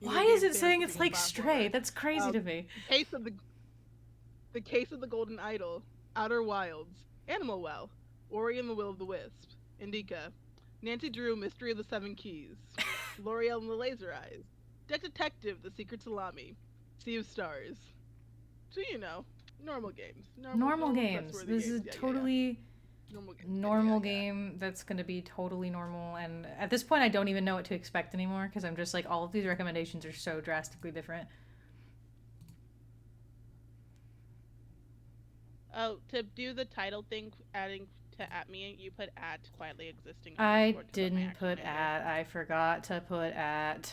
You Why know, is game it stands saying for it's being a like Stray? platformer. That's crazy to me. Case of the Case of the Golden Idol, Outer Wilds, Animal Well, Ori and the Will of the Wisp, Indica, Nancy Drew, Mystery of the Seven Keys, L'Oreal and the Laser Eyes, Deck Detective, The Secret Salami, Sea of Stars. So you know, normal games, Normal normal games. trustworthy This is games. Yeah, yeah, yeah. totally Normal games. Yeah, yeah, normal yeah. game that's going to be totally normal. And at this point, I don't even know what to expect anymore because I'm just like, all of these recommendations are so drastically different. Oh, to do the title thing, adding to at me, you put at quietly existing I underscore to put my didn't actual put name there. at. I forgot to put at.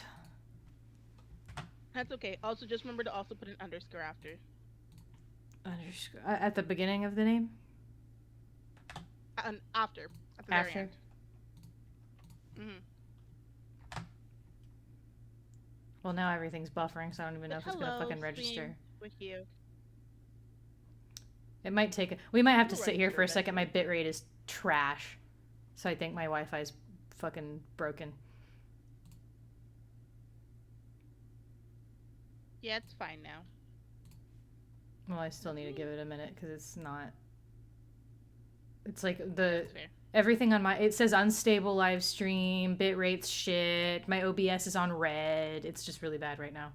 That's okay. Also, just remember to also put an underscore after. Underscore. At the beginning of the name? And after, at the very After? end. Mm-hmm. Well, now everything's buffering, so I don't even know But if it's going to hello, fucking stream register. with you. It might take. We might have to It'll sit here register for a second. My eventually. bitrate is trash. So I think my Wi Fi's fucking broken. Yeah, it's fine now. Well, I still need to give it a minute because it's not. It's like Yeah, the. that's fair. Everything on my. It says unstable live stream, bitrate's shit, my OBS is on red. It's just really bad right now.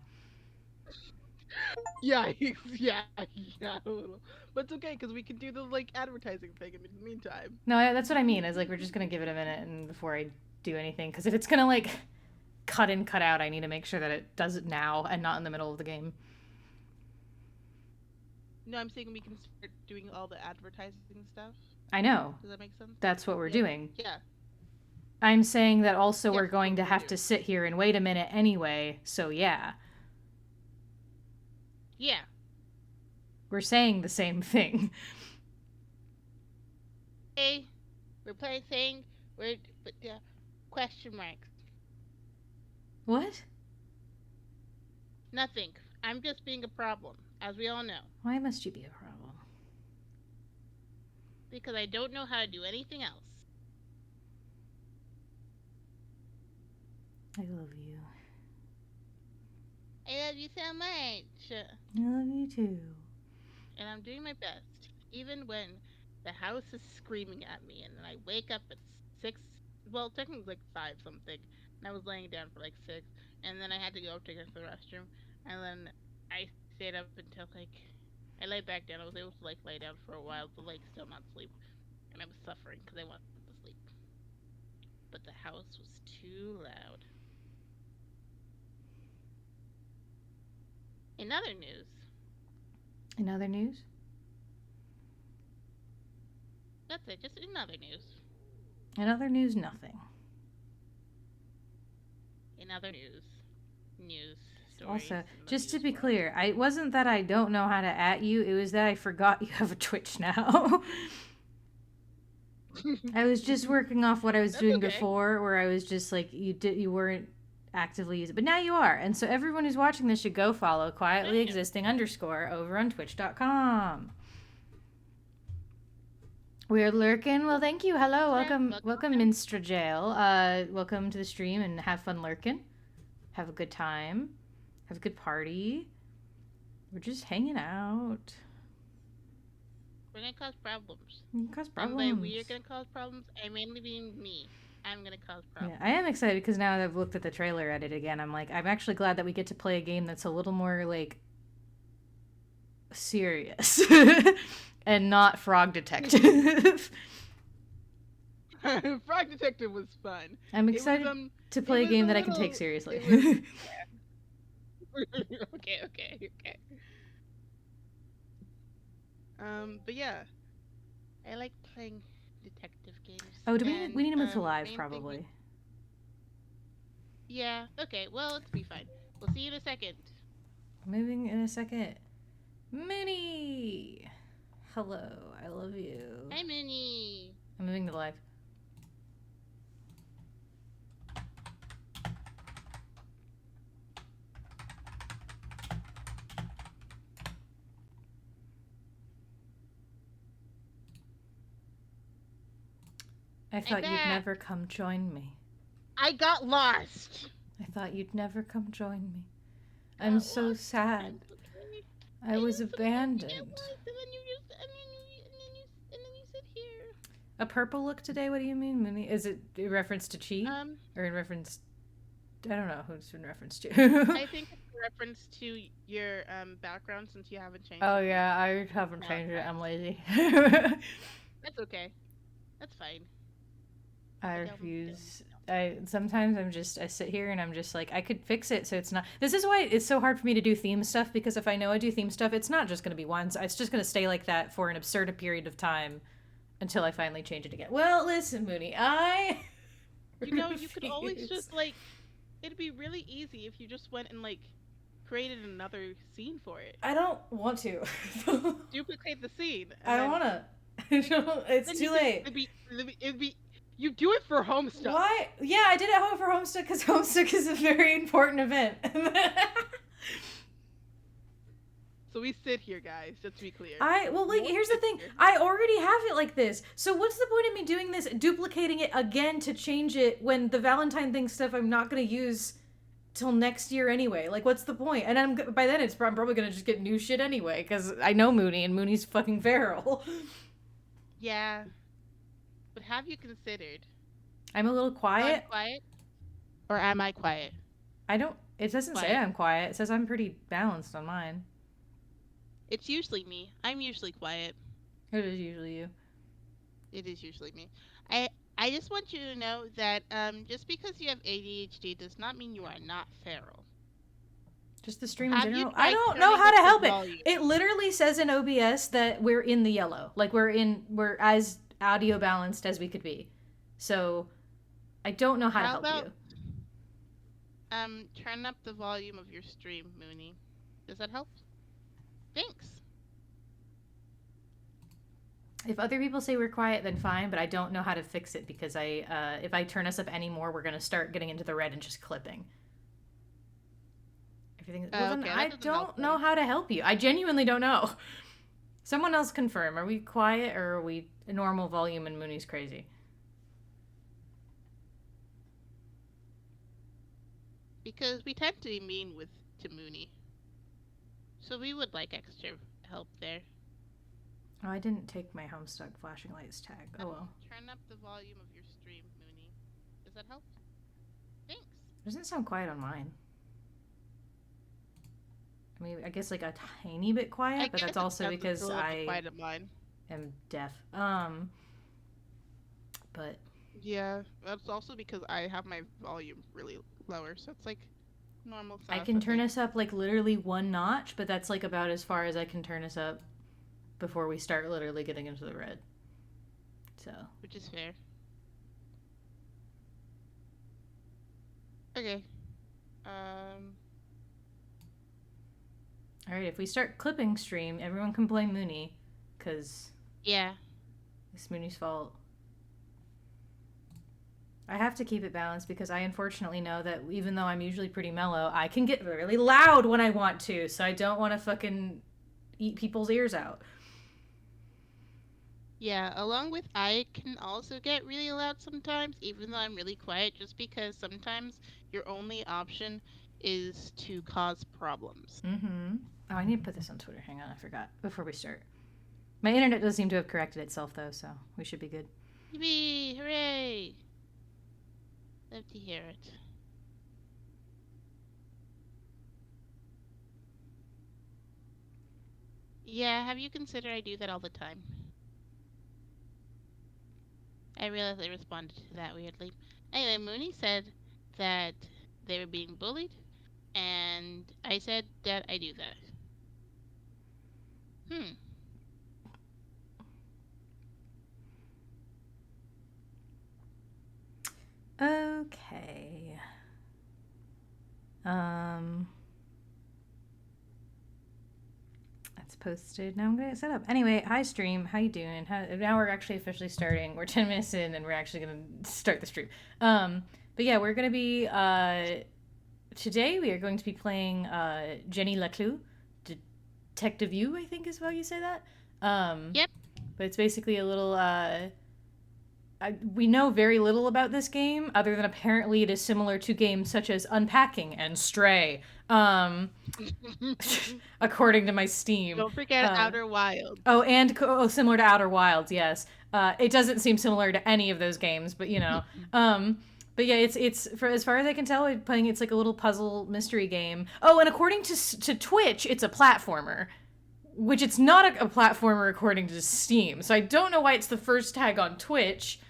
Yeah, yeah, yeah, a little. But it's okay because we can do the like advertising thing in the meantime. No, that's what I mean. Is like we're just gonna give it a minute and before I do anything, because if it's gonna like cut in, cut out, I need to make sure that it does it now and not in the middle of the game. No, I'm saying we can start doing all the advertising stuff. I know. Does that make sense? That's what we're Yep. doing. Yeah. I'm saying that also Yes, we're that's going what to we're have to doing. sit here and wait a minute anyway, so yeah. Yeah. We're saying the same thing. Hey, replacing. We're but question marks. What? Nothing. I'm just being a problem, as we all know, Why must you be a problem? because I don't know how to do anything else. I love you. I love you so much, I love you too. and I'm doing my best, even when the house is screaming at me, and then I wake up at 6. Well, technically like 5 something, and I was laying down for like 6, and then I had to go up to go to the restroom, and then I stayed up until like I lay back down. I was able to like lay down for a while, but like still not sleep, and I was suffering because I wanted to sleep, but the house was too loud. In other news, In other news? that's it. Just in other news. In other news, nothing. In other news, stories. Also, In the just to news be world. clear, it wasn't that I don't know how to at you, it was that I forgot you have a Twitch now. I was just working off what I was That's doing okay. before, where I was just like you weren't actively using, but now you are. And so everyone who's watching this should go follow quietly Thank you. existing underscore over on twitch.com. We're lurking. Well, thank you. Hello, welcome, Minstra Jail. Welcome to the stream and have fun lurking. Have a good time. Have a good party. We're just hanging out. We're gonna cause problems. You can cause And problems. by we are gonna cause problems, I mainly mean me. I'm gonna cause problems. Yeah, I am excited because now that I've looked at the trailer at it again, I'm like, I'm actually glad that we get to play a game that's a little more like serious and not Frog Detective. Frog Detective was fun. I'm It was excited to play a it was game a that I can take little. seriously. It was okay, okay, okay. But yeah, I like playing detective games. Oh, do we And we need to move to the live main thing with probably? yeah, okay. Well, let's be fine. We'll see you in a second. Moving in a second. Minnie, hello, I love you. Hi, Minnie. I'm moving to live. I thought you'd never come join me. I got lost. I thought you'd never come join me. I'm so Well, sad. sometimes okay. I was Sometimes you get abandoned. lost, and then you just, and then you sit here. A purple look today? What do you mean, Mooney? Is it in reference to Chi? Um, Or in reference... I don't know who it's in reference to. I think it's a reference to your background since you haven't changed Oh it from yeah, I haven't changed it. I'm Valentine's. lazy. That's okay. That's fine. I I don't. refuse. I sometimes I sit here and I'm just like I could fix it so it's not. This is why it's so hard for me to do theme stuff, because if I know I do theme stuff, it's not just going to be once. It's just going to stay like that for an absurd period of time until I finally change it again. Well, listen, Mooney, I You could always refuse. just it'd be really easy if you just went and created another scene for it. I don't want to. Duplicate the scene, I and don't want to. It's then you too could late. it'd be you do it for Homestuck. Why? Yeah, I did it home for Homestuck because Homestuck is a very important event. So we sit here, guys. Just to be clear. Here's the thing. I already have it like this. So what's the point of me doing this, duplicating it again to change it when the Valentine thing stuff I'm not gonna use till next year anyway? Like, what's the point? And by then I'm probably gonna just get new shit anyway because I know Mooney and Mooney's fucking feral. Yeah, but have you considered? I'm a little quiet. I'm quiet, or am I quiet? I don't. It doesn't say I'm quiet. It says I'm pretty balanced on mine. It's usually me. I'm usually quiet. It is usually you. It is usually me. I just want you to know that just because you have ADHD does not mean you are not feral. Just the stream in general. I Tried don't know turning how up to the help it. volume? It literally says in OBS that we're in the yellow. Like we're as audio balanced as we could be. So I don't know how to help you. Turn up the volume of your stream, Mooney. Does that help? Thanks. If other people say we're quiet, then fine, but I don't know how to fix it because if I turn us up anymore, we're gonna start getting into the red and just clipping. Everything. Well, then Okay, I don't know how to help you. I genuinely don't know. Someone else confirm. Are we quiet or are we a normal volume and Mooney's crazy? Because we tend to be mean to Mooney. So we would like extra help there. Oh, I didn't take my Homestuck flashing lights tag. Oh well. Turn up the volume of your stream, Mooney. Does that help? Thanks. It doesn't sound quiet on mine. I mean, I guess like a tiny bit quiet, but that's also because I am deaf. But yeah, that's also because I have my volume really lower, so it's like normal stuff. I can turn us up like literally one notch, but that's like about as far as I can turn us up before we start literally getting into the red. So, which is fair. Okay. All right, if we start clipping stream, everyone can blame Mooney, cause yeah, it's Mooney's fault. I have to keep it balanced because I unfortunately know that even though I'm usually pretty mellow, I can get really loud when I want to, so I don't want to fucking eat people's ears out. Yeah, along with I can also get really loud sometimes, even though I'm really quiet, just because sometimes your only option is to cause problems. Mm-hmm. Oh, I need to put this on Twitter. Hang on, I forgot. Before we start. My internet does seem to have corrected itself, though, so we should be good. Yippee! Hooray! Love to hear it. Yeah, have you considered I do that all the time? I realized I responded to that weirdly. Anyway, Mooney said that they were being bullied, and I said that I do that. Okay. That's posted. Now I'm gonna set up. Anyway, hi stream. How you doing? Now we're actually officially starting. We're 10 minutes in, and we're actually gonna start the stream. But yeah, we're gonna be today. We are going to be playing Jenny LeClue, Detective U. I think is how you say that. Yep. But it's basically a little we know very little about this game, other than apparently it is similar to games such as Unpacking and Stray, according to my Steam. Don't forget Uh, Outer Wilds. similar to Outer Wilds, yes. It doesn't seem similar to any of those games, but you know. But yeah, it's for as far as I can tell, playing it's like a little puzzle mystery game. Oh, and according to Twitch, it's a platformer, which it's not a platformer according to Steam. So I don't know why it's the first tag on Twitch,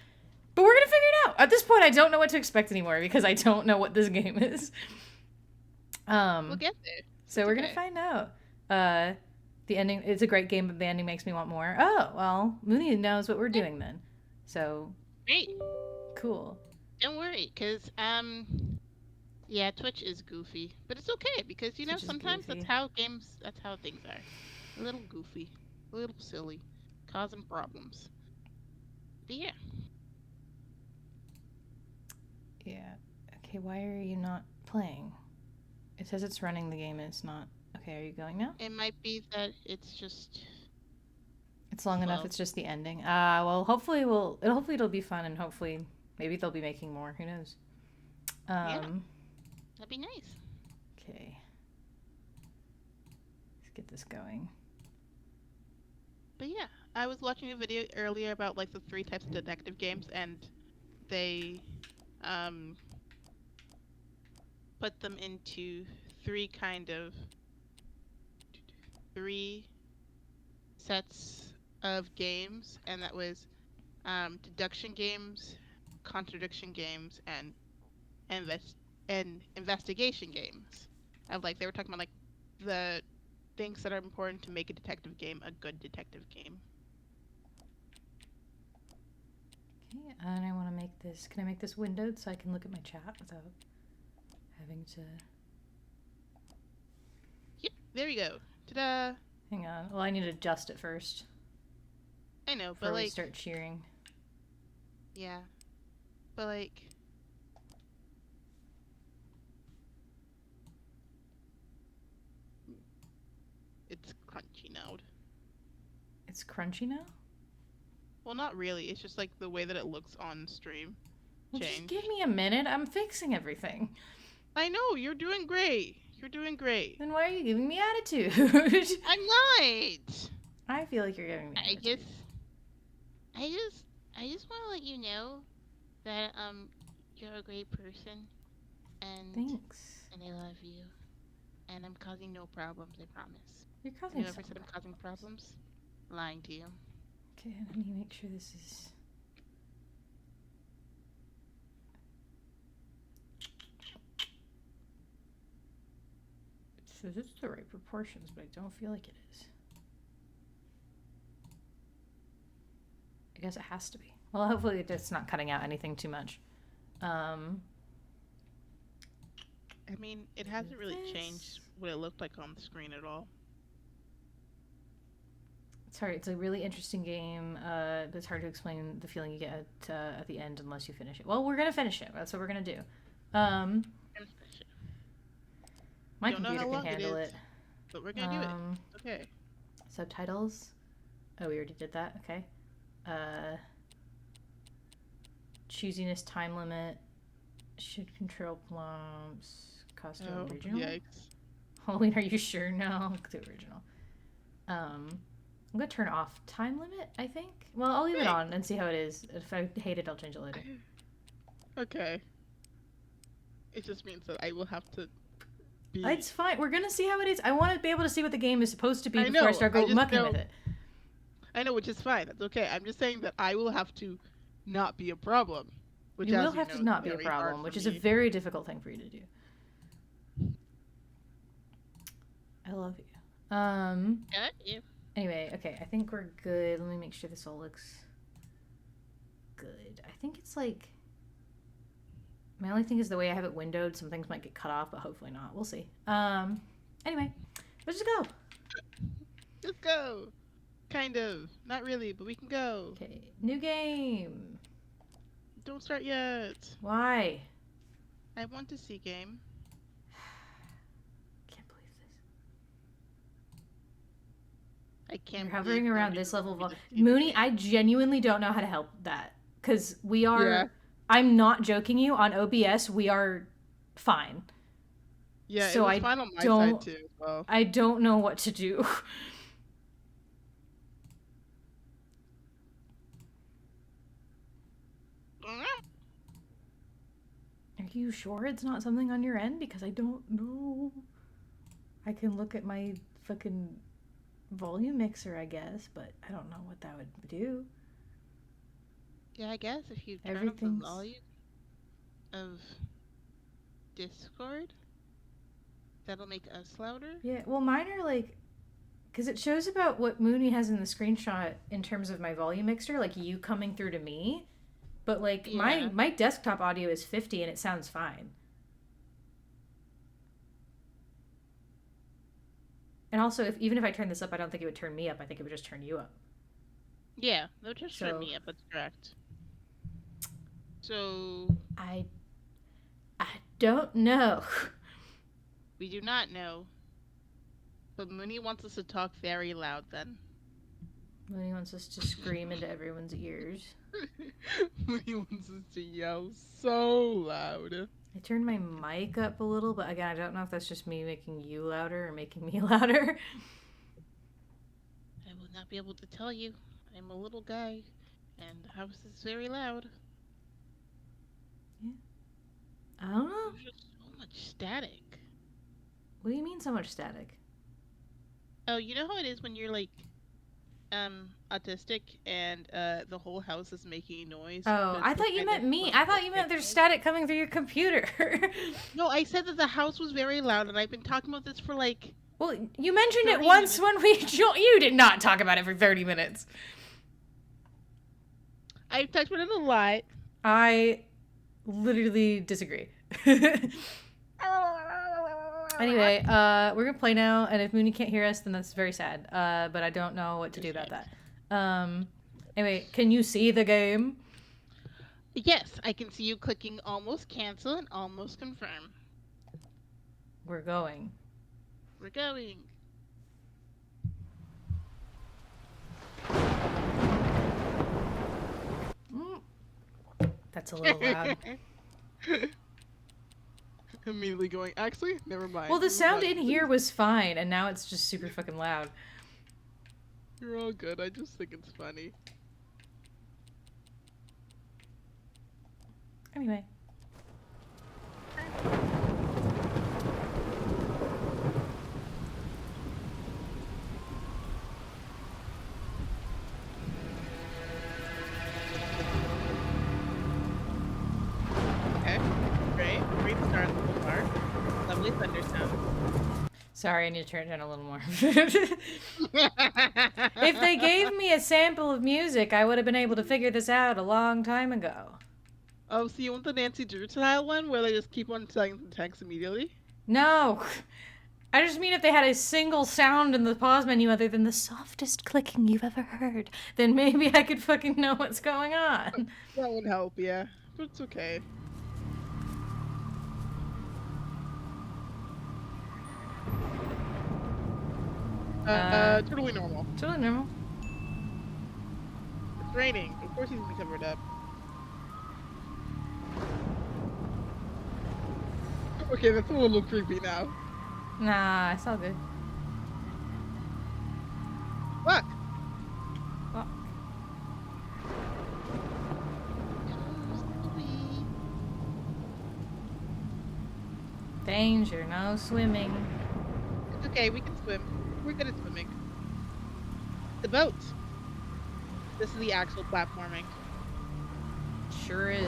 but we're gonna figure it out. At this point, I don't know what to expect anymore because I don't know what this game is. We'll get there. So we're gonna find out. The ending, it's a great game, but the ending makes me want more. Oh, well, Mooney knows what we're doing then. So great. Cool. Don't worry, because yeah, Twitch is goofy, but it's okay because you know sometimes that's how things are. A little goofy, a little silly, causing problems. But yeah. Yeah. Okay, why are you not playing? It says it's running the game and it's not. Okay, are you going now? It might be that it's just. It's long enough. It's just the ending. Well, hopefully it'll be fun, and hopefully maybe they'll be making more. Who knows? Yeah. That'd be nice. Okay. Let's get this going. But yeah, I was watching a video earlier about like the 3 types of detective games, and they put them into 3 sets of games, and that was deduction games, contradiction games, and investigation games. They were talking about like the things that are important to make a detective game a good detective game. Okay, and I want to make this. Can I make this windowed so I can look at my chat without having to? Yep, there we go. Ta-da! Hang on. Well, I need to adjust it first. I know, before but like we start cheering. Yeah, but like. It's crunchy now. It's crunchy now? Well, not really. It's just like the way that it looks on stream. Well, just give me a minute. I'm fixing everything. I know. You're doing great. You're doing great. Then why are you giving me attitude? I'm not. I feel like you're giving me attitude. I just want to let you know that you're a great person, and thanks. And I love you, and I'm causing no problems. I promise. You're causing. You ever said I'm causing problems? Lying to you. Okay, let me make sure this is. It says it's the right proportions, but I don't feel like it is. I guess it has to be. Well, hopefully it's not cutting out anything too much. I mean, it hasn't really changed what it looked like on the screen at all. Sorry, it's a really interesting game, but it's hard to explain the feeling you get at the end unless you finish it. Well, we're gonna finish it. That's what we're gonna do. My computer can handle it. But we're gonna do it. Okay. Subtitles. Oh, we already did that. Okay. Choosiness, time limit. Should control plumps. Cost of original. Yikes. Halloween, are you sure? No, do original. I'm gonna turn off time limit, I think. Well, I'll leave it on and see how it is. If I hate it, I'll change it later. Okay. It just means that I will have to be... It's fine. We're gonna see how it is. I want to be able to see what the game is supposed to be before I start mucking with it. I know, which is fine. That's okay. I'm just saying that I will have to not be a problem. You will have to not be a problem, which is a very difficult thing for you to do. I love you. I love you. Anyway, okay, I think we're good. Let me make sure this all looks good. I think it's like... My only thing is the way I have it windowed, some things might get cut off, but hopefully not. We'll see. Anyway, let's just go. Let's go. Kind of. Not really, but we can go. Okay, new game. Don't start yet. Why? I want to see game. Can't believe this. I can't. You're hovering around this level of... Mooney, I genuinely don't know how to help that. because we Yeah. are. I'm not joking you. On OBS, we are fine. Yeah, it So was I fine on my side don't. too. Well, I don't know what to do. Are you sure it's not something on your end? Because I don't know. I can look at my fucking volume mixer, I guess, but I don't know what that would do. yeah, I guess if you turn up the Everything's. volume of Discord, that'll make us louder. Yeah, well, mine are like. Because it shows about what Mooney has in the screenshot in terms of my volume mixer, like you coming through to me. But like Yeah. my desktop audio is 50 and it sounds fine. And also, even if I turn this up, I don't think it would turn me up. I think it would just turn you up. Yeah, they'll just turn So me up. That's correct. So I I don't know. we do not know, but Mooney wants us to talk very loud. Then Mooney wants us to scream into everyone's ears. Mooney wants us to yell so loud. I turned my mic up a little, but again, I don't know if that's just me making you louder or making me louder. I will not be able to tell you. I'm a little guy, and the house is very loud. Yeah. I don't know. There's just so much static. What do you mean so much static? Oh, you know how it is when you're like autistic and the whole house is making noise Oh, because I the thought you kind meant of me. I thought you meant there's static coming through your computer. No, I said that the house was very loud, and I've been talking about this for like Well, you mentioned it 30 once minutes. when we. You did not talk about it for 30 minutes. I've talked about it a lot. I literally disagree. Anyway, we're gonna play now, and if Mooney can't hear us, then that's very sad. But I don't know what to do about that. Anyway, can you see the game? Yes, I can see you clicking almost cancel and almost confirm. We're going. We're going. That's a little loud. Immediately going, actually, never mind. Well, the sound in here was fine, and now it's just super fucking loud. You're all good. I just think it's funny. Anyway. Okay, great. Great start so far. Lovely thunder sound. Sorry, I need to turn it down a little more. If they gave me a sample of music, I would have been able to figure this out a long time ago. Oh, so you want the Nancy Drew style one where they just keep on telling the text immediately? No. I just mean if they had a single sound in the pause menu other than the softest clicking you've ever heard, then maybe I could fucking know what's going on. That would help, yeah. But it's okay. Totally normal. Totally normal. It's raining. Of course he's gonna be covered up. Okay, that's a little creepy now. Nah, it's all good. Fuck! Well, danger, no swimming. It's okay, we can swim. We're good at swimming. The boat! This is the actual platforming. Sure is.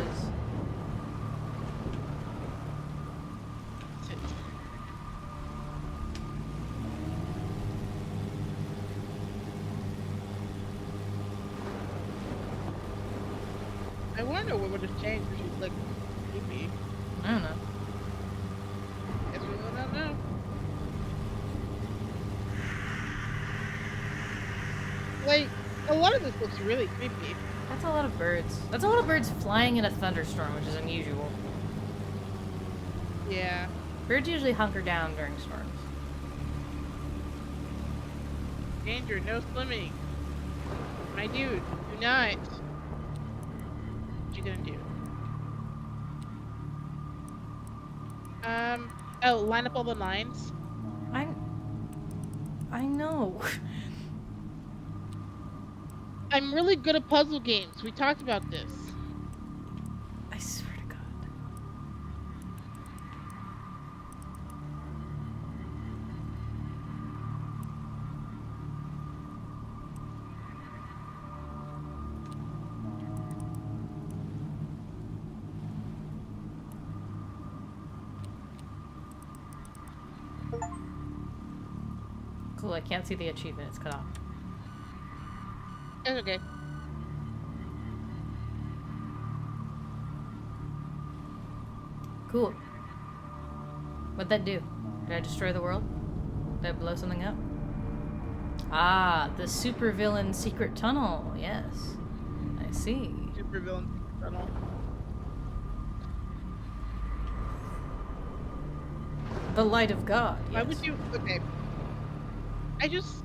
I wanna know what would have changed if she's like creepy. I don't know. Guess we will not know. Like, a lot of this looks really creepy. That's a lot of birds. That's a lot of birds flying in a thunderstorm, which is unusual. Yeah. Birds usually hunker down during storms. Danger, no swimming. My dude, do not. What you gonna do? Oh, line up all the lines. I know. I'm really good at puzzle games. We talked about this. I swear to God. Cool, I can't see the achievement. It's cut off. It's okay. Cool. What'd that do? Did I destroy the world? Did I blow something up? Ah, the supervillain secret tunnel. Yes. I see. Supervillain tunnel. The light of God. Yes. Why would you? Okay. I just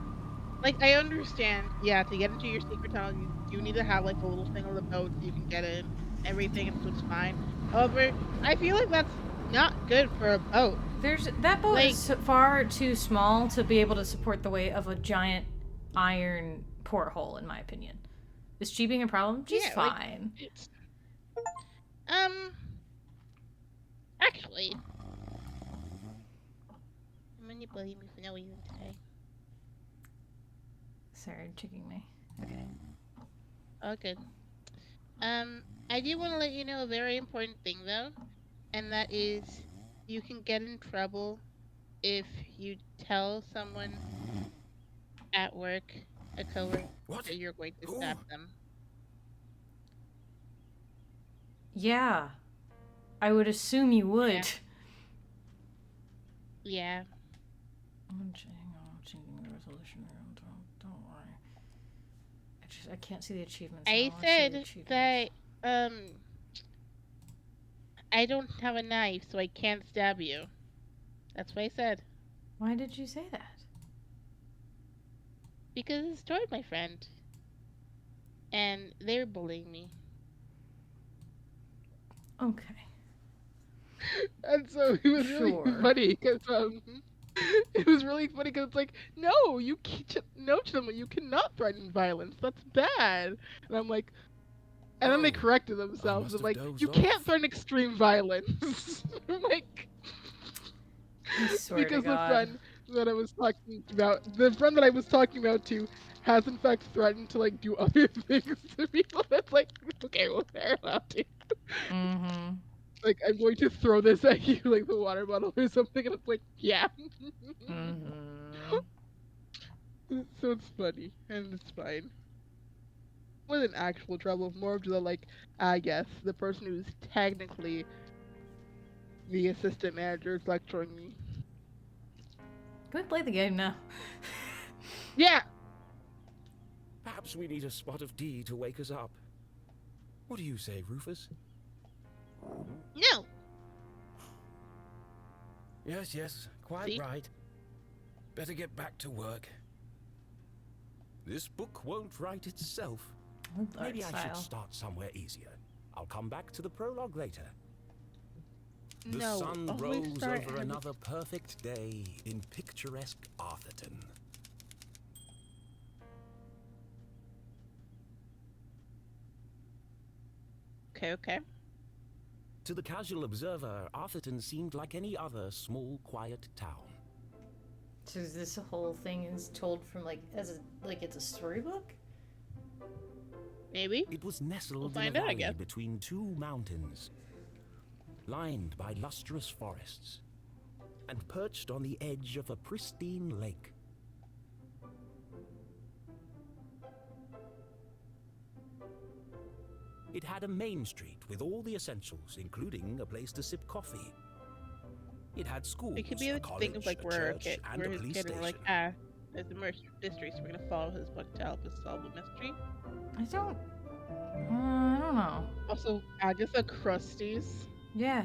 I understand. Yeah, to get into your secret tunnel, you need to have like a little thing on the boat so you can get in. Everything and so it's fine. However, I feel like that's not good for a boat. That boat is far too small to be able to support the weight of a giant iron porthole, in my opinion. Is she being a problem? She's fine. Actually, I'm manipulating me for no reason today. Sorry, tricking me. Okay. Okay. I do want to let you know a very important thing though, and that is you can get in trouble if you tell someone at work, a coworker, that you're going to stab them. Yeah. I would assume you would. Yeah. I'm changing the resolution. Don't worry. I can't see the achievements. I said that I don't have a knife, so I can't stab you. That's what I said. Why did you say that? Because it's toward my friend. And they're bullying me. Okay. And so it was really funny because it was really funny because it's like, no, you can't, no, you cannot threaten violence. That's bad. And I'm like, and then they corrected themselves and like, you can't threaten extreme violence. I'm like, because the friend that I was talking about, to has in fact threatened to like do other things to people. That's like, okay, well, they're allowed to. Mm-hmm. Like, I'm going to throw this at you, like the water bottle or something, and it's like, yeah. Mm-hmm. So it's funny, and it's fine. Wasn't actual trouble, more of the like, I guess, the person who's technically the assistant manager is lecturing me. Can we play the game now? Yeah! Perhaps we need a spot of tea to wake us up. What do you say, Rufus? No! Yes, quite right. Better get back to work. This book won't write itself. Maybe I should start somewhere easier. I'll come back to the prologue later. The sun rose over another perfect day in picturesque Arthurton. Okay. To the casual observer, Arthurton seemed like any other small, quiet town. So this whole thing is told from it's a storybook? Maybe. It was nestled in a valley between two mountains, lined by lustrous forests, and perched on the edge of a pristine lake. It had a main street with all the essentials, including a place to sip coffee. It had schools, it could be a the college, thing of like a church, and a police station. We're like, there's a mystery, so we're gonna follow his book to help us solve the mystery. I don't know. Also, Agatha Christie's. Yeah.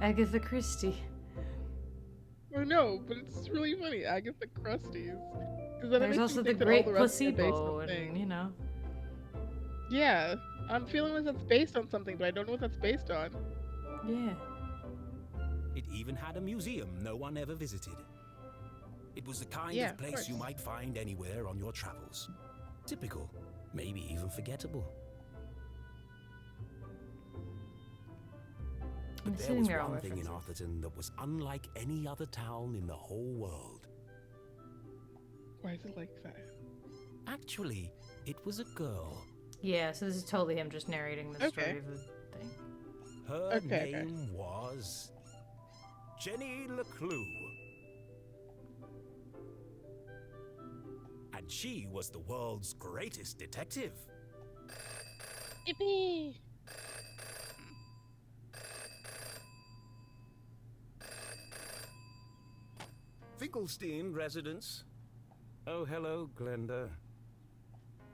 Agatha Christie. Oh no, but it's really funny, Agatha Christie's. There's also the Great Placebo, and you know. Yeah, I'm feeling like that's based on something, but I don't know what that's based on. Yeah. It even had a museum no one ever visited. It was the kind Yeah, of of place course. you might find anywhere on your travels. Typical, maybe even forgettable. I'm But there assuming was they're all one thing in references. Arthurton that was unlike any other town in the whole world. Why is it like that? Actually, it was a girl. Yeah, so this is totally him just narrating the story Okay. of the thing. Her Okay. name was Jenny LeClue. And she was the world's greatest detective. Yippee! Finkelstein residence. Oh, hello, Glenda.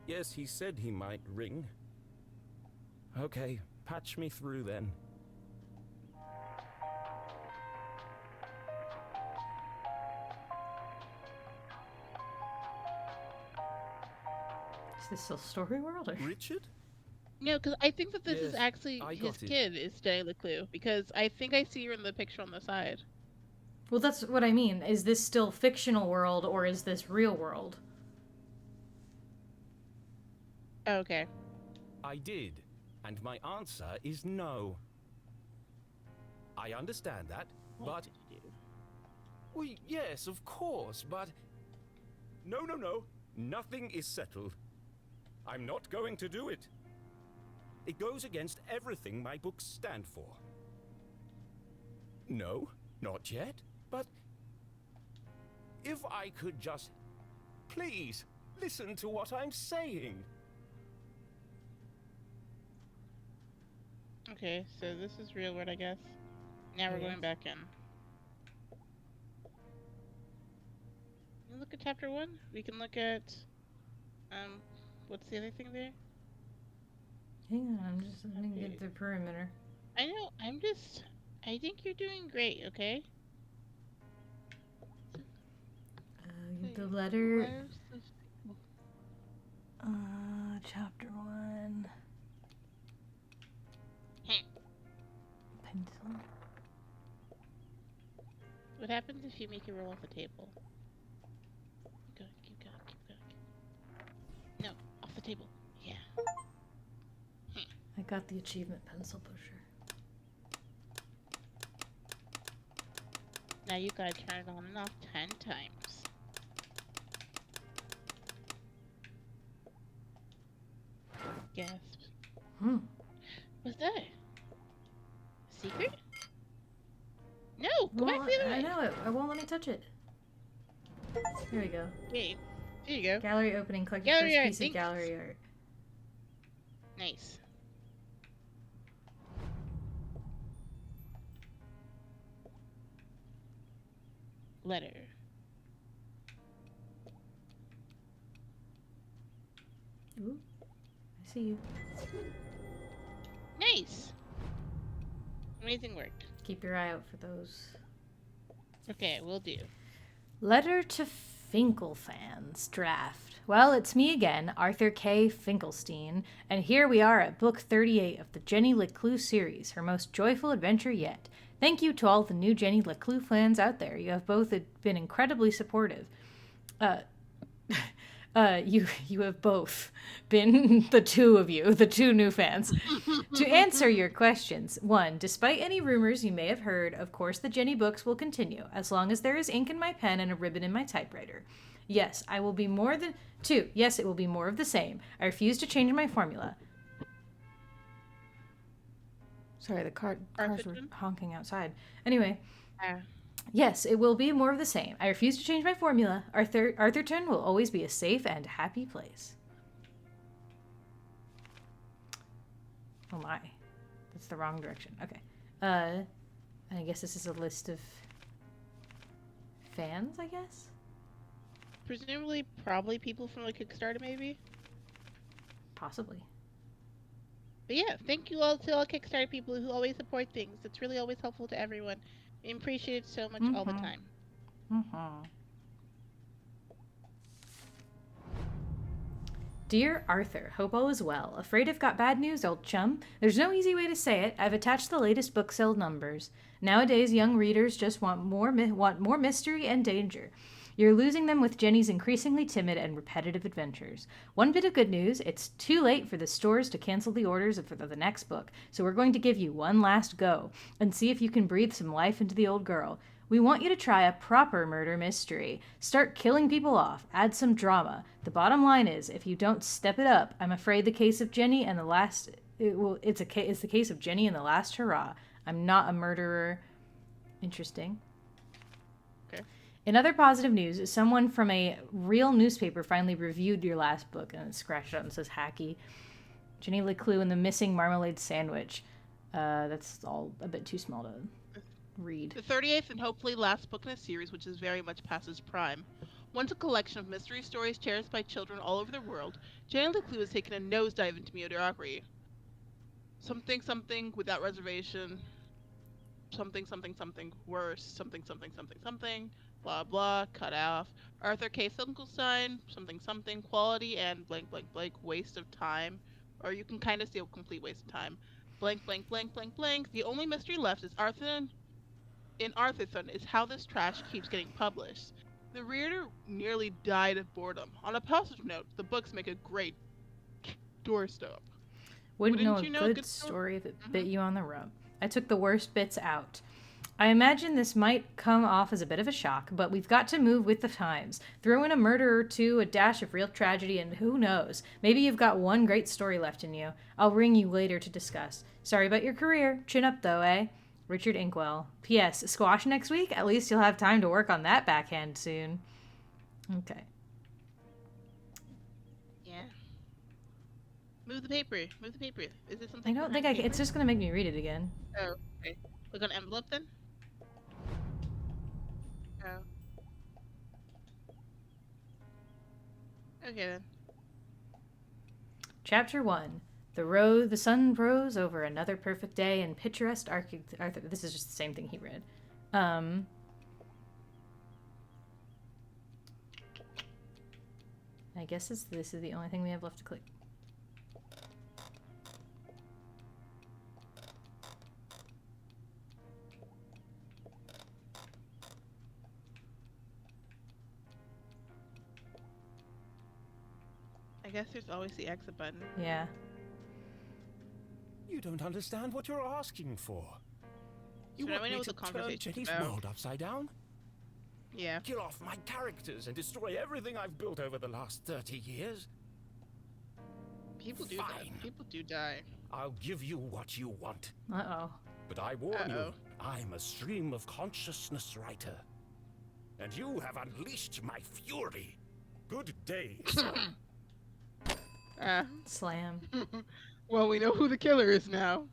Yes, he said he might ring. Okay, patch me through then. Is this still Story World or? Richard? No, because I think that this is Yes, actually I his got it. kid, is Jenny LeClue, because I think I see her in the picture on the side. Well, that's what I mean. Is this still fictional world or is this real world? Okay. I did, and my answer is no. I understand that, What but... did you do? Well, yes, of course, but... No, no, no. Nothing is settled. I'm not going to do it. It goes against everything my books stand for. No, not yet, but... If I could just... Please, listen to what I'm saying. Okay, so this is real world, I guess. Now we're going back in. Can we look at chapter 1? We can look at, what's the other thing there? Hang on, I'm just let me get the perimeter. I know, I think you're doing great, okay? The letter. Chapter 1. Pencil. What happens if you make a roll off the table? Keep going. No, off the table. Yeah. I got the achievement pencil pusher. Now you gotta turn it on and off 10 times. Gasp. What's that? Secret? No! Go back the other way! I know it. I won't let me touch it. Here we go. Okay. Here you go. Gallery opening. Collect your Gallery first art, piece of gallery art. Nice. Letter. Ooh. I see you. Nice! Amazing work. Keep your eye out for those. Okay, will do. Letter to Finkelfans draft. Well, it's me again, Arthur K. Finkelstein, and here we are at book 38 of the Jenny LeClue series, her most joyful adventure yet. Thank you to all the new Jenny LeClue fans out there. You have both been incredibly supportive. You have both been the two new fans. To answer your questions, 1, despite any rumors you may have heard, of course the Jenny books will continue, as long as there is ink in my pen and a ribbon in my typewriter. Yes, I will be more than... 2, yes, it will be more of the same. I refuse to change my formula. Sorry, the cars were honking outside. Anyway... Yes, it will be more of the same. I refuse to change my formula. Arthurton will always be a safe and happy place. Oh my. That's the wrong direction. Okay. I guess this is a list of fans, I guess? Presumably, probably people from the Kickstarter, maybe? Possibly. But yeah, thank you all to all Kickstarter people who always support things. It's really always helpful to everyone. We appreciate it so much all the time. Dear Arthur, hope all is well. Afraid I've got bad news, old chum? There's no easy way to say it. I've attached the latest book sale numbers. Nowadays, young readers just want more mystery and danger. You're losing them with Jenny's increasingly timid and repetitive adventures. One bit of good news, it's too late for the stores to cancel the orders for the next book, so we're going to give you one last go and see if you can breathe some life into the old girl. We want you to try a proper murder mystery. Start killing people off. Add some drama. The bottom line is, if you don't step it up, I'm afraid the case of Jenny and the last... It's the case of Jenny and the last hurrah. I'm not a murderer. Interesting. Okay. In other positive news, someone from a real newspaper finally reviewed your last book, and it scratched out and says hacky. Jenny LeClue and the Missing Marmalade Sandwich. That's all a bit too small to read. The 38th and hopefully last book in a series which is very much past its prime. Once a collection of mystery stories cherished by children all over the world, Jenny LeClue has taken a nosedive into mediocrity. Something something without reservation. Something something something worse. Something something something something. Blah blah. Cut off. Arthur K. Finkelstein. Something something. Quality and blank blank blank. Waste of time. Or you can kind of see a complete waste of time. Blank blank blank blank blank. The only mystery left is Arthurthon is how this trash keeps getting published. The reader nearly died of boredom. On a positive note, the books make a great doorstop. Wouldn't know a good story if it bit you on the rub. I took the worst bits out. I imagine this might come off as a bit of a shock, but we've got to move with the times. Throw in a murder or two, a dash of real tragedy, and who knows? Maybe you've got one great story left in you. I'll ring you later to discuss. Sorry about your career. Chin up, though, eh? Richard Inkwell. P.S. Squash next week? At least you'll have time to work on that backhand soon. Okay. Yeah. Move the paper. Move the paper. Is there something? I don't think I can. It's just going to make me read it again. Oh, okay. Look on envelope then? Oh. Okay then. Chapter 1. The sun rose over another perfect day in picturesque Arthur. This is just the same thing he read. I guess this is the only thing we have left to click. I guess there's always the exit button. Yeah. You don't understand what you're asking for. You So now want we know me what to the turn conversation's Jenny's about. world upside down? Yeah. Kill off my characters and destroy everything I've built over the last 30 years? People do Fine. die. People do die. I'll give you what you want. Uh-oh. But I warn you, Uh-oh. I'm a stream of consciousness writer. And you have unleashed my fury. Good day, sir. Slam. Well, we know who the killer is now.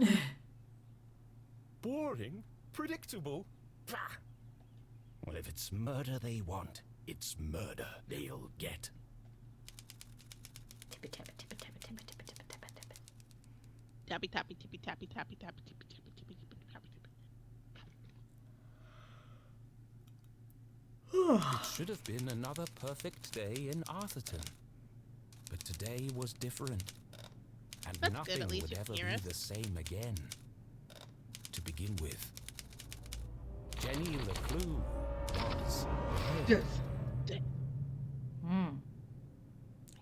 Boring? Predictable? Bah! Well, if it's murder they want, it's murder they'll get. Tippy tappy tippy tappy tippy tippy tippy tippy tippy. Tappy tappy tippy tappy tappy tappy tippy tippy tippy tippy tappy tippy. It should have been another perfect day in Arthurton. But today was different. And That's nothing good, at least would you ever hear be us. the same again. To begin with, Jenny LeClue was dead. I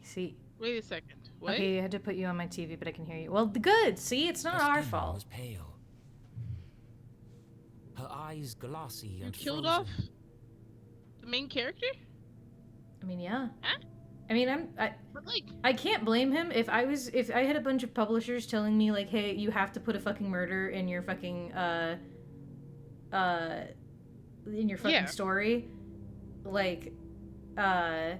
see. Wait a second. What? Okay, I had to put you on my TV, but I can hear you. Well, good. See, it's not Her our skin fault. was pale. Her eyes glassy You and killed frozen. off the main character? I mean, yeah. Huh? I mean, But like, I can't blame him if I had a bunch of publishers telling me like, hey, you have to put a fucking murder in your fucking story, like, then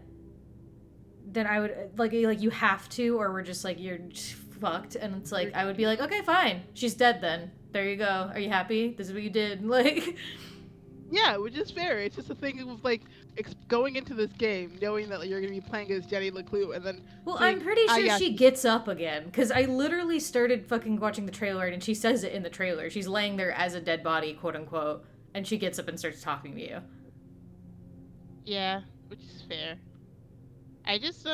I would like you have to, or we're just like you're just fucked, and it's like I would be like, okay, fine, she's dead then. There you go. Are you happy? This is what you did. Like, yeah, which is fair. It's just a thing of like going into this game knowing that you're gonna be playing as Jenny LeClue, and then. well, saying, I'm pretty sure yeah, she gets up again because I literally started fucking watching the trailer, and she says it in the trailer. She's laying there as a dead body, quote unquote, and she gets up and starts talking to you. Yeah, which is fair. I just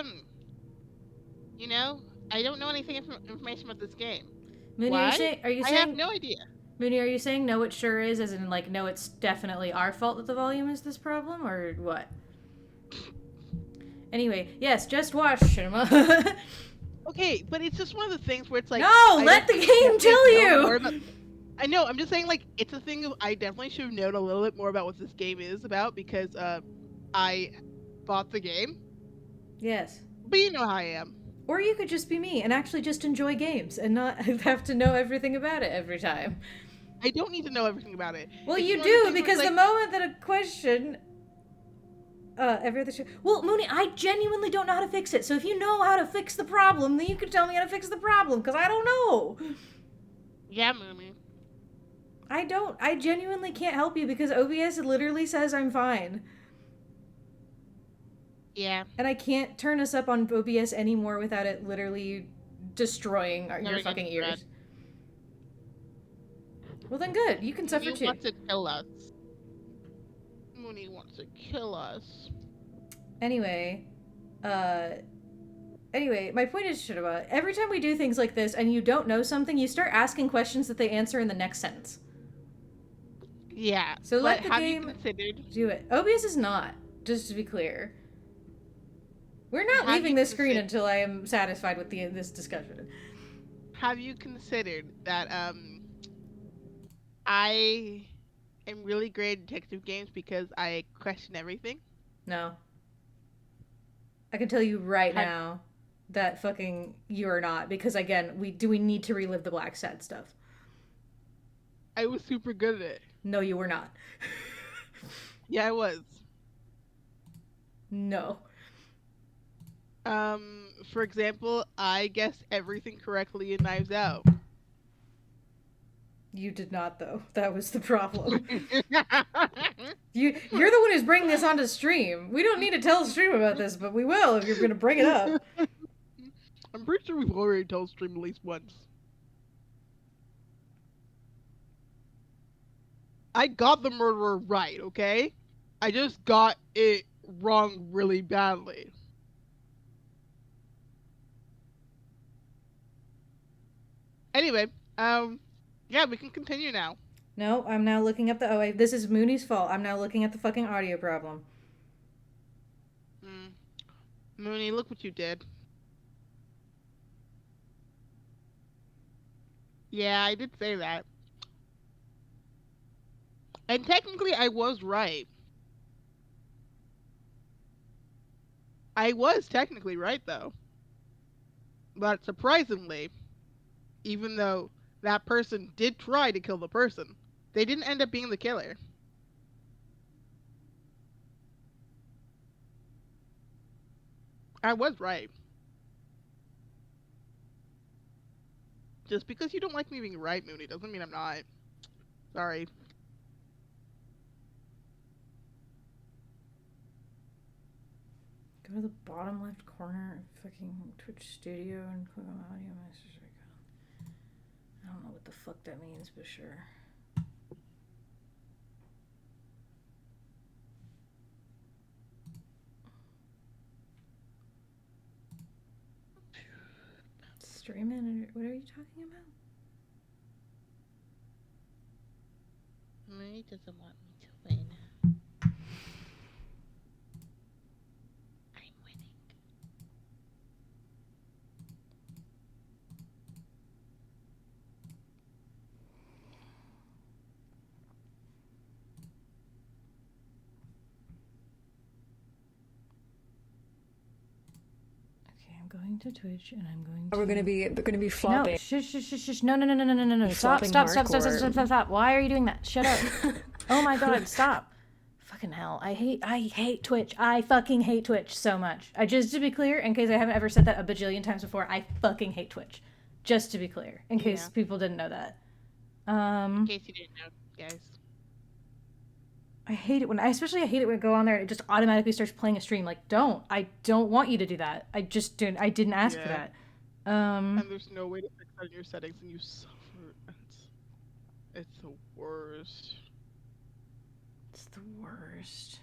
You know, I don't know anything information about this game. Mooney, Why? are you I have saying no idea. Mooney, are you saying no it sure is, as in like no it's definitely our fault that the volume is this problem, or what? Anyway, yes, just watch cinema. Okay, but it's just one of the things where it's like No, I let the game tell you. I know. I'm just saying, like, it's a thing of I definitely should have known a little bit more about what this game is about because I bought the game. Yes. But you know how I am. Or you could just be me and actually just enjoy games and not have to know everything about it every time. I don't need to know everything about it. Well, it's you do, because like, the moment that a question every other show. Well, Mooney, I genuinely don't know how to fix it. So if you know how to fix the problem, then you can tell me how to fix the problem, because I don't know. Yeah, Mooney. I don't. I genuinely can't help you because OBS literally says I'm fine. Yeah. And I can't turn us up on OBS anymore without it literally destroying your fucking ears. Well, then good. You can suffer too. Mooney wants to kill us. Mooney wants to kill us. Anyway, my point is, Shiraba, every time we do things like this and you don't know something, you start asking questions that they answer in the next sentence. Yeah. So let the have game you considered... do it. OBS is not, just to be clear. We're not leaving this screen until I am satisfied with this discussion. Have you considered that I am really great at detective games because I question everything? No. I can tell you right now that fucking you are not, because again, we need to relive the Black Sad stuff. I was super good at it. No, you were not. Yeah, I was. No. For example, I guessed everything correctly in Knives Out. You did not, though. That was the problem. You're the one who's bringing this onto stream. We don't need to tell stream about this, but we will if you're going to bring it up. I'm pretty sure we've already told stream at least once. I got the murderer right, okay? I just got it wrong really badly. Anyway, yeah, we can continue now. No, I'm now looking up the... this is Mooney's fault. I'm now looking at the fucking audio problem. Mooney, look what you did. Yeah, I did say that. And technically, I was right. I was technically right, though. But surprisingly, even though that person did try to kill the person, they didn't end up being the killer. I was right. Just because you don't like me being right, Mooney, doesn't mean I'm not. Sorry. Go to the bottom left corner of fucking Twitch Studio and click on audio message icon. I don't know what the fuck that means, but sure. Stream manager, what are you talking about? Mooney doesn't want me to win. I'm winning. Going to Twitch and I'm going to... We're gonna be flopping. No, shush. No. Stop. Why are you doing that? Shut up. Oh my god, stop. Fucking hell. I hate Twitch. I fucking hate Twitch so much. Just to be clear, in case I haven't ever said that a bajillion times before, I fucking hate Twitch. Just to be clear, in case people didn't know that. In case you didn't know, guys. I hate it when I go on there and it just automatically starts playing a stream. Like, I don't want you to do that. I didn't ask for that. And there's no way to fix that in your settings, and you suffer. It's the worst. It's the worst.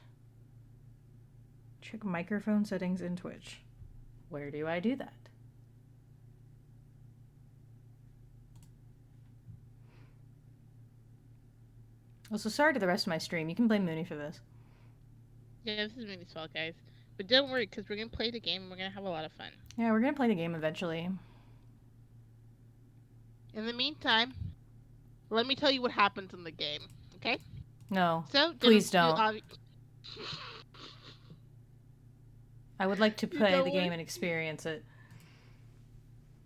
Check microphone settings in Twitch. Where do I do that? Also, sorry to the rest of my stream. You can blame Mooney for this. Yeah, this is Mooney's fault, guys. But don't worry, because we're going to play the game and we're going to have a lot of fun. Yeah, we're going to play the game eventually. In the meantime, let me tell you what happens in the game, okay? No, so, please don't. I would like to play the game and experience it.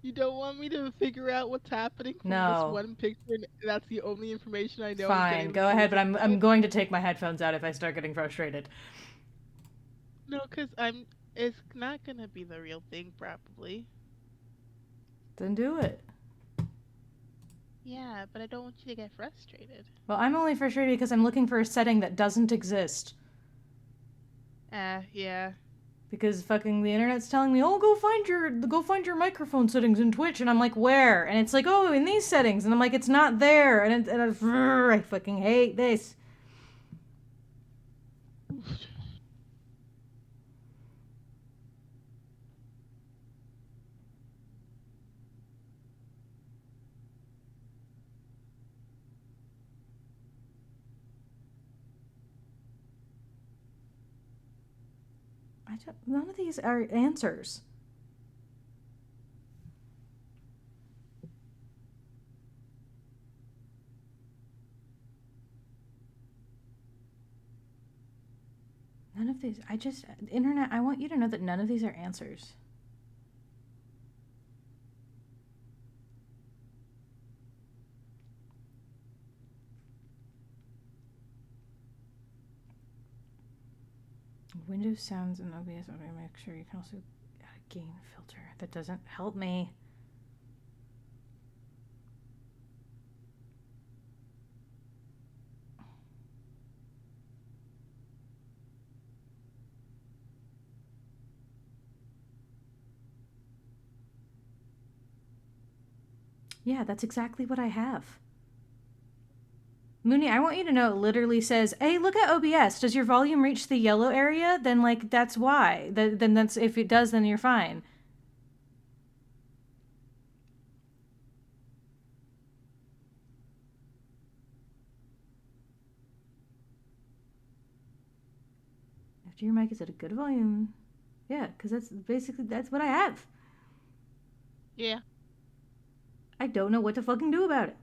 You don't want me to figure out what's happening from this one picture, and that's the only information I know. Fine, go ahead, but I'm going to take my headphones out if I start getting frustrated. No, because it's not going to be the real thing, probably. Then do it. Yeah, but I don't want you to get frustrated. Well, I'm only frustrated because I'm looking for a setting that doesn't exist. Yeah. Because fucking the internet's telling me, oh, go find your microphone settings in Twitch, and I'm like, where? And it's like, oh, in these settings, and I'm like, it's not there, and I fucking hate this. None of these are answers. None of these. Internet, I want you to know that none of these are answers. Windows sounds and OBS. Okay, make sure you can also add a gain filter. That doesn't help me. Yeah, that's exactly what I have. Mooney, I want you to know it literally says, hey, look at OBS. Does your volume reach the yellow area? Then, like, that's why. Then that's, if it does, then you're fine. After your mic is at a good volume. Yeah, because that's what I have. Yeah. I don't know what to fucking do about it.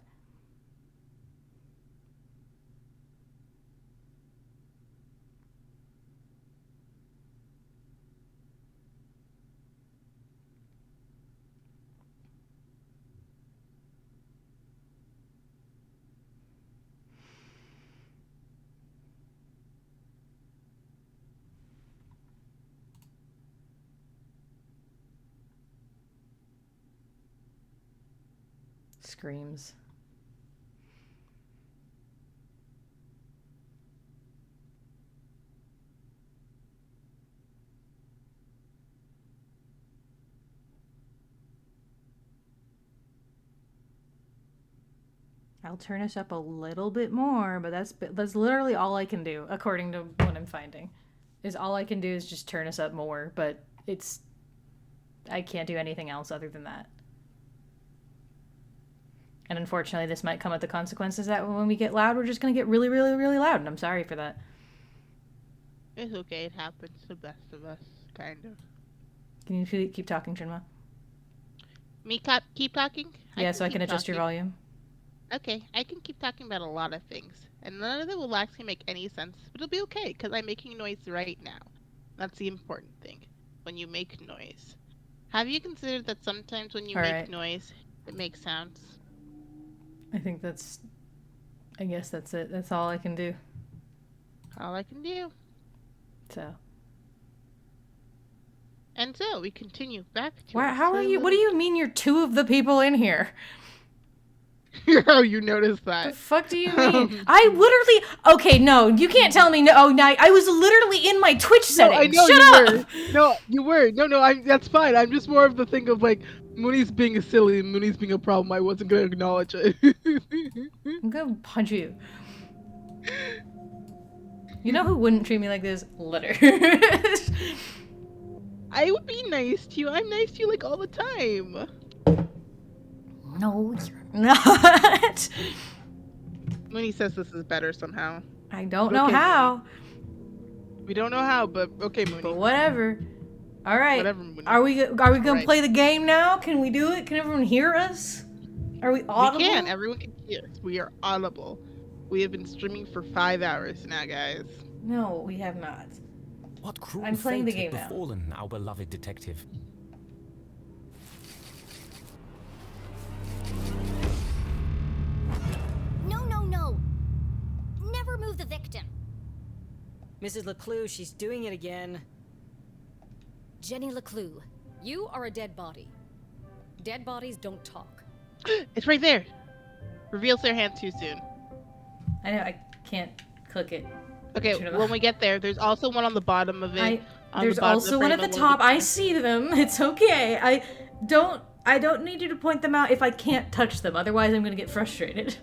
Screams. I'll turn us up a little bit more, but that's literally all I can do, according to what I'm finding. Is all I can do is just turn us up more, but I can't do anything else other than that. And unfortunately, this might come with the consequences that when we get loud, we're just going to get really, really, really loud, and I'm sorry for that. It's okay, it happens to the best of us, kind of. Can you keep talking, Chinma? Me keep talking? Yeah, so I can adjust your volume. Okay, I can keep talking about a lot of things, and none of them will actually make any sense, but it'll be okay, because I'm making noise right now. That's the important thing, when you make noise. Have you considered that sometimes when you make noise, it makes sounds? I guess that's it. That's all I can do. All I can do. So. And so, we continue back to... How are you? What do you mean you're two of the people in here? Oh, you noticed that. The fuck do you mean? I literally... Okay, no, you can't tell me no. Oh, no, I was literally in my Twitch settings. No, I know Shut you up! Were. No, you were. No, that's fine. I'm just more of the thing of, like, Mooney's being silly and Mooney's being a problem. I wasn't going to acknowledge it. I'm going to punch you. You know who wouldn't treat me like this? Litter. I would be nice to you. I'm nice to you, like, all the time. No, you're not. Mooney says this is better somehow. I don't know how. Mooney. We don't know how, but okay, Mooney. But whatever. All right. Whatever, Mooney. Are we gonna play the game now? Can we do it? Can everyone hear us? Are we audible? We can. Everyone can hear us. We are audible. We have been streaming for 5 hours now, guys. No, we have not. What cruel I'm playing the fate game had now. befallen our beloved detective? No. Never move the victim. Mrs. LeClue, she's doing it again. Jenny LeClue, you are a dead body. Dead bodies don't talk. It's right there. Reveals their hand too soon. I know, I can't click it. Okay, when we get there, there's also one on the bottom of it. There's also one at the top. I see them. It's okay. I don't need you to point them out if I can't touch them. Otherwise, I'm gonna get frustrated.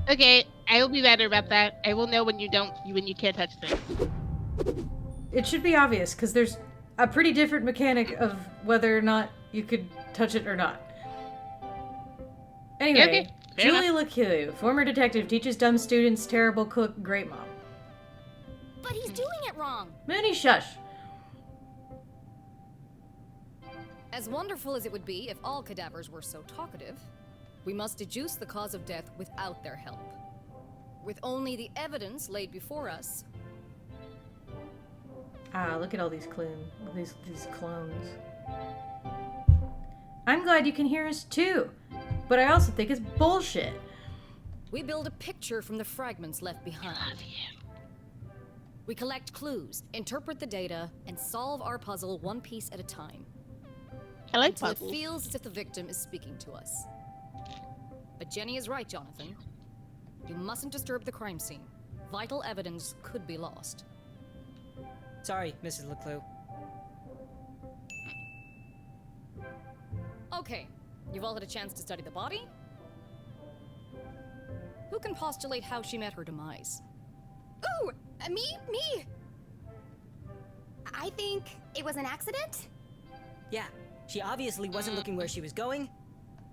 Okay, I will be better about that. I will know when you can't touch things. It should be obvious because there's a pretty different mechanic of whether or not you could touch it or not. Anyway, Okay, Julie LeClue, former detective, teaches dumb students, terrible cook, great mom. But he's doing it wrong. Mooney, shush. As wonderful as it would be if all cadavers were so talkative, we must deduce the cause of death without their help. With only the evidence laid before us. Ah, look at all these clones. I'm glad you can hear us too, but I also think it's bullshit. We build a picture from the fragments left behind. I love you. We collect clues, interpret the data, and solve our puzzle one piece at a time. I like Until puzzles. it feels as if the victim is speaking to us. But Jenny is right, Jonathan. You mustn't disturb the crime scene. Vital evidence could be lost. Sorry, Mrs. LeClue. Okay, you've all had a chance to study the body? Who can postulate how she met her demise? Ooh, me. I think it was an accident. Yeah, she obviously wasn't looking where she was going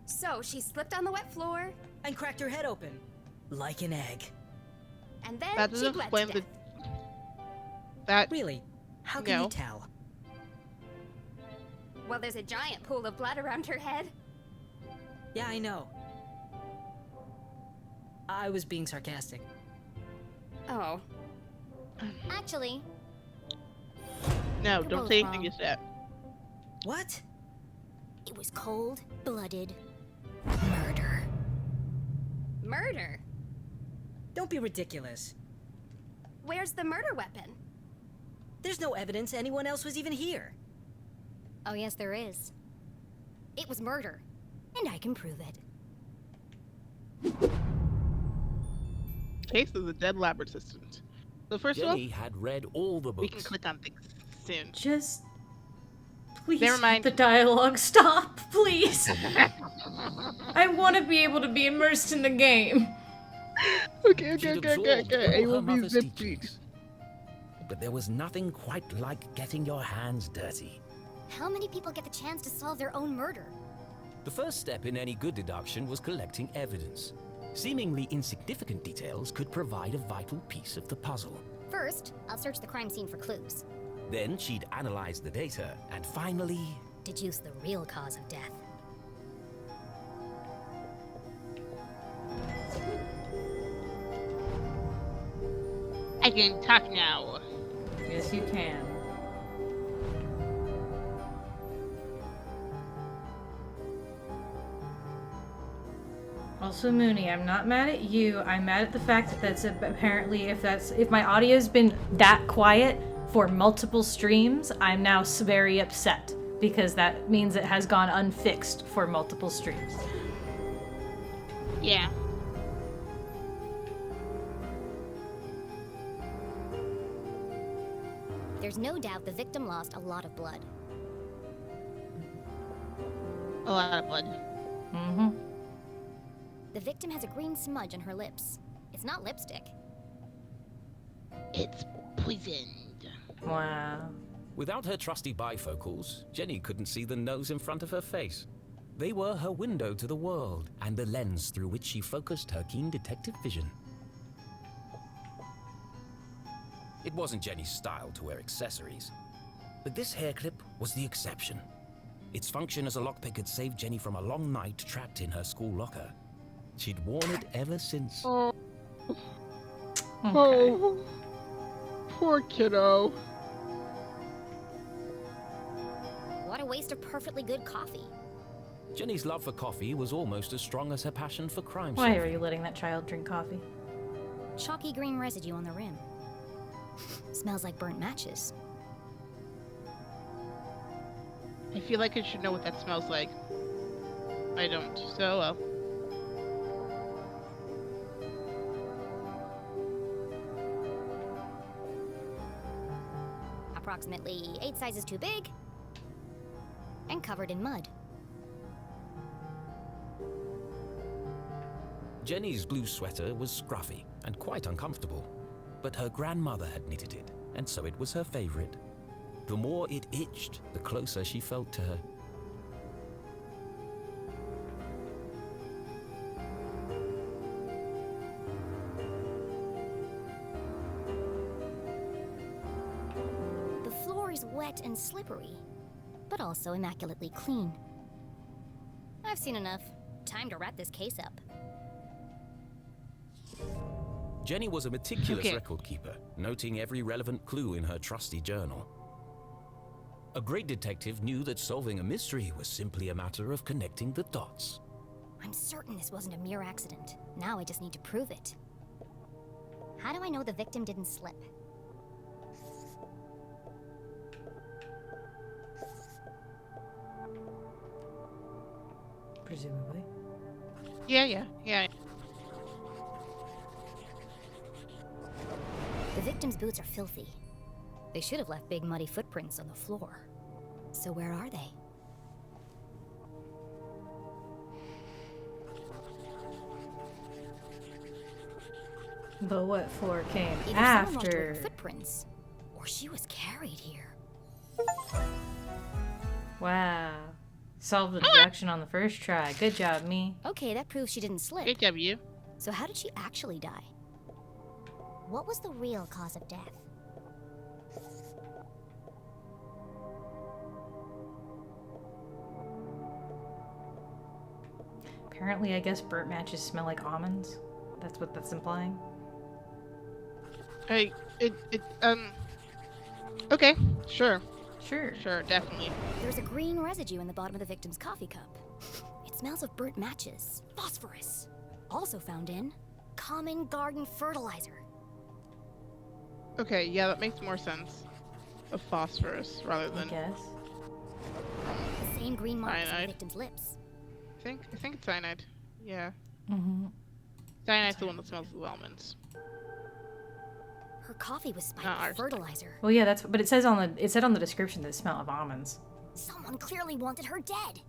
So she slipped on the wet floor, and cracked her head open. Like an egg. and then That she doesn't bled explain to the. death. That Really? How can No. you tell? Well, there's a giant pool of blood around her head. Yeah, I know. I was being sarcastic. Oh. Actually, no, You're don't both say anything wrong. you said. What? it was cold-blooded. Murder? Don't be ridiculous. Where's the murder weapon? There's no evidence anyone else was even here. Oh yes, there is. It was murder, and I can prove it. Case of the dead lab assistant. So first of all, Jenny had read all the we can books. click on things soon. Just please Never mind. the dialogue stop, please. I want to be able to be immersed in the game. Okay. She'd absorbed I all will her be mother's zippy. teachings. But there was nothing quite like getting your hands dirty. How many people get the chance to solve their own murder? The first step in any good deduction was collecting evidence. Seemingly insignificant details could provide a vital piece of the puzzle. First, I'll search the crime scene for clues. Then she'd analyze the data and finally... Deduce the real cause of death. I can talk now. Yes, you can. Also, Mooney, I'm not mad at you. I'm mad at the fact that apparently if my audio's been that quiet for multiple streams, I'm now very upset because that means it has gone unfixed for multiple streams. Yeah. There's no doubt the victim lost a lot of blood. A lot of blood. Mm-hmm. The victim has a green smudge on her lips. It's not lipstick. It's poisoned. Wow. Without her trusty bifocals, Jenny couldn't see the nose in front of her face. They were her window to the world, and the lens through which she focused her keen detective vision. It wasn't Jenny's style to wear accessories, but this hair clip was the exception. Its function as a lockpick had saved Jenny from a long night trapped in her school locker. She'd worn it ever since. Oh. Okay. Oh. Poor kiddo. What a waste of perfectly good coffee. Jenny's love for coffee was almost as strong as her passion for crime Why solving. are you letting that child drink coffee? Chalky green residue on the rim. Smells like burnt matches. I feel like I should know what that smells like. I don't, so well. Approximately 8 sizes too big and covered in mud. Jenny's blue sweater was scruffy and quite uncomfortable, but her grandmother had knitted it, and so it was her favorite. The more it itched, the closer she felt to her. The floor is wet and slippery, but also immaculately clean. I've seen enough. Time to wrap this case up. Jenny was a meticulous Okay. record keeper, noting every relevant clue in her trusty journal. A great detective knew that solving a mystery was simply a matter of connecting the dots. I'm certain this wasn't a mere accident. Now I just need to prove it. How do I know the victim didn't slip? Presumably. Yeah. The victim's boots are filthy. They should have left big muddy footprints on the floor. So where are they? But what floor came Either someone washed away her after? footprints, or she was carried here. Wow. Solved the deduction on the first try. Good job, me. Okay, that proves she didn't slip. Good job, you. So how did she actually die? What was the real cause of death? Apparently, I guess burnt matches smell like almonds. That's what that's implying. Okay, sure, definitely. There's a green residue in the bottom of the victim's coffee cup. It smells of burnt matches. Phosphorus. Also found in common garden fertilizer. Okay, yeah, that makes more sense. Of phosphorus rather I than. guess. The same green marks on the Cyanide. victim's lips. I think it's cyanide. Yeah. Mm-hmm. Cyanide's the one that smells of almonds. Her coffee was spiked Not with ours. fertilizer. Well, yeah, but it said on the description that it smelled of almonds. Someone clearly wanted her dead.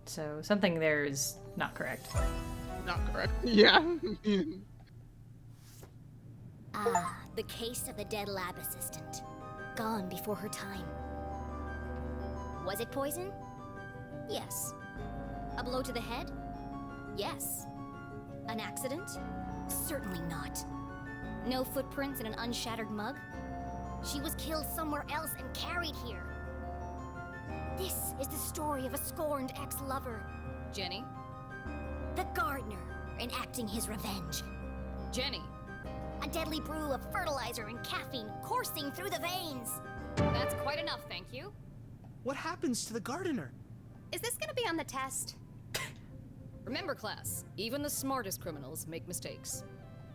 So something there is not correct. Not correct. Yeah. Ah, the case of the dead lab assistant. Gone before her time. Was it poison? Yes. A blow to the head? Yes. An accident? Certainly not. No footprints in an unshattered mug? She was killed somewhere else and carried here. This is the story of a scorned ex-lover, Jenny? the gardener, enacting his revenge. Jenny! A deadly brew of fertilizer and caffeine coursing through the veins. That's quite enough, thank you. What happens to the gardener? Is this gonna be on the test? Remember, class, even the smartest criminals make mistakes.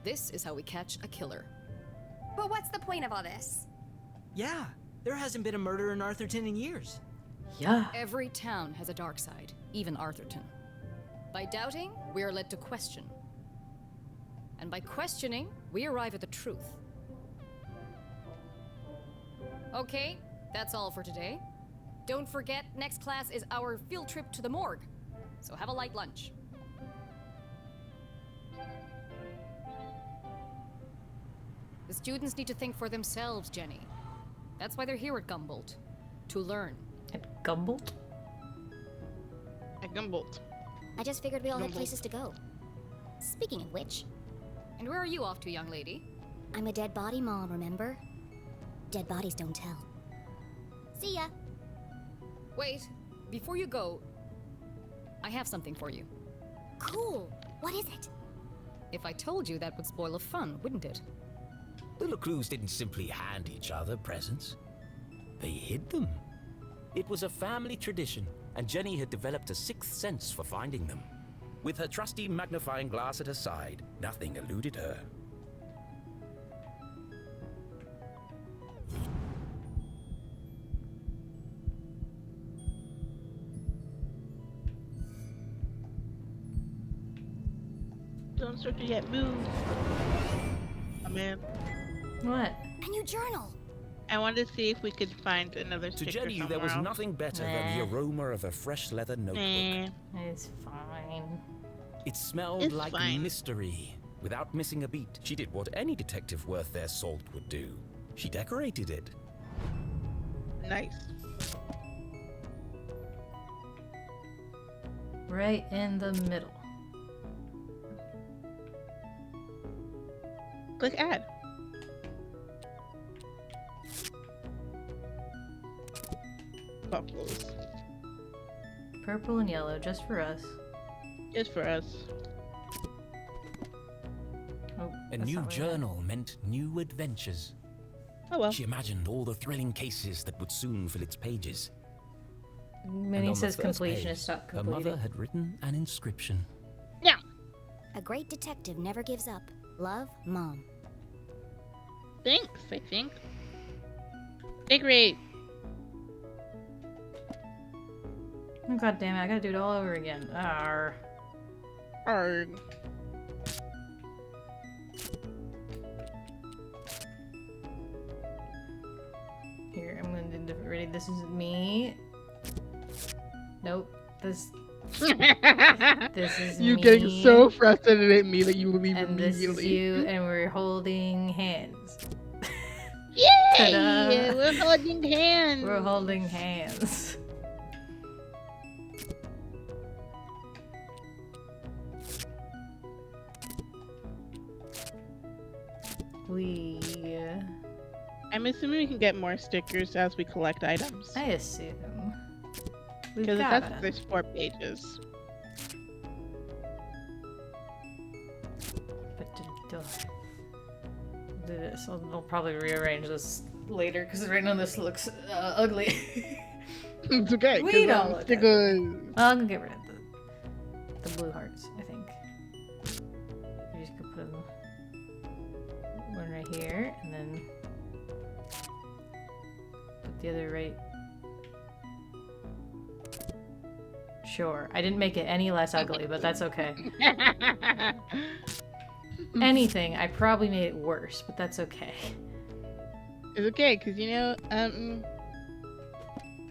This is how we catch a killer. But what's the point of all this? Yeah, there hasn't been a murder in Arthurton in years. Yeah. Every town has a dark side, even Arthurton. By doubting, we are led to question. And by questioning, we arrive at the truth. Okay, that's all for today. Don't forget, next class is our field trip to the morgue. So have a light lunch. The students need to think for themselves, Jenny. That's why they're here at Gumboldt. To learn. At Gumboldt? At Gumboldt. I just figured we all had Gumboldt. places to go. Speaking of which, And where are you off to, young lady? I'm a dead body mom, remember? Dead bodies don't tell. See ya. Wait, before you go, I have something for you. Cool. What is it? If I told you, that would spoil the fun, wouldn't it? The LeClues didn't simply hand each other presents. They hid them. It was a family tradition, and Jenny had developed a sixth sense for finding them. With her trusty magnifying glass at her side, nothing eluded her. Don't start to get moved. Oh man. What? A new journal. I wanted to see if we could find another To sticker Jenny, somewhere there was else. nothing better than the aroma of a fresh leather notebook. Nah. It's fine. It smelled It's like fine. mystery. Without missing a beat, she did what any detective worth their salt would do. She decorated it. Nice. Right in the middle. Click add. Buffaloes. Purple and yellow, just for us. Just for us. Oh, A that's new not what I meant. journal meant new adventures. Oh well. She imagined all the thrilling cases that would soon fill its pages. And Minnie on the says first completionist, page, stop her completing. mother had written an inscription. Yeah. A great detective never gives up. Love, Mom. Thanks, I think. Decorate. Oh, God damn it, I gotta do it all over again. Arr. Arg. Here, I'm gonna do different. Ready? This is me. Nope. This is You me. getting so frustrated at me that you leave And this immediately. is you, and we're holding hands. Yay! Ta-da. We're holding hands. We're holding hands. We. I'm assuming we can get more stickers as we collect items. I assume. We've Because got that's there's 4 pages. Do this. I'll probably rearrange this later because right now this looks ugly. It's okay. We 'cause don't I'm look stickers. Well, I'm gonna get rid of the blue hearts, I think. You just could put one right here, and then put the other right. Sure. I didn't make it any less ugly, but that's okay. Anything, I probably made it worse, but that's okay. It's okay, because you know,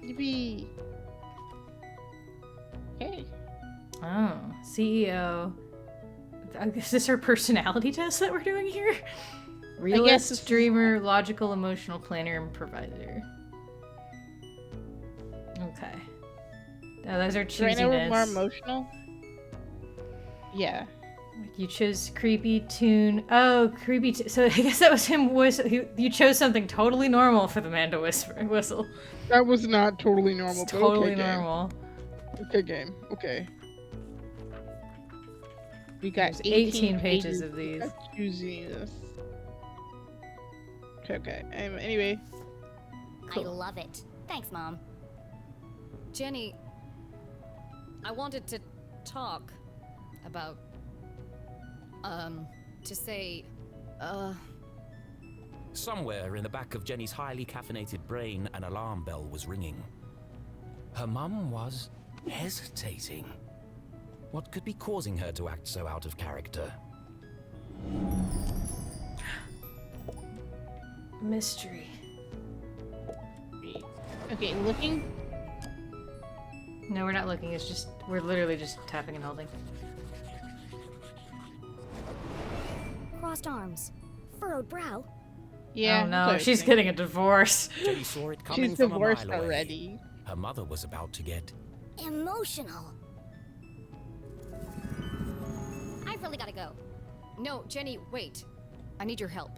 yippee. Okay. Oh, CEO. Is this her personality test that we're doing here? Realist, it's- dreamer, logical, emotional, planner, improviser. Okay. Now those are So right now we're more choosiness. emotional. Yeah. You chose creepy tune. Oh, creepy. So I guess that was him. You chose something totally normal for the man to whistle. That was not totally normal. It's but totally okay, game. normal. Okay, game. Okay. We got There's 18 pages of these. of choosiness. Okay. Anyway. Cool. I love it. Thanks, Mom. Jenny, I wanted to talk about, to say, Somewhere in the back of Jenny's highly caffeinated brain, an alarm bell was ringing. Her mum was hesitating. What could be causing her to act so out of character? Mystery. Okay, looking. No, we're not looking. It's just we're literally just tapping and holding. Crossed arms. Furrowed brow. Yeah. Oh no, that's she's what I getting a divorce. Jenny saw it was coming thinking. She's from a divorced mile away. already. Her mother was about to get Emotional. definitely gotta go. No, Jenny, wait. I need your help.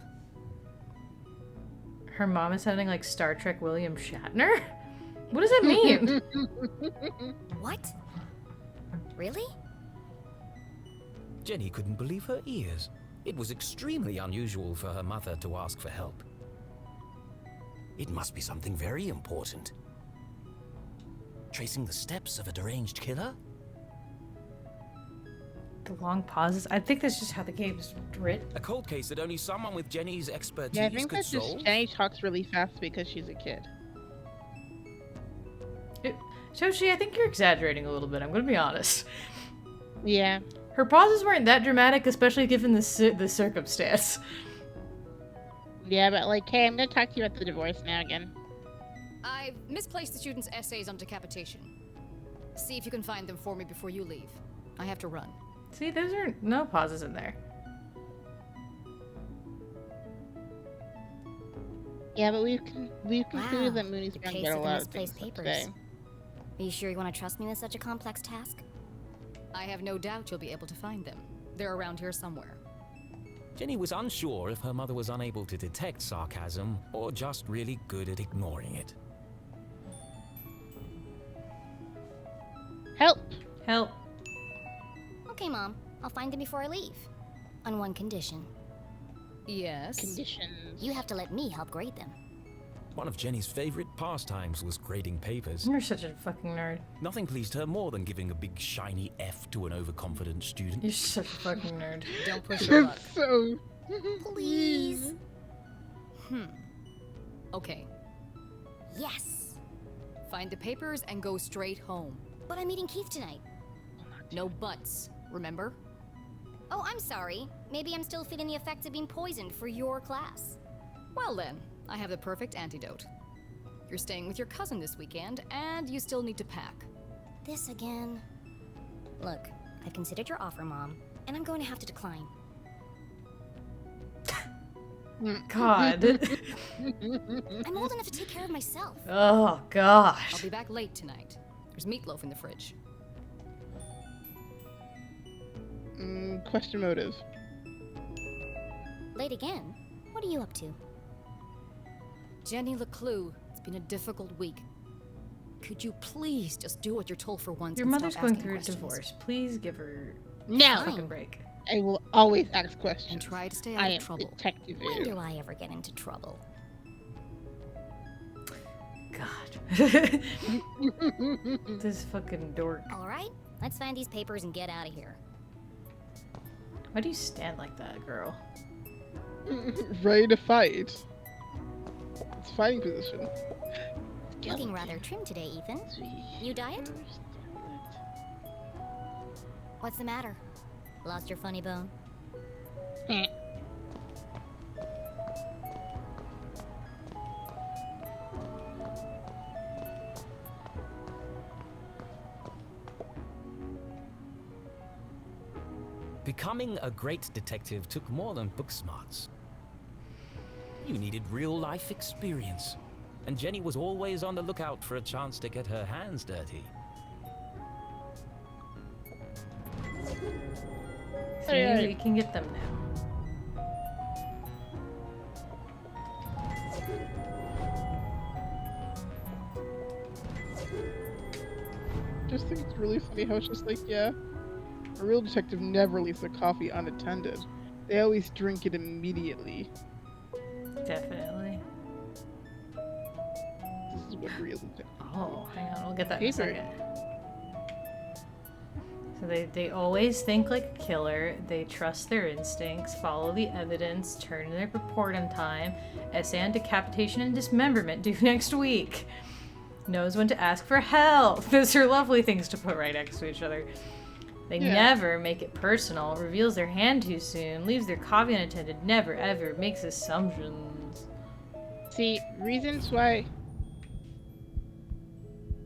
Her mom is sounding like Star Trek William Shatner? What does that mean? What? Really? Jenny couldn't believe her ears. It was extremely unusual for her mother to ask for help. It must be something very important. Tracing the steps of a deranged killer? The long pauses. I think that's just how the game's written. A cold case that only someone with Jenny's expertise Yeah, I think could that's just solve? Jenny talks really fast because she's a kid. Shoshi, I think you're exaggerating a little bit. I'm going to be honest. Yeah. Her pauses weren't that dramatic, especially given the circumstance. Yeah, but like, hey, I'm gonna talk to you about the divorce now again. I've misplaced the students' essays on decapitation. See if you can find them for me before you leave. I have to run. See, those are no pauses in there. Yeah, but we've concluded that Mooney's the gonna case get a of the lot of things misplaced done papers. today. Are you sure you want to trust me with such a complex task? I have no doubt you'll be able to find them. They're around here somewhere. Jenny was unsure if her mother was unable to detect sarcasm or just really good at ignoring it. Help! Help. Okay, Mom. I'll find them before I leave. On one condition. Yes? Conditions. You have to let me help grade them. One of Jenny's favorite pastimes was grading papers. You're such a fucking nerd. Nothing pleased her more than giving a big shiny F to an overconfident student. You're such a fucking nerd. Don't push your luck. So... Please. Okay. Yes. Find the papers and go straight home. But I'm meeting Keith tonight. No buts, remember? Oh, I'm sorry. Maybe I'm still feeling the effects of being poisoned for your class. Well then, I have the perfect antidote. You're staying with your cousin this weekend, and you still need to pack. This again. Look, I've considered your offer, Mom, and I'm going to have to decline. God. I'm old enough to take care of myself. Oh, gosh. I'll be back late tonight. There's meatloaf in the fridge. Question motive. Late again? What are you up to? Jenny LeClue, it's been a difficult week. Could you please just do what you're told for once? Your and mother's stop going asking through questions? a divorce. Please give her a No! fucking break. I will always ask questions. And try to stay I out am of trouble. Detective When Ew. do I ever get into trouble? God. This fucking dork. Alright, let's find these papers and get out of here. Why do you stand like that, girl? Ready to fight. It's fighting position. Looking rather trim today, Ethan. New diet? What's the matter? Lost your funny bone? Becoming a great detective took more than book smarts. You needed real-life experience, and Jenny was always on the lookout for a chance to get her hands dirty. See, we can get them now. Just think it's really funny how it's just like, yeah, a real detective never leaves the coffee unattended. They always drink it immediately. Definitely. This is what real detective. Oh, hang on. We'll get that in a Paper. second. So they always think like a killer. They trust their instincts, follow the evidence, turn in their report on time. Essay on decapitation and dismemberment due next week. Knows when to ask for help. Those are lovely things to put right next to each other. They never make it personal, reveals their hand too soon, leaves their coffee unattended, never ever makes assumptions. See, reasons why.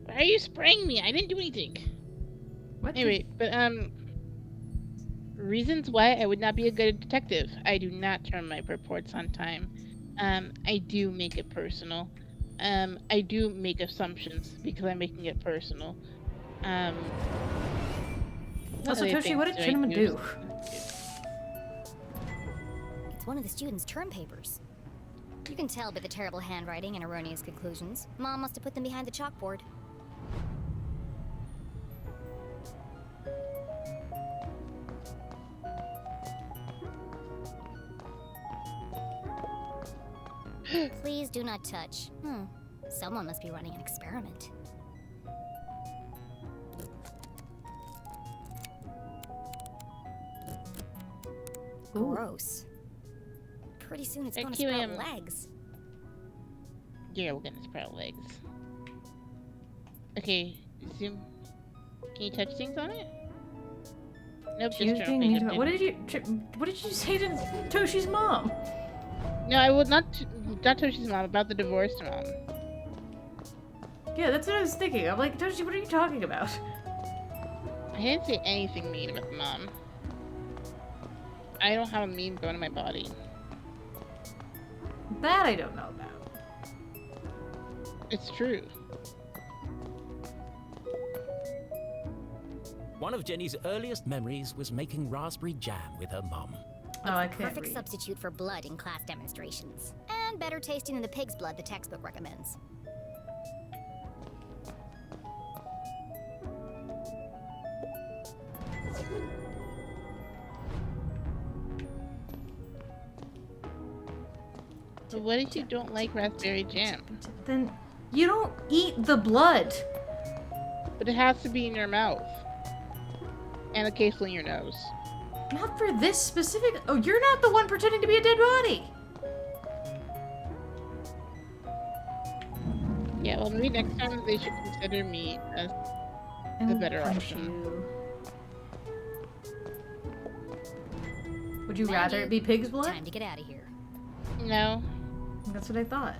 Why are you spraying me? I didn't do anything. What? Anyway, but reasons why I would not be a good detective. I do not turn my reports on time. I do make it personal. I do make assumptions because I'm making it personal. Also, other Toshi, what things did do I Shinma do? It's one of the students' term papers. You can tell by the terrible handwriting and erroneous conclusions. Mom must have put them behind the chalkboard. Please do not touch. Someone must be running an experiment. Ooh. Gross. Pretty soon it's Thank gonna you, sprout Em. legs. Yeah, we're gonna sprout legs. Okay, zoom. Can you touch things on it? Nope, She was just being trying mean to to- What did you say to Toshi's mom? No, I would not Toshi's mom, about the divorced mom. Yeah, that's what I was thinking. I'm like, Toshi, what are you talking about? I didn't say anything mean about the mom. I don't have a meme going in my body. That I don't know about. It's true. One of Jenny's earliest memories was making raspberry jam with her mum. Oh, I can't Perfect read. substitute for blood in class demonstrations. And better tasting than the pig's blood the textbook recommends. So what if you don't like raspberry jam? Then you don't eat the blood. But it has to be in your mouth. And occasionally in your nose. Not for this specific. Oh, you're not the one pretending to be a dead body. Yeah, well maybe next time they should consider me as the better option. Would you rather it be pig's blood? Time to get out of here. No. That's what I thought.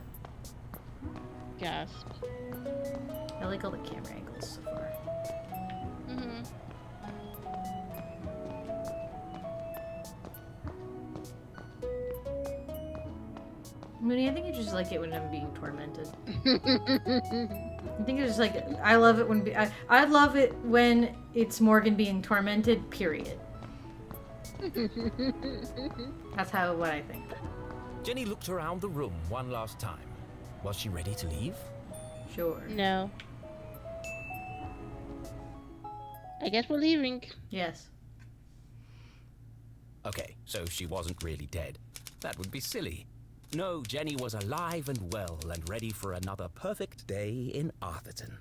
Gasp. I like all the camera angles so far. Mm-hmm. Mooney, I think you just like it when I'm being tormented. I think it's just like I love it when I love it when it's Morgan being tormented. Period. That's what I think. Jenny looked around the room one last time. Was she ready to leave? Sure. No. I guess we're leaving. Yes. Okay, so she wasn't really dead. That would be silly. No, Jenny was alive and well and ready for another perfect day in Arthurton.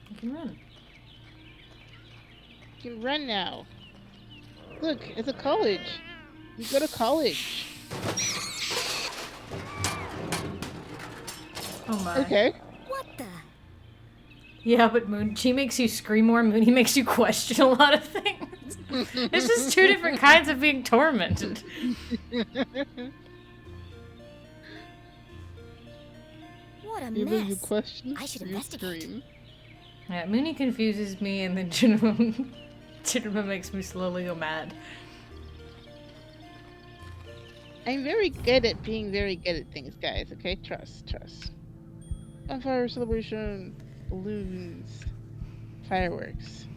You can run. You can run now. Look, it's a college. You go to college. Oh my. Okay. What the? Yeah, but she makes you scream more. Mooney makes you question a lot of things. It's just two different kinds of being tormented. What a You make you mess. question. I should you investigate. scream. Yeah, Mooney confuses me, and then Jinma makes me slowly go mad. I'm very good at being very good at things, guys. Okay, trust. Bonfire celebration, balloons, fireworks.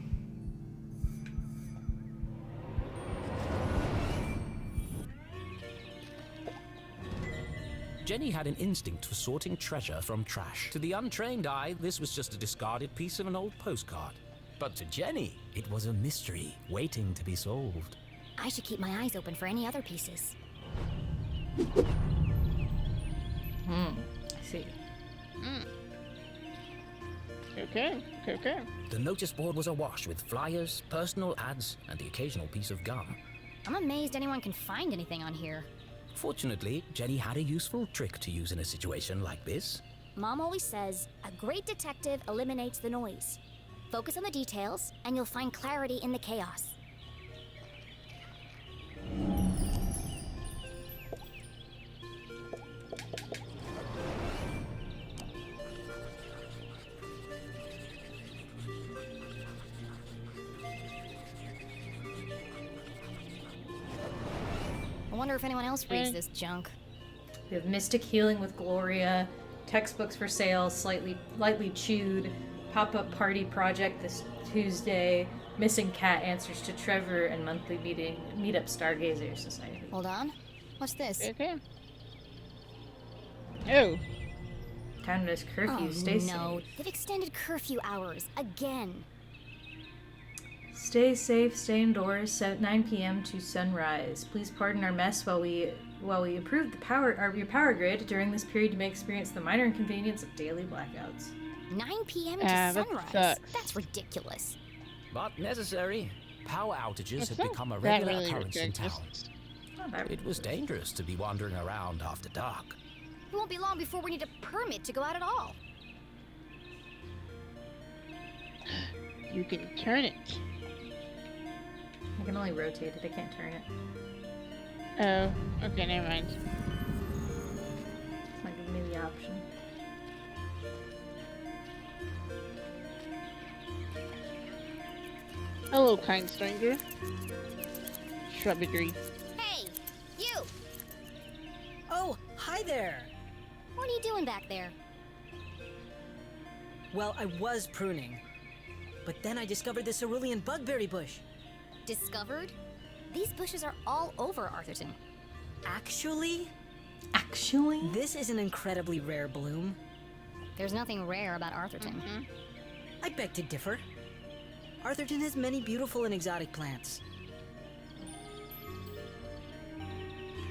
Jenny had an instinct for sorting treasure from trash. To the untrained eye, this was just a discarded piece of an old postcard. But to Jenny, it was a mystery waiting to be solved. I should keep my eyes open for any other pieces. I see. Okay. The notice board was awash with flyers, personal ads, and the occasional piece of gum. I'm amazed anyone can find anything on here. Fortunately, Jenny had a useful trick to use in a situation like this. Mom always says, a great detective eliminates the noise. Focus on the details, and you'll find clarity in the chaos. I wonder if anyone else reads this junk. We have Mystic Healing with Gloria, textbooks for sale, lightly chewed, pop-up party project this Tuesday. Missing cat answers to Trevor and monthly meetup Stargazer Society. Hold on. What's this? Okay. Oh. Canada's curfew. Stay no. safe. They've extended curfew hours again. Stay safe. Stay indoors. 9 p.m. to sunrise. Please pardon our mess while we improve your power grid. During this period, you may experience the minor inconvenience of daily blackouts. 9 p.m. to sunrise. That's ridiculous. But necessary. Power outages have become a regular occurrence in town. It was dangerous to be wandering around after dark. It won't be long before we need a permit to go out at all. You can turn it. I can only rotate it, I can't turn it. Oh, okay, never mind. It's not giving me the option. Hello, kind stranger. Shrubbery. Hey, you! Oh, hi there! What are you doing back there? Well, I was pruning. But then I discovered this cerulean bugberry bush. Discovered? These bushes are all over Arthurton. Actually? Actually? This is an incredibly rare bloom. There's nothing rare about Arthurton. I beg to differ. Arthurton has many beautiful and exotic plants.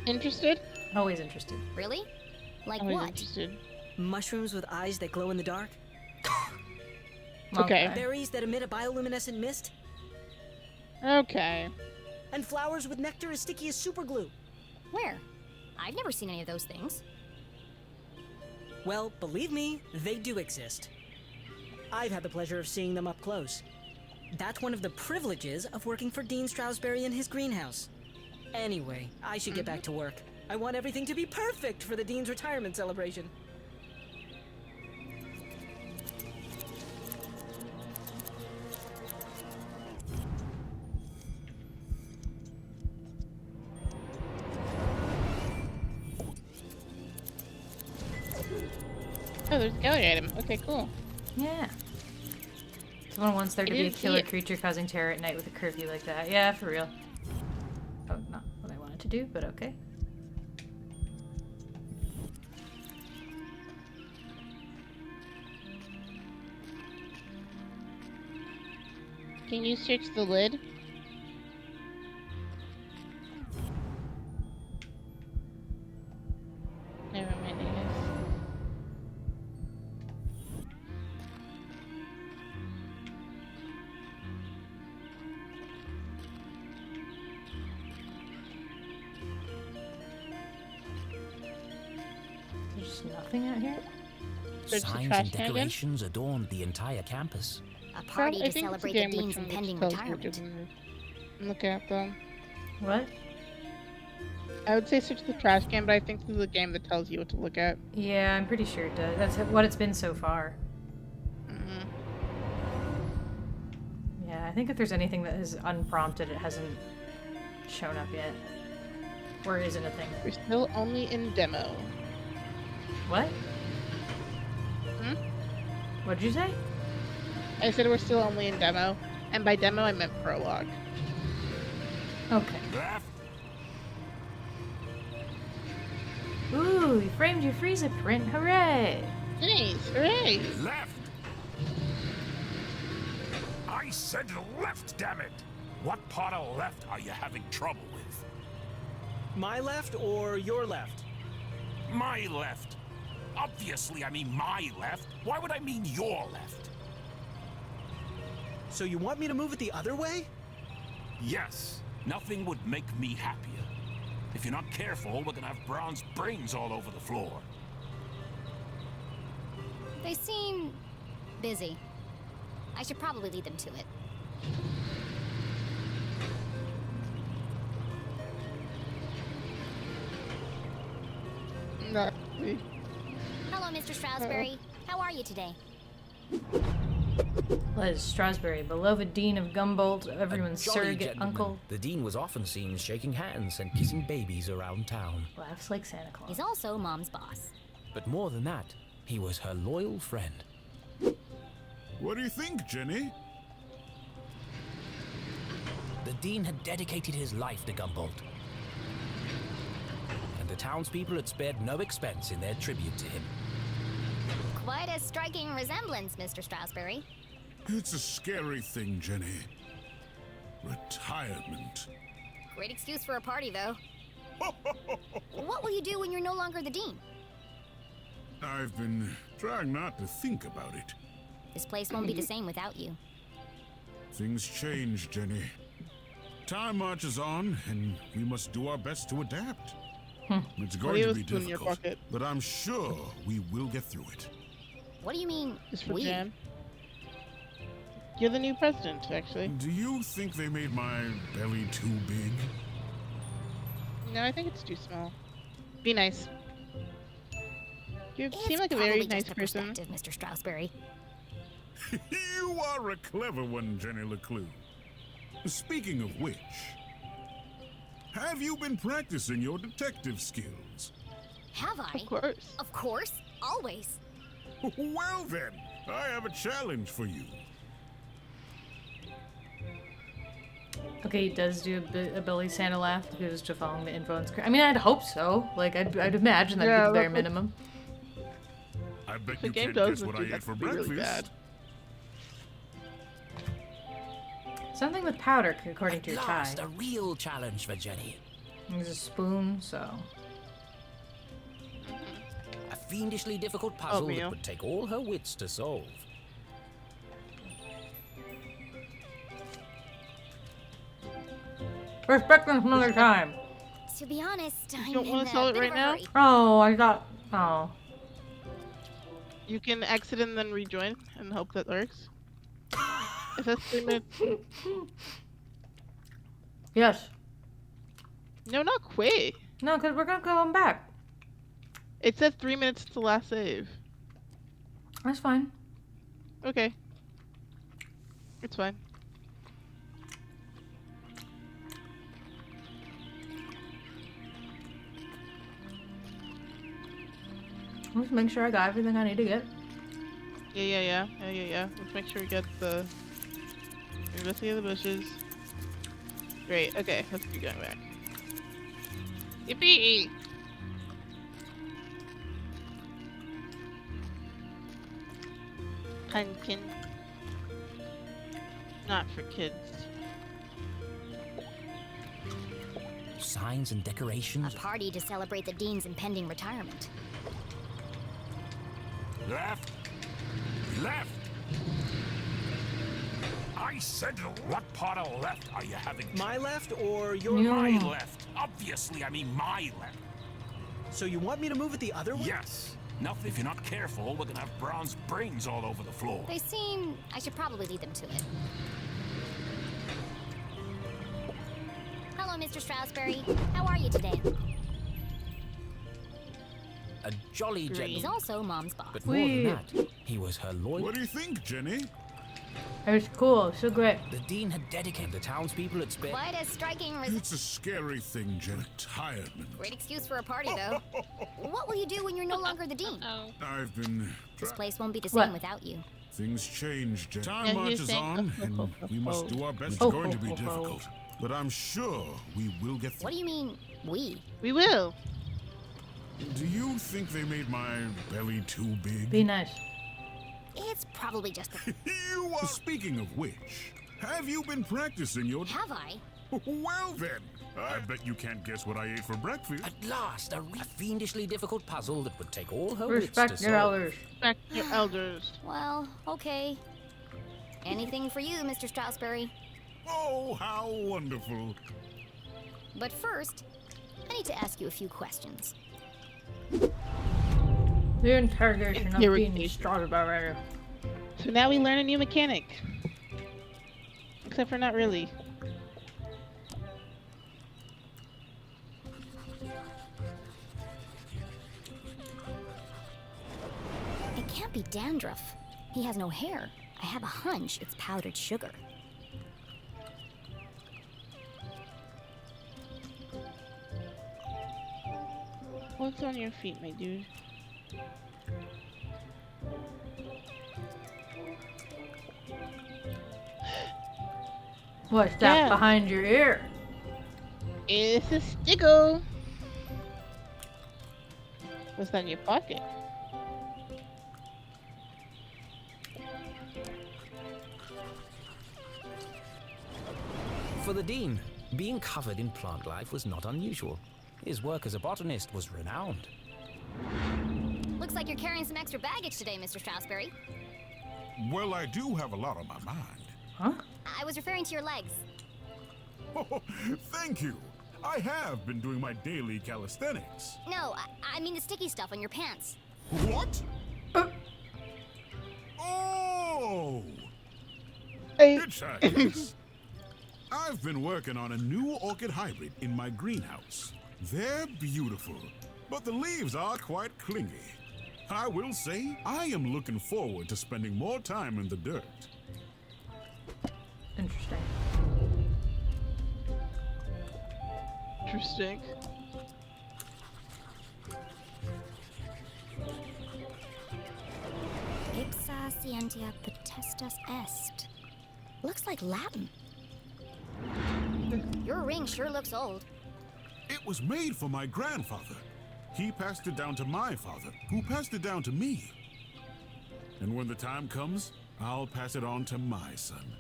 Interested? Always interested. Really? Like Always what? interested. Mushrooms with eyes that glow in the dark. Okay. Berries that emit a bioluminescent mist. Okay. And flowers with nectar as sticky as superglue. Where? I've never seen any of those things. Well, believe me, they do exist. I've had the pleasure of seeing them up close. That's one of the privileges of working for Dean Stroudsbury in his greenhouse. Anyway, I should get back to work. I want everything to be perfect for the Dean's retirement celebration. Oh, there's a gallery item. Okay, cool. Yeah. Someone wants there to be a killer creature causing terror at night with a curfew like that. Yeah, for real. Oh, not what I wanted to do, but okay. Can you search the lid? Never mind, I guess. There's nothing out here? Signs and decorations adorned the entire campus. A party to celebrate the Dean's impending retirement. Look at them. What? I would say search the trash can, but I think this is a game that tells you what to look at. Yeah, I'm pretty sure it does. That's what it's been so far. Yeah, I think if there's anything that is unprompted, it hasn't shown up yet. Or isn't a thing. We're still only in demo. What? What'd you say? I said we're still only in demo, and by demo I meant prologue. Okay. Ooh, you framed your Frieza print, hooray! Nice, hooray! Left! I said left, damn it! What part of left are you having trouble with? My left or your left? My left. Obviously, I mean my left. Why would I mean your left? So you want me to move it the other way? Yes. Nothing would make me happier. If you're not careful, we're gonna have bronze brains all over the floor. They seem busy. I should probably lead them to it. Not me. Hello, Mr. Stroudsbury. How are you today? Les Strasberry, beloved dean of Gumboldt, everyone's surrogate gentleman. uncle. The dean was often seen shaking hands and kissing babies around town. Laughs like Santa Claus. He's also Mom's boss. But more than that, he was her loyal friend. What do you think, Jenny? The Dean had dedicated his life to Gumboldt. And the townspeople had spared no expense in their tribute to him. Quite a striking resemblance, Mr. Strasberry. It's a scary thing, Jenny. Retirement. Great excuse for a party, though. What will you do when you're no longer the Dean? I've been trying not to think about it. This place won't be the same without you. Things change, Jenny. Time marches on, and we must do our best to adapt. It's going to be difficult, but I'm sure we will get through it. What do you mean, Just for we? Jan. You're the new president, actually. Do you think they made my belly too big? No, I think it's too small. Be nice. You It's seem like a very probably nice just a person. perspective, Mr. Strasberry. You are a clever one, Jenny LeClue. Speaking of which, have you been practicing your detective skills? Have I? Of course. Of course. Always. Well then, I have a challenge for you. Okay, he does do a Billy Santa laugh who's just following the info on screen. I mean, I'd hope so. Like, I'd imagine that'd be the bare minimum. I bet The you game can't does guess what I do that ate for to be really breakfast. bad. Something with powder, according to your tie. Last, a real challenge for Jenny. There's a spoon, so... A fiendishly difficult puzzle that Oatmeal. would take all her wits to solve. Respect them some other time. To be honest, I'm don't in wanna a sell it bit right of a now? hurry. Oh, I thought... Oh. You can exit and then rejoin and hope that works. It says 3 minutes. Yes. No, not quick. No, because we're gonna go back. It says 3 minutes to last save. That's fine. Okay. It's fine. Let's make sure I got everything I need to get. Yeah. Let's make sure we get the... Investigate the bushes. Great, okay, let's keep going back. Yippee! Pumpkin. Not for kids. Signs and A decorations. party to celebrate the Dean's impending retirement. Left. Left. I said, what part of left are you having? My left or your My Yeah. left. Obviously, I mean my left. So you want me to move it the other way? Yes. Now, if you're not careful, we're gonna have bronze brains all over the floor. They seem... I should probably lead them to it. Hello, Mr. Strasberry. How are you today? A jolly He's gentleman. also Mom's boss. But more Wee. than that, he was her loyal. What do you think, Jenny? It's cool. So great. The Dean had dedicated the townspeople at spared. Quite a striking It's a scary thing, Jenny. Retirement. Great excuse for a party, though. What will you do when you're no longer the Dean? I've been... This place won't be the What? same without you. Things change, Jenny. Time Yeah, you're marches saying- on, and we must do our best. It's Oh, going to oh, be oh, oh. difficult, but I'm sure we will get through. What do you mean, we? We will. Do you think they made my belly too big? Be nice. It's probably just a... You are... Speaking of which, have you been practicing your... Have I? Well then, I bet you can't guess what I ate for breakfast. At last, a fiendishly difficult puzzle that would take all her wits Respect to your solve. elders. Respect your elders. Well, okay. Anything for you, Mr. Strasberry. Oh, how wonderful. But first, I need to ask you a few questions. The interrogation of being Interrogation. Strasberry. So now we learn a new mechanic. Except for not really. It can't be dandruff. He has no hair. I have a hunch it's powdered sugar. What's on your feet, my dude? What's that behind your ear? It's a stickle. What's that in your pocket? For the Dean, being covered in plant life was not unusual. His work as a botanist was renowned. Looks like you're carrying some extra baggage today, Mr. Strasberry. Well, I do have a lot on my mind. Huh? I was referring to your legs. Oh, thank you. I have been doing my daily calisthenics. No, I mean the sticky stuff on your pants. What? Oh! Hitchhikers. I've been working on a new orchid hybrid in my greenhouse. They're beautiful, but the leaves are quite clingy. I will say, I am looking forward to spending more time in the dirt. Interesting. Interesting. Ipsa scientia potestas est. Looks like Latin. Your ring sure looks old. It was made for my grandfather. He passed it down to my father, who passed it down to me. And when the time comes, I'll pass it on to my son.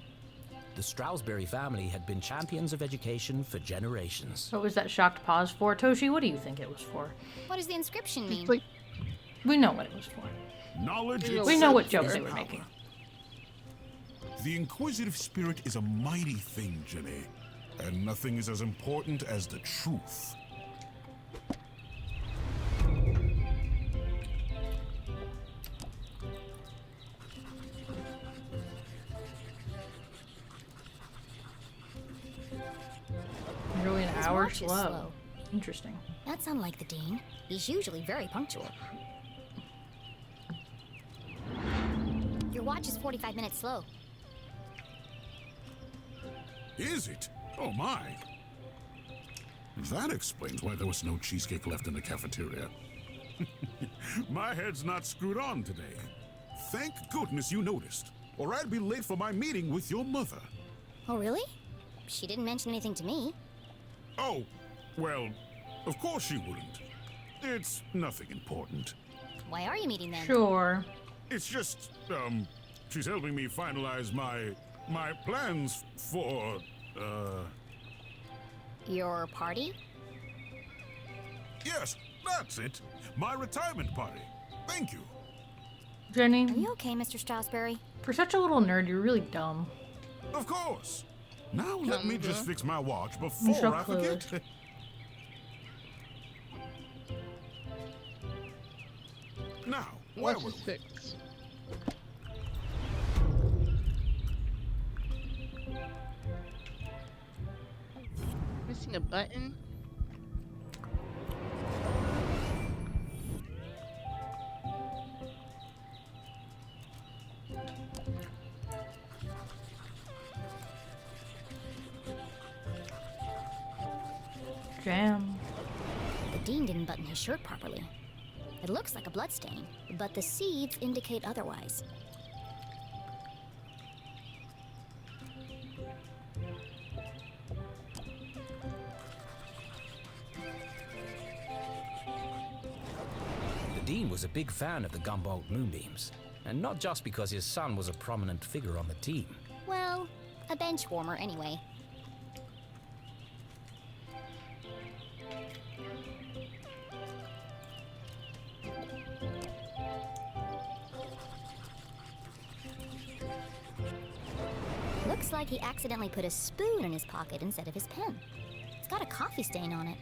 The Strasberry family had been champions of education for generations. What was that shocked pause for? Toshi, what do you think it was for? What does the inscription mean? We know what it was for. Knowledge we know what jokes they were making. The inquisitive spirit is a mighty thing, Jenny. And nothing is as important as the truth. Nearly an hour slow. Interesting. That's unlike the Dean. He's usually very punctual. Your watch is 45 minutes slow. Is it? Oh my. That explains why there was no cheesecake left in the cafeteria. My head's not screwed on today. Thank goodness you noticed, or I'd be late for my meeting with your mother. Oh, really? She didn't mention anything to me. Oh, well, of course she wouldn't. It's nothing important. Why are you meeting then? Sure. It's just, she's helping me finalize my plans for, Your party? Yes, that's it. My retirement party. Thank you. Jenny? Are you okay, Mr. Strasberry? For such a little nerd, you're really dumb. Of course. Now let me just fix my watch before I forget. Now, where Watch were is we? fixed. Missing a button. Jam. The Dean didn't button his shirt properly. It looks like a bloodstain, but the seeds indicate otherwise. The Dean was a big fan of the Gumboldt moonbeams, and not just because his son was a prominent figure on the team. Well, a bench warmer anyway. Looks like he accidentally put a spoon in his pocket instead of his pen. It's got a coffee stain on it.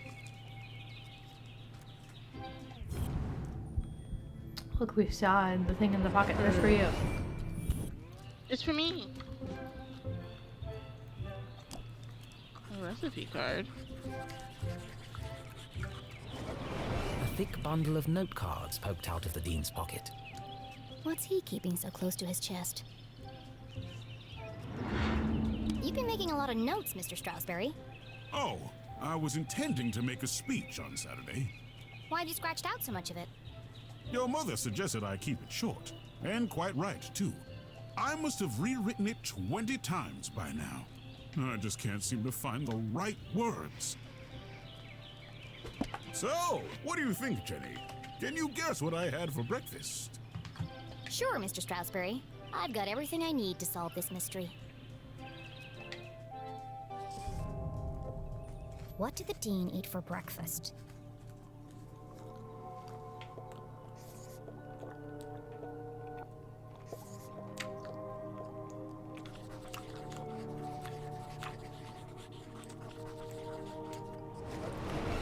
Look, we saw the thing in the pocket just for you. Just for me. A recipe card. A thick bundle of note cards poked out of the Dean's pocket. What's he keeping so close to his chest? You've been making a lot of notes, Mr. Strasberry. Oh, I was intending to make a speech on Saturday. Why have you scratched out so much of it? Your mother suggested I keep it short. And quite right, too. I must have rewritten it 20 times by now. I just can't seem to find the right words. So, what do you think, Jenny? Can you guess what I had for breakfast? Sure, Mr. Strasberry. I've got everything I need to solve this mystery. What did the Dean eat for breakfast?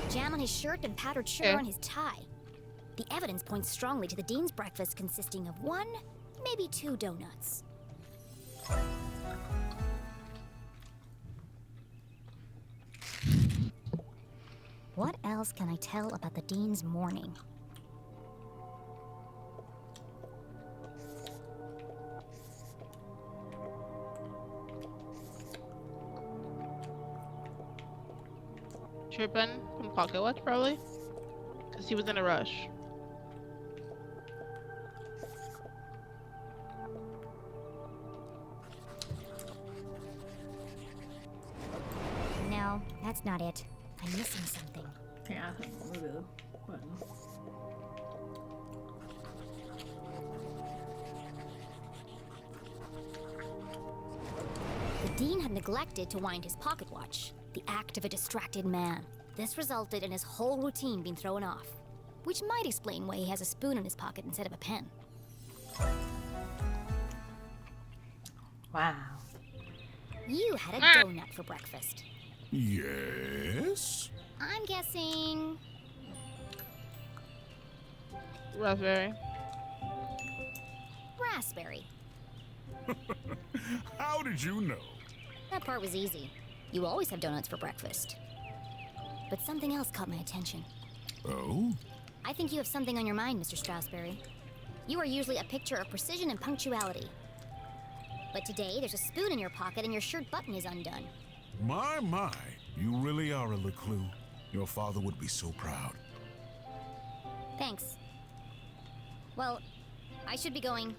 Jam on his shirt and powdered sugar on his tie. The evidence points strongly to the Dean's breakfast consisting of 1, maybe 2 donuts. What else can I tell about the Dean's morning? Trippin' from Pocket Watch, probably? Because he was in a rush. No, that's not it. I'm missing something. Yeah, maybe the button. The Dean had neglected to wind his pocket watch, the act of a distracted man. This resulted in his whole routine being thrown off, which might explain why he has a spoon in his pocket instead of a pen. Wow. You had a donut for breakfast. Yes? I'm guessing... Raspberry. raspberry. How did you know? That part was easy. You always have donuts for breakfast. But something else caught my attention. Oh? I think you have something on your mind, Mr. Strasberry. You are usually a picture of precision and punctuality. But today, there's a spoon in your pocket and your shirt button is undone. My. You really are a LeClue. Your father would be so proud. Thanks. Well, I should be going.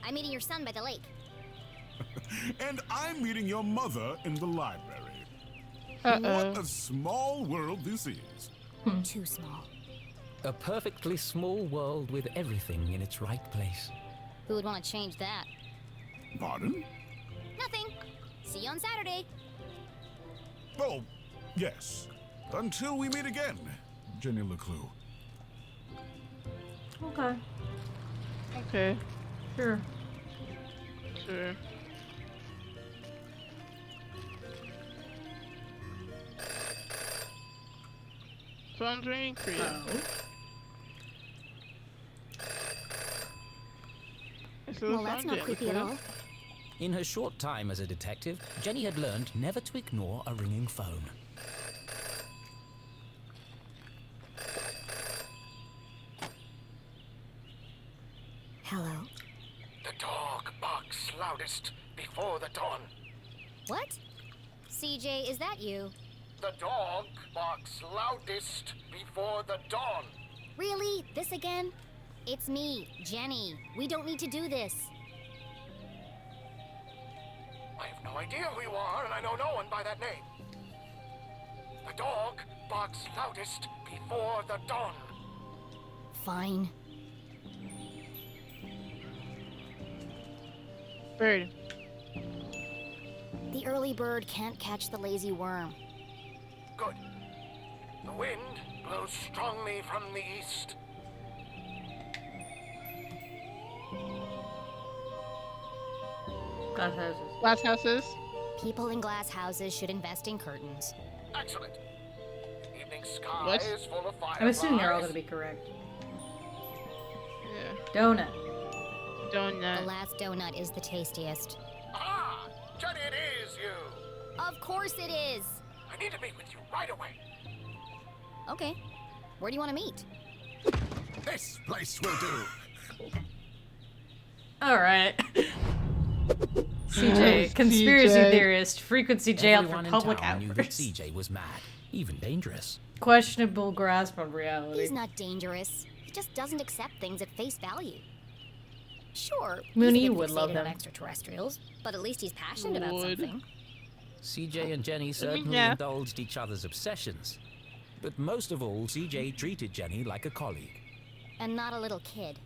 I'm meeting your son by the lake. And I'm meeting your mother in the library. What a small world this is. Too small. A perfectly small world with everything in its right place. Who would want to change that? Pardon? Nothing. See you on Saturday. Oh, yes. Until we meet again, Jenny LeClue. Okay. Okay. Sure. Sure. Phone's ringing for you. Well, that's not creepy at all. In her short time as a detective, Jenny had learned never to ignore a ringing phone. Hello. The dog barks loudest before the dawn. What? CJ, is that you? The dog barks loudest before the dawn. Really? This again? It's me, Jenny. We don't need to do this. I have no idea who you are, and I know no one by that name. The dog barks loudest before the dawn. Fine. Bird. The early bird can't catch the lazy worm. Good. The wind blows strongly from the east. Glass houses. Glass houses. People in glass houses should invest in curtains. Excellent. The evening sky What? is full of fireflies. I'm assuming they're all going to be correct. Yeah. Donut. Donut. The last donut is the tastiest. Ah! Jenny, it is you! Of course it is! I need to meet with you right away. Okay. Where do you want to meet? This place will do. Alright. CJ, conspiracy theorist, frequency jailed for Everyone in public town knew that outbursts. CJ was mad, even dangerous. Questionable grasp on reality. He's not dangerous. He just doesn't accept things at face value. Sure, Mooney he's a bit would love fixated on him. extraterrestrials, but at least he's passionate about something. CJ and Jenny certainly indulged each other's obsessions. But most of all, CJ treated Jenny like a colleague. And not a little kid.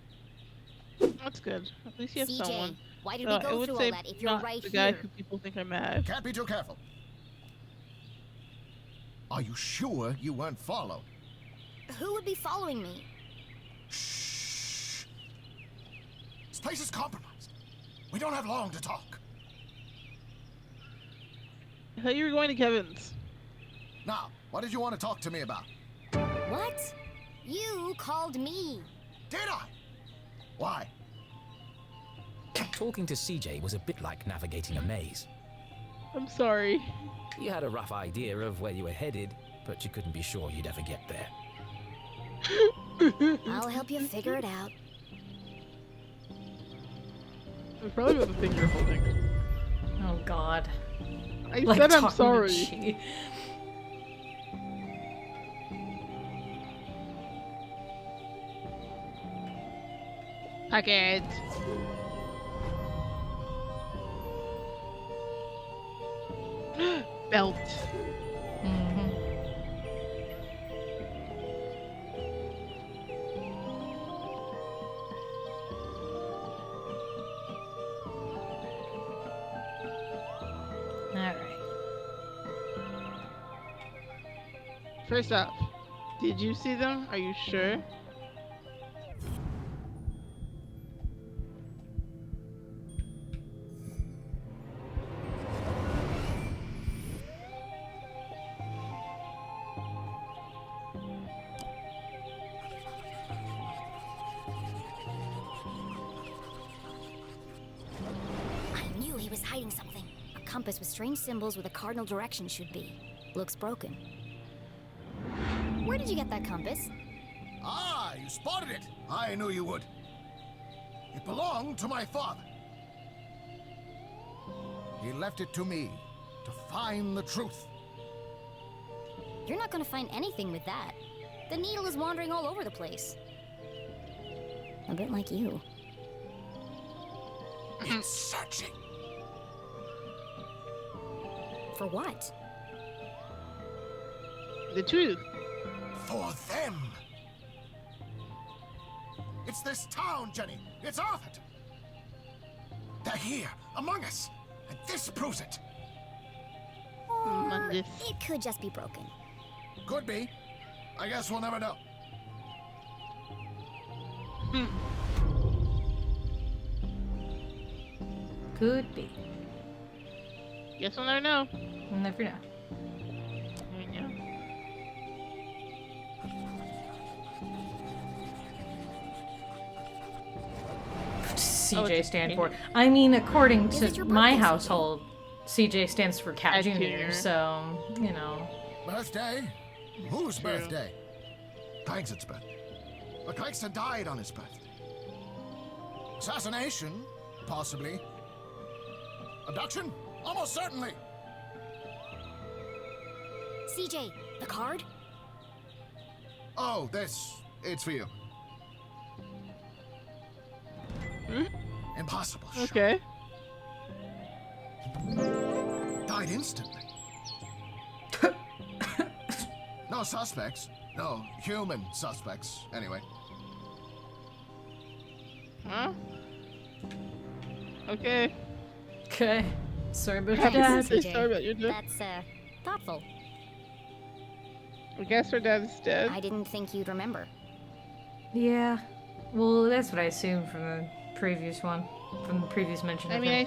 That's good. At least you have CJ, someone. why did we go through all that if you're right the guy here? who people think are mad. Can't be too careful. Are you sure you weren't followed? Who would be following me? Shh. This place is compromised. We don't have long to talk. I thought you were going to Kevin's. Now, what did you want to talk to me about? What? You called me. Did I? Why? Talking to CJ was a bit like navigating a maze. I'm sorry. You had a rough idea of where you were headed, but you couldn't be sure you'd ever get there. I'll help you figure it out. It's probably about the thing you're holding. Oh God. I said I'm sorry. Packet. Belt. First off, did you see them? Are you sure? I knew he was hiding something. A compass with strange symbols where the cardinal direction should be. Looks broken. Where did you get that compass? Ah, you spotted it. I knew you would. It belonged to my father. He left it to me to find the truth. You're not gonna find anything with that. The needle is wandering all over the place. A bit like you. It's searching. For what? The truth. For them. It's this town, Jenny. It's Arthurton. They're here, among us. And this proves it. Or it could just be broken. Could be. I guess we'll never know. Could be. Guess we'll never know. We'll never know. CJ stand for? I mean, according to my household, CJ stands for Cat Jr., so, you know. Birthday? Whose birthday? Clankson's birthday. But Clankson died on his birthday. Assassination? Possibly. Abduction? Almost certainly. CJ, the card? Oh, this. It's for you. Impossible. Okay. Died instantly. No suspects. No human suspects, anyway. Huh? Okay. Okay. Sorry about your dad. Sorry about your dad. That's, thoughtful. I guess her dad's dead. I didn't think you'd remember. Yeah. Well, that's what I assumed from the previous one. From the previous mention of him.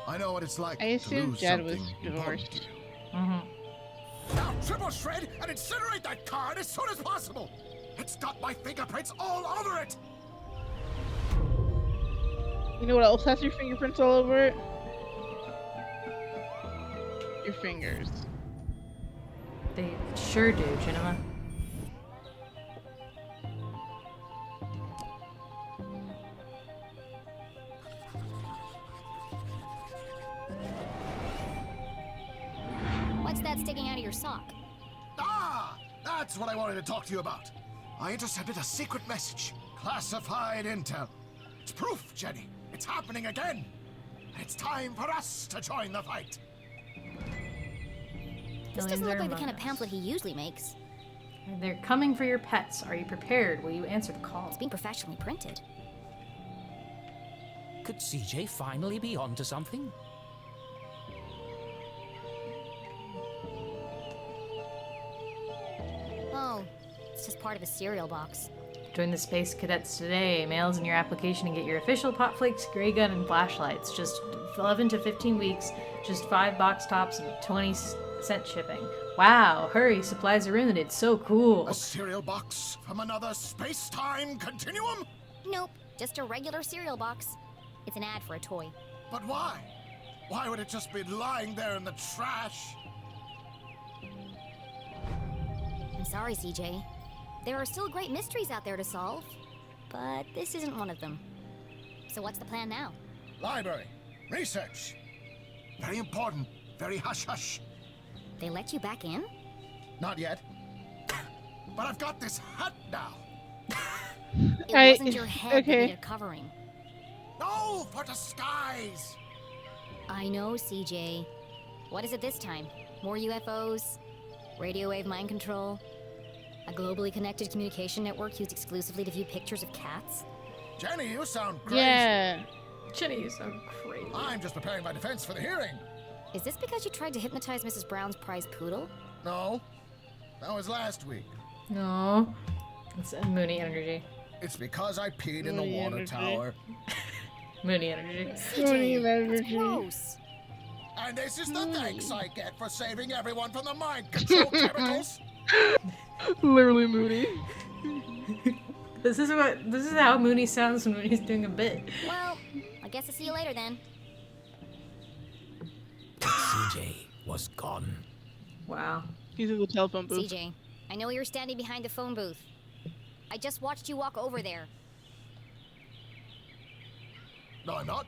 I know what it's like. I assumed Dad was divorced. Now, triple shred and incinerate that card as soon as possible. It's got my fingerprints all over it. You know what else has your fingerprints all over it? Your fingers. They sure do, Geneva. What's that sticking out of your sock? Ah, that's what I wanted to talk to you about. I intercepted a secret message. Classified intel. It's proof, Jenny. It's happening again. It's time for us to join the fight. This doesn't look like the kind of pamphlet he usually makes. They're coming for your pets. Are you prepared? Will you answer the call? It's being professionally printed. Could CJ finally be onto something? Oh, it's just part of a cereal box. Join the Space Cadets today. Mails in your application and get your official Pot Flakes, Grey Gun, and flashlights. Just 11 to 15 weeks. Just 5 box tops and 20-cent shipping. Wow, hurry, supplies are limited. So cool. A cereal box from another space-time continuum? Nope, just a regular cereal box. It's an ad for a toy. But why? Why would it just be lying there in the trash? I'm sorry, CJ. There are still great mysteries out there to solve, but this isn't one of them. So what's the plan now? Library. Research. Very important. Very hush-hush. They let you back in? Not yet. But I've got this hat now. It wasn't your head that needed covering. No, for disguise. I know, CJ. What is it this time? More UFOs? Radio wave mind control? A globally connected communication network used exclusively to view pictures of cats? Jenny, you sound crazy. Yeah. Jenny, you sound crazy. I'm just preparing my defense for the hearing. Is this because you tried to hypnotize Mrs. Brown's prize poodle? No. That was last week. No. It's a Mooney energy. It's because I peed in the water tower. Mooney energy. CJ, that's gross. And this is the thanks I get for saving everyone from the mind control chemicals. Literally Mooney. This is how Mooney sounds when he's doing a bit. Well, I guess I'll see you later then. CJ was gone. Wow. He's in the telephone booth. CJ, I know you're standing behind the phone booth. I just watched you walk over there. No, I'm not.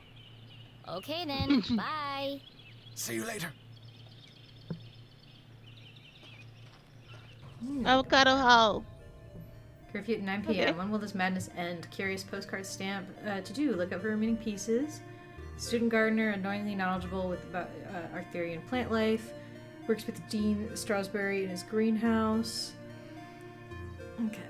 Okay then, bye. See you later. Avocado Hall. Curfew at 9 p.m. When will this madness end? Curious postcard stamp to do. Look up for remaining pieces. Student gardener, annoyingly knowledgeable about Arthurian plant life. Works with Dean Strasberry in his greenhouse. Okay.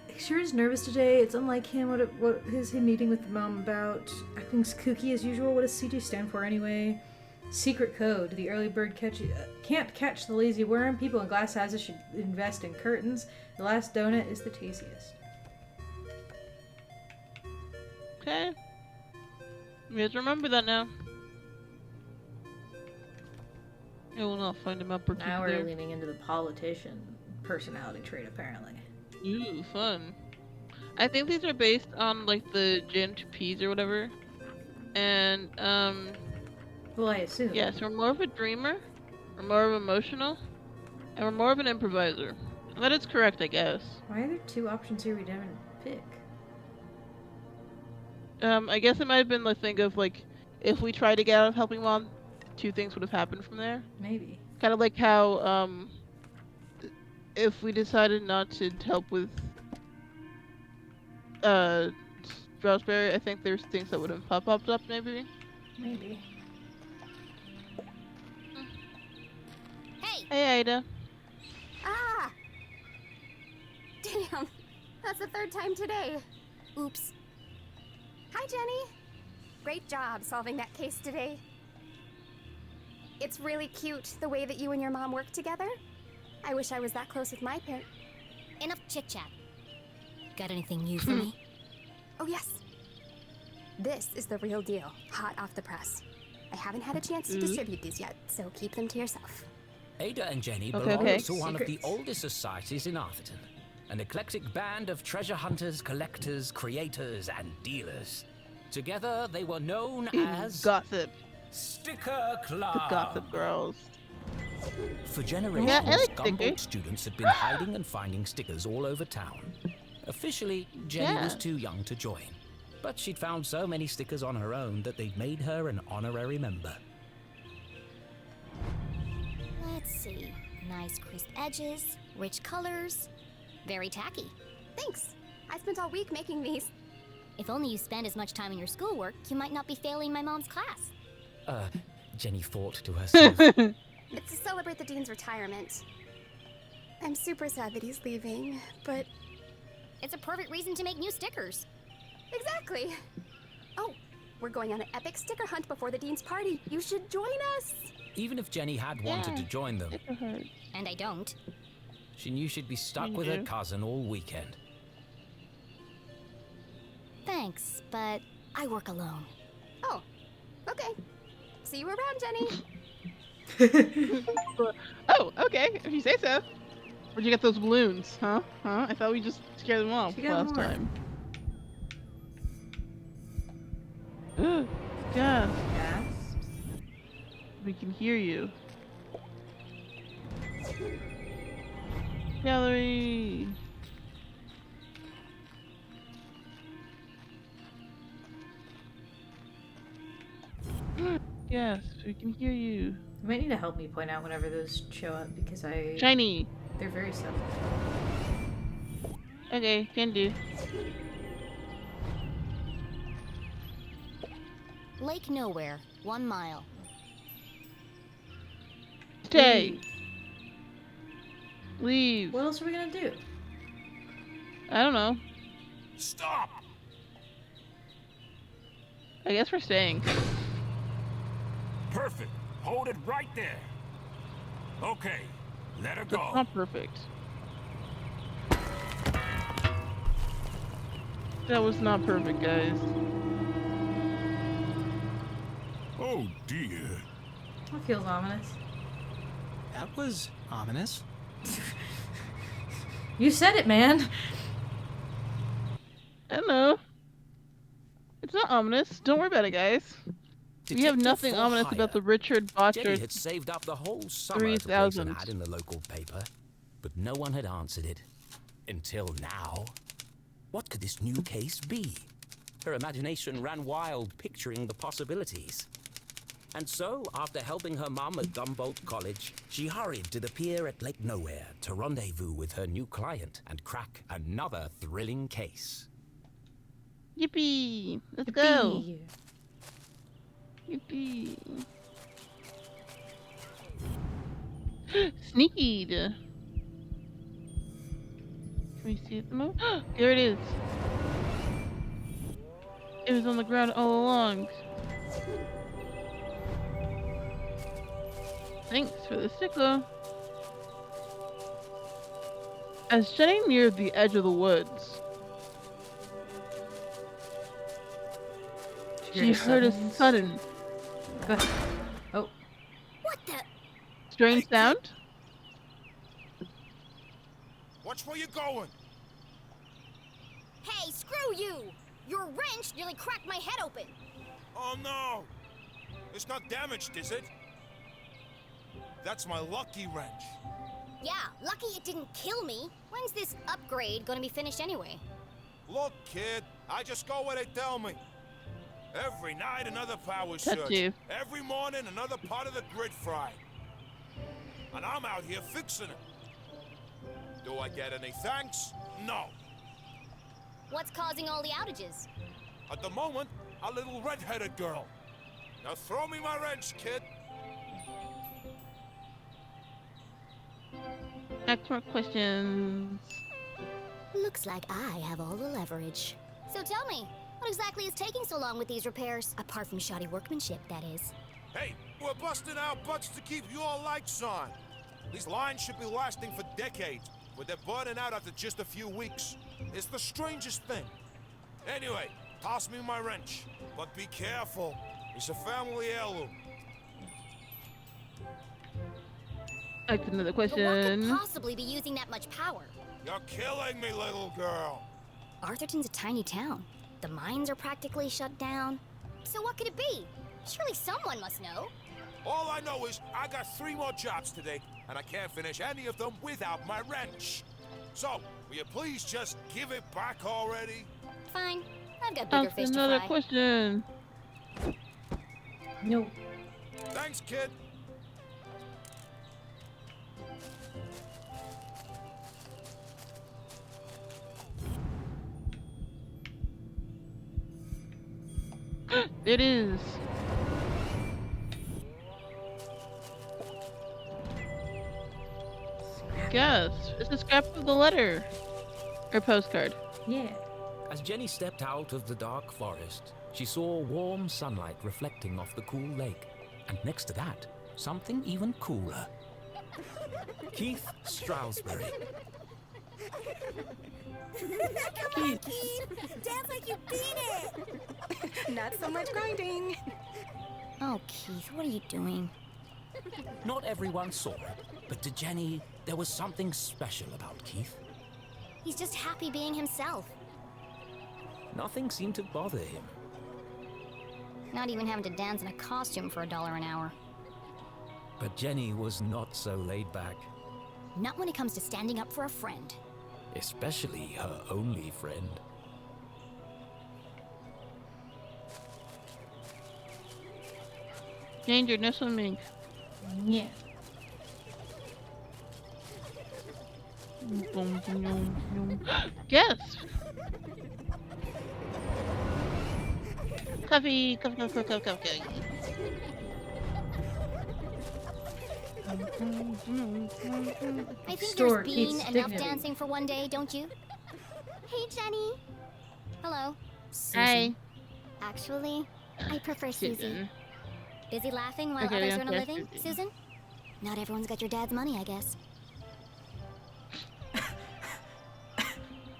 He sure is nervous today. It's unlike him. What is he meeting with the mom about? Acting kooky as usual. What does CJ stand for anyway? Secret code. The early bird can't catch the lazy worm. People in glass houses should invest in curtains. The last donut is the tastiest. Okay. You guys remember that now. I will not find him up or keep Now we're there. leaning into the politician personality trait, apparently. Ooh, fun. I think these are based on like the J&Ps or whatever. And Well, I assume. yeah, so we're more of a dreamer, we're more of emotional, and we're more of an improviser. And that is correct, I guess. Why are there two options here we didn't pick? I guess it might have been the thing of like, if we tried to get out of helping mom, two things would have happened from there. Maybe. Kind of like how if we decided not to help with Strasberry, I think there's things that would have popped up maybe. Maybe. Hey, Ada. Ah! Damn, that's the third time today. Oops. Hi, Jenny. Great job solving that case today. It's really cute the way that you and your mom work together. I wish I was that close with my parents. Enough chit-chat. Got anything new for me? Oh, yes. This is the real deal, hot off the press. I haven't had a chance to distribute these yet, so keep them to yourself. Ada and Jenny belong to one of the oldest societies in Arthurton. An eclectic band of treasure hunters, collectors, creators, and dealers. Together, they were known as... Gossip. Sticker Club. The Gossip Girls. For generations, Gumball students had been hiding and finding stickers all over town. Officially, Jenny was too young to join. But she'd found so many stickers on her own that they'd made her an honorary member. Let's see. Nice crisp edges, rich colors. Very tacky. Thanks. I spent all week making these. If only you spend as much time in your schoolwork, you might not be failing my mom's class. Jenny thought to herself. It's to celebrate the Dean's retirement. I'm super sad that he's leaving, but... It's a perfect reason to make new stickers. Exactly. Oh, we're going on an epic sticker hunt before the Dean's party. You should join us. Even if Jenny had wanted to join them, and I don't, she knew she'd be stuck with her cousin all weekend. Thanks, but I work alone. Oh, okay. See you around, Jenny. Oh, okay. If you say so. Where'd you get those balloons, huh? I thought we just scared them off last time. Yeah. We can hear you. Gallery. Yes, we can hear you. You might need to help me point out whenever those show up because I... Shiny. They're very subtle. Okay, can do. Lake Nowhere, 1 mile. Stay. Leave. What else are we gonna do? I don't know. Stop! I guess we're staying. Perfect. Hold it right there. Okay, let her go. That's not perfect. That was not perfect, guys. Oh dear. That feels ominous. That was ominous. You said it, man. I don't know. It's not ominous. Don't worry about it, guys. We have nothing ominous about the Richard Jenny Botcher had saved up the whole summer to place an ad in the local paper, but no one had answered it. Until now. What could this new case be? Her imagination ran wild, picturing the possibilities. And so, after helping her mum at Gumboldt College, she hurried to the pier at Lake Nowhere to rendezvous with her new client and crack another thrilling case. Yippee! Let's go! Yippee! Sneaky! Can we see it the most? There it is! It was on the ground all along. Thanks for the sticker. As Jenny neared the edge of the woods, she heard a sudden... Go ahead. Oh. What the? Hey, Strange sound? Watch where you're going. Hey, screw you! Your wrench nearly cracked my head open. Oh no! It's not damaged, is it? That's my lucky wrench. Yeah, lucky it didn't kill me. When's this upgrade gonna be finished anyway? Look, kid, I just go where they tell me. Every night another power Touch surge. you. Every morning another part of the grid fried. And I'm out here fixing it. Do I get any thanks? No. What's causing all the outages? At the moment, a little red-headed girl. Now throw me my wrench, kid. Ask more questions. Looks like I have all the leverage. So tell me, what exactly is taking so long with these repairs? Apart from shoddy workmanship, that is. Hey, we're busting our butts to keep your lights on. These lines should be lasting for decades, but they're burning out after just a few weeks. It's the strangest thing. Anyway, toss me my wrench, but be careful. It's a family heirloom. Ask another But what question. could possibly be using that much power? You're killing me, little girl. Arthurton's a tiny town. The mines are practically shut down. So what could it be? Surely someone must know. All I know is I got 3 more jobs today, and I can't finish any of them without my wrench. So, will you please just give it back already? Fine. I've got bigger Ask fish to another fry. question. No. Thanks, kid. It is. Yes, it's a scrap of the letter. Or postcard. Yeah. As Jenny stepped out of the dark forest, she saw warm sunlight reflecting off the cool lake. And next to that, something even cooler. Keith Stroudsbury. Come on, Keith! Dance like you beat it! Not so much grinding. Oh, Keith, what are you doing? Not everyone saw it, but to Jenny, there was something special about Keith. He's just happy being himself. Nothing seemed to bother him. Not even having to dance in a costume for $1 an hour. But Jenny was not so laid back. Not when it comes to standing up for a friend. Especially her only friend. Danger, no swimming. Yeah. Yes. Coffee. I think Store there's been Keith's enough dignity. dancing for one day, don't you? Hey, Jenny. Hello. Susan. Hi. Actually, I prefer Susie. Susan. Busy laughing while Okay, others we earn a don't living, care, Susan. Susan? Not everyone's got your dad's money, I guess.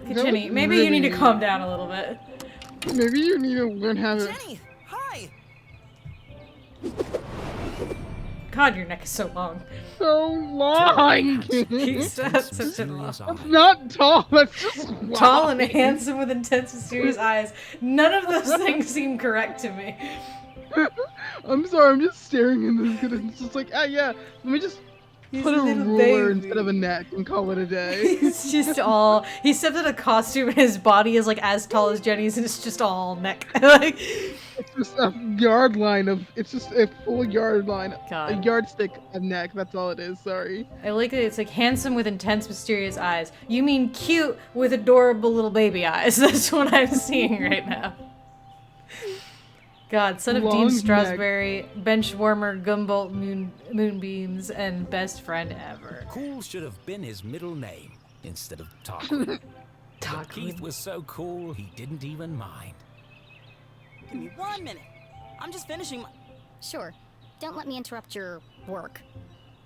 Okay, Jenny, maybe you need to calm down a little bit. Maybe you need to learn how to. Jenny, hi! God, your neck is so long. So long. He's such a long. That's not tall. That's just long. Tall and handsome with intense, mysterious eyes. None of those things seem correct to me. I'm sorry. I'm just staring in this and it's just like, yeah. Let me just put a ruler baby. instead of a neck and call it a day. It's just all. He stepped in a costume and his body is like as tall as Jenny's and it's just all neck. Like, It's just a yard line of. It's just a full yard line. God. A yardstick of neck. That's all it is. Sorry. I like that it's like handsome with intense, mysterious eyes. You mean cute with adorable little baby eyes. That's what I'm seeing right now. God, son of Long Dean neck. Strasberry, bench warmer, Gumboldt moonbeams, and best friend ever. Cool should have been his middle name instead of Tarquin. But Keith was so cool, he didn't even mind. Give me 1 minute. I'm just finishing my... Sure. Don't let me interrupt your work.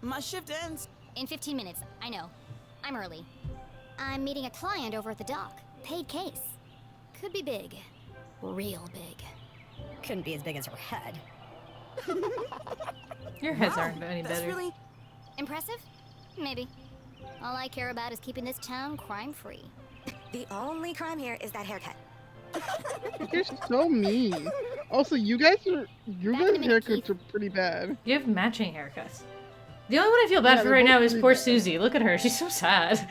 My shift ends. In 15 minutes, I know. I'm early. I'm meeting a client over at the dock. Paid case. Could be big. Real big. Couldn't be as big as her head. Your heads aren't any That's better. really... Impressive? Maybe. All I care about is keeping this town crime-free. The only crime here is that haircut. You're so mean. Also, your guys' Back in a minute, haircuts Keith. are pretty bad. You have matching haircuts. The only one I feel bad Yeah, for they're right both now is pretty poor bad. Susie. Look at her. She's so sad.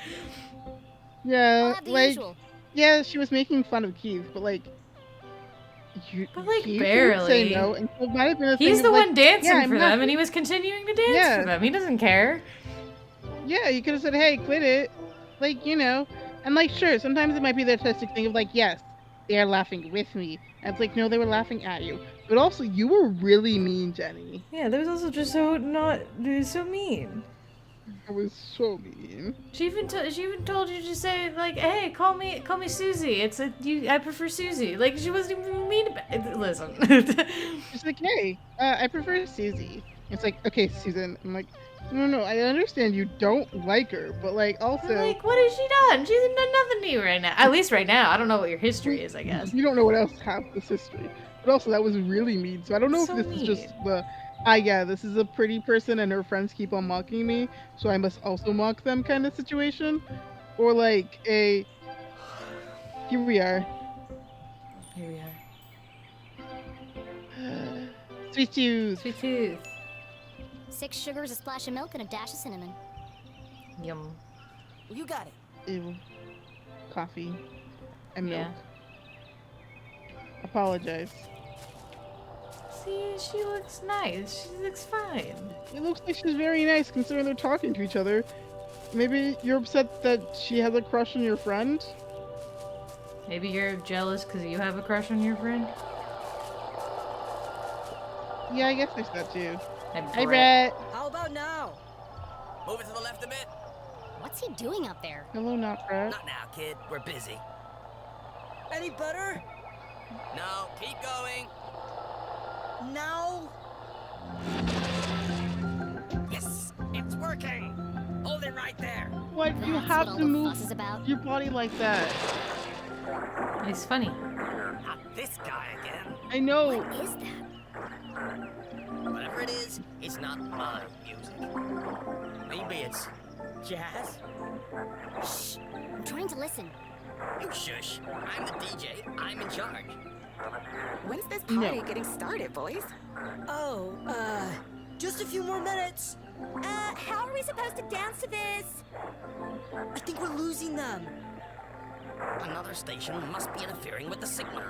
I'll Yeah, have the like, usual. yeah, she was making fun of Keith, but like, But, like, Keith barely. would say no, and so it might have been a thing He's of, the like, one dancing yeah, I'm for not- them, and he was continuing to dance Yeah. for them. He doesn't care. Yeah, you could have said, hey, quit it. Like, you know. And, like, sure, sometimes it might be the artistic thing of, like, yes, they are laughing with me. And it's like, no, they were laughing at you. But also, you were really mean, Jenny. Yeah, that was also just so not. It was so mean. It was so mean. She even told you to say like, "Hey, call me Susie." It's a you. I prefer Susie. Like she wasn't even mean about it. Listen. She's like, hey, I prefer Susie. It's like, okay, Susan. I'm like, no, I understand you don't like her, but like, also, I'm like, what has she done? She's done nothing to you right now. At least right now. I don't know what your history is. I guess. you don't know what else has this history. But also, that was really mean. So I don't know So if this is just mean. the, yeah, this is a pretty person and her friends keep on mocking me, so I must also mock them kind of situation, or like a, here we are. Here we are. Sweet tooth. Sweet tooth. 6 sugars, a splash of milk, and a dash of cinnamon. Yum. You got it. Ew. Coffee. And milk. Yeah. Apologize. See, she looks nice. She looks fine. It looks like she's very nice considering they're talking to each other. Maybe you're upset that she has a crush on your friend? Maybe you're jealous because you have a crush on your friend. Yeah, I guess there's that too. Hi, Hi, Brett. How about now? Move it to the left a bit. What's he doing up there? Hello, Knockrat. Not now, kid. We're busy. Any better? No, keep going. Now? Yes, it's working. Hold it right there. Why do you have to move your body like that? It's funny. Not this guy again. I know. What is that? Whatever it is, it's not my music. Maybe it's jazz? Shh. I'm trying to listen. You shush. I'm the DJ. I'm in charge. When's this party getting started, boys? Oh, just a few more minutes. How are we supposed to dance to this? I think we're losing them. Another station must be interfering with the signal.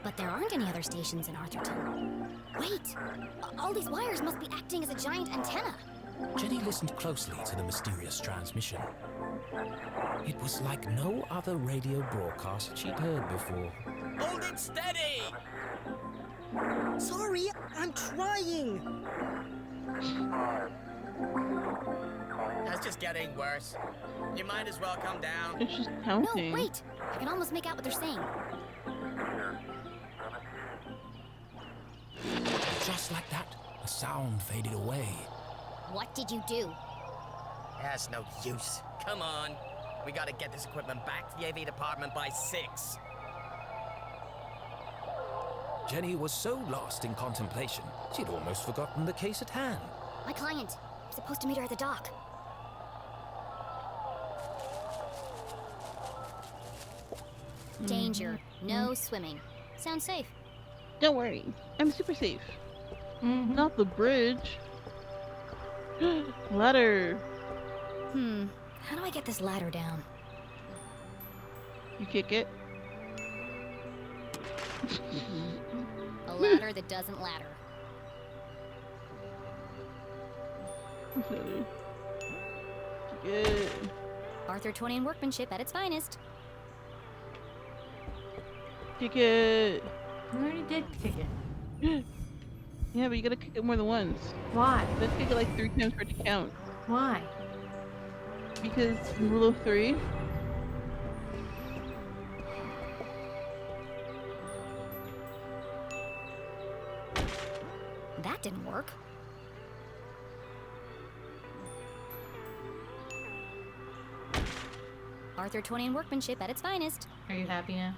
But there aren't any other stations in Arthurton. Wait! All these wires must be acting as a giant antenna. Jenny listened closely to the mysterious transmission. It was like no other radio broadcast she'd heard before. Hold it steady! Sorry, I'm trying. That's just getting worse. You might as well come down. It's just counting. No, wait! I can almost make out what they're saying. Just like that, the sound faded away. What did you do? That's no use. Come on. We gotta get this equipment back to the AV department by 6. Jenny was so lost in contemplation, she'd almost forgotten the case at hand. My client. I'm supposed to meet her at the dock. Danger. No swimming. Sounds safe. Don't worry. I'm super safe. Not the bridge. Ladder. How do I get this ladder down? You kick it. A ladder that doesn't ladder. Kick it. Arthurtonian workmanship at its finest. Kick it. I already did kick it. Yeah, but you gotta kick it more than once. Why? Let's kick it like 3 times for it to count. Why? Because rule of 3. That didn't work. Arthurtonian workmanship at its finest. Are you happy now?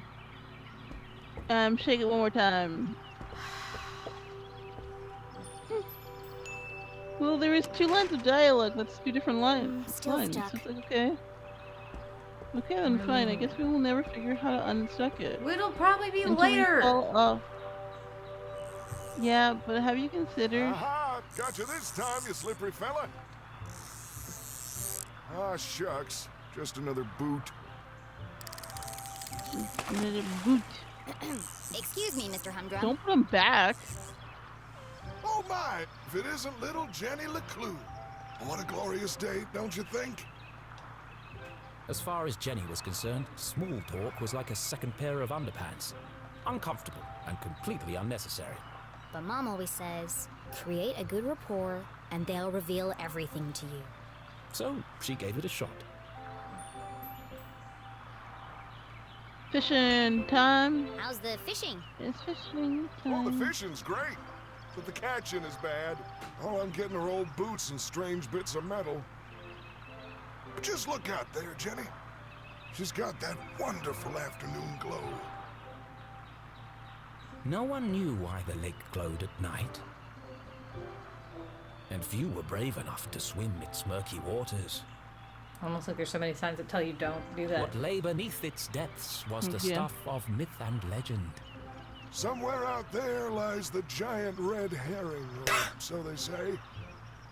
Shake it one more time. Well, there is 2 lines of dialogue. That's 2 different lines. Still stuck. It's like, okay. Okay, then fine. I guess we will never figure out how to unstuck it. It'll probably be Until later. we fall off. Yeah, but have you considered? Aha! Got you this time, you slippery fella. Ah, shucks. Just another boot. Another boot. Excuse me, Mr. Humdrum. Don't put him back. Oh my! If it isn't little Jenny LeClue. What a glorious day, don't you think? As far as Jenny was concerned, small talk was like a second pair of underpants. Uncomfortable and completely unnecessary. But Mom always says, create a good rapport and they'll reveal everything to you. So she gave it a shot. Fishing time. How's the fishing? It's fishing time. Oh, the fishing's great. But the catching is bad. All I'm getting are old boots and strange bits of metal. But just look out there, Jenny. She's got that wonderful afternoon glow. No one knew why the lake glowed at night. And few were brave enough to swim its murky waters. Almost like there's so many signs that tell you don't do that. What lay beneath its depths was the stuff of myth and legend. Somewhere out there lies the giant red herring, or so they say.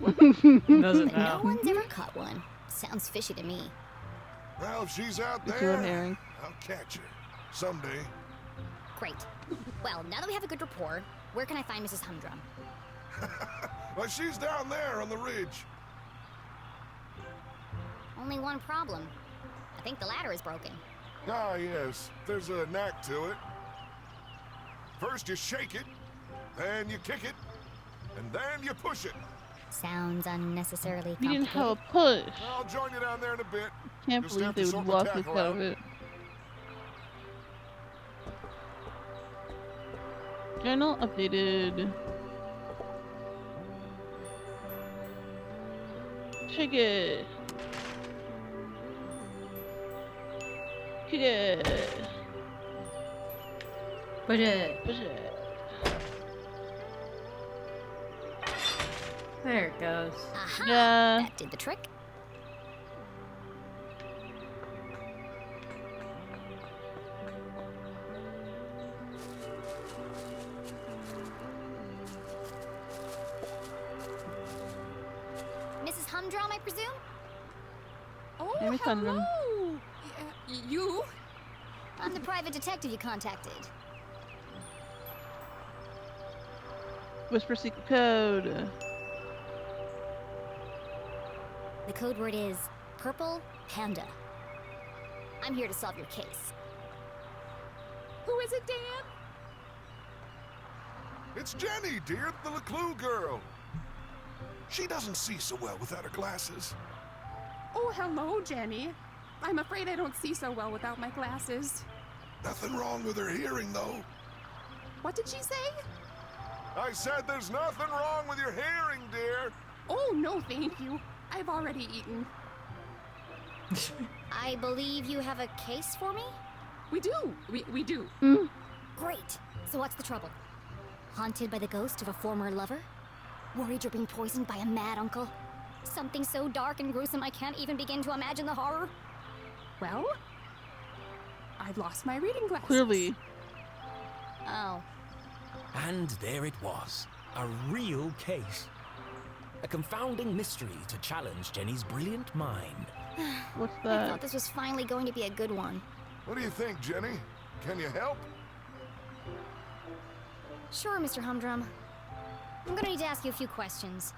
Doesn't But no one's ever caught one. Sounds fishy to me. Well, if she's out It's a there, red herring. I'll catch her. Someday. Great. Well, now that we have a good rapport, where can I find Mrs. Humdrum? Well, she's down there on the ridge. Only one problem. I think the ladder is broken. Ah, yes. There's a knack to it. First you shake it, then you kick it, and then you push it. Sounds unnecessarily You complicated. didn't have a push. I'll join you down there in a bit. Can't Just believe have they to would sort the walk this tackle out out. of it. Journal updated. Ticket. Ticket. Push it. Push it. There it goes. Aha! Yeah. That did the trick. Mrs. Humdrum, I presume? Oh, Amy Thundrum. hello! You? I'm the private detective you contacted. Whisper secret code. The code word is Purple Panda. I'm here to solve your case. Who is it, Dan? It's Jenny, dear, the LeClue girl. She doesn't see so well without her glasses. Oh, hello, Jenny. I'm afraid I don't see so well without my glasses. Nothing wrong with her hearing, though. What did she say? I said there's nothing wrong with your hearing, dear. Oh, no, thank you. I've already eaten. I believe you have a case for me? We do. We do. Great. So what's the trouble? Haunted by the ghost of a former lover? Worried you're being poisoned by a mad uncle? Something so dark and gruesome I can't even begin to imagine the horror? Well, I've lost my reading glasses. Clearly. Oh. And there it was. A real case. A confounding mystery to challenge Jenny's brilliant mind. What's I that? thought this was finally going to be a good one. What do you think, Jenny? Can you help? Sure, Mr. Humdrum. I'm gonna need to ask you a few questions.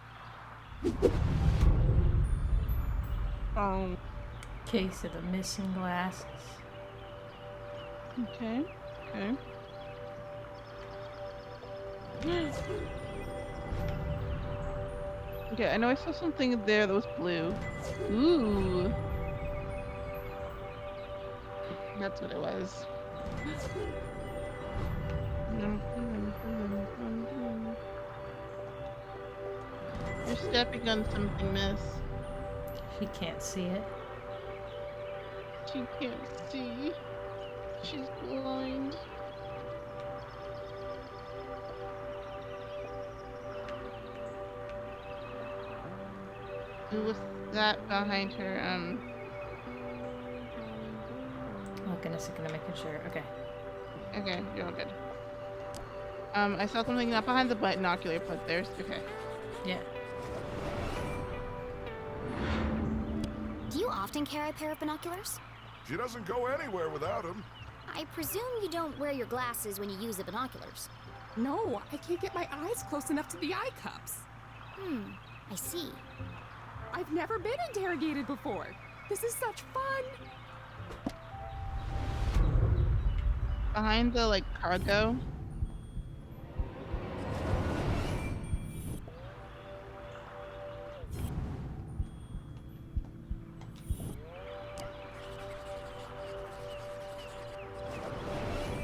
Case of the missing glasses. Okay. Okay. Okay, I know I saw something there that was blue. Ooh. That's what it was. You're stepping on something, miss. She can't see it. She can't see. She's blind. Who was that behind her? Looking a second, making sure. Okay. Okay, you're all good. I saw something not behind the binocular, but there's okay. Yeah. Do you often carry a pair of binoculars? She doesn't go anywhere without them. I presume you don't wear your glasses when you use the binoculars. No, I can't get my eyes close enough to the eye cups. I see. I've never been interrogated before. This is such fun. Behind the like cargo.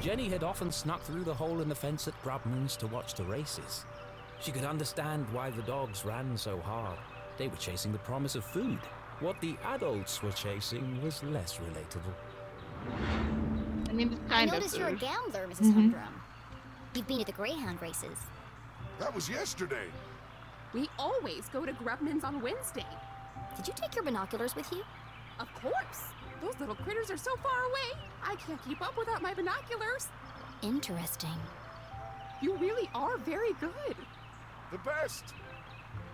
Jenny had often snuck through the hole in the fence at Grubman's to watch the races. She could understand why the dogs ran so hard. They were chasing the promise of food. What the adults were chasing was less relatable. I mean, it's I kind of noticed you're a food. gambler, Mrs. Humdrum. You've been at the Greyhound races. That was yesterday. We always go to Grubman's on Wednesday. Did you take your binoculars with you? Of course. Those little critters are so far away. I can't keep up without my binoculars. Interesting. You really are very good. The best.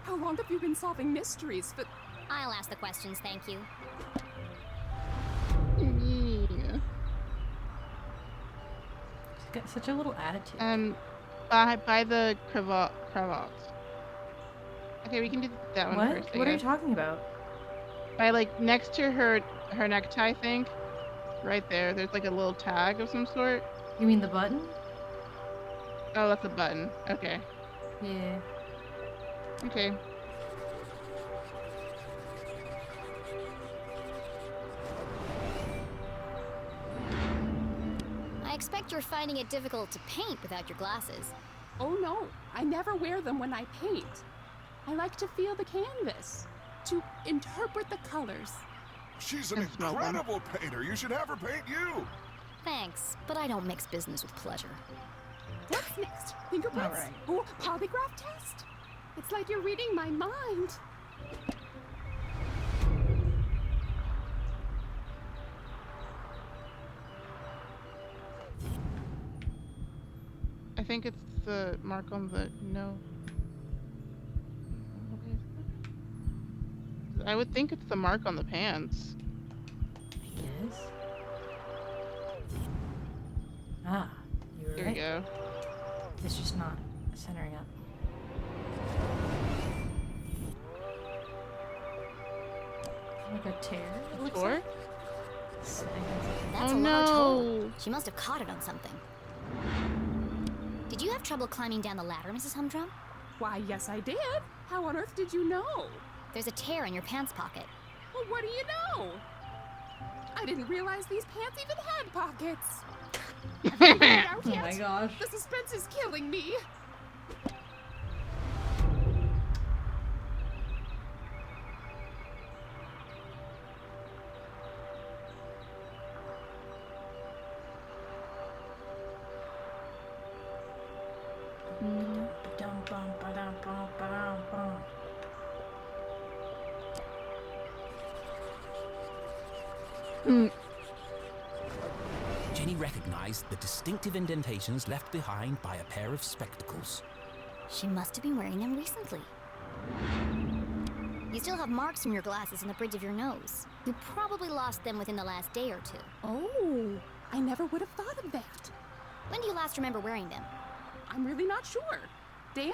How long have you been solving mysteries? But I'll ask the questions, thank you. Yeah. She's got such a little attitude. By the cravats. Okay, we can do that one What? first. I What are you guess. talking about? By like next to her necktie, I think. Right there. There's like a little tag of some sort. You mean the button? Oh, that's a button. Okay. Yeah. Okay. suspect you're finding it difficult to paint without your glasses. Oh no, I never wear them when I paint. I like to feel the canvas, to interpret the colors. She's an incredible painter. You should have her paint you. Thanks, but I don't mix business with pleasure. What's next? Fingerprints? All right. Oh, polygraph test? It's like you're reading my mind. I think it's the mark on the no. I would think it's the mark on the pants. Yes. Ah, you were Here right. we go. It's just not centering up. Like a tear? It looks like. That's Oh, a large no. hole. She must have caught it on something. Did you have trouble climbing down the ladder, Mrs. Humdrum? Why, yes I did. How on earth did you know? There's a tear in your pants pocket. Well, what do you know? I didn't realize these pants even had pockets. Have you figured it out Oh yet? my gosh. The suspense is killing me. Jenny recognized the distinctive indentations left behind by a pair of spectacles. She must have been wearing them recently. You still have marks from your glasses on the bridge of your nose. You probably lost them within the last day or two. Oh, I never would have thought of that. When do you last remember wearing them? I'm really not sure. Dan?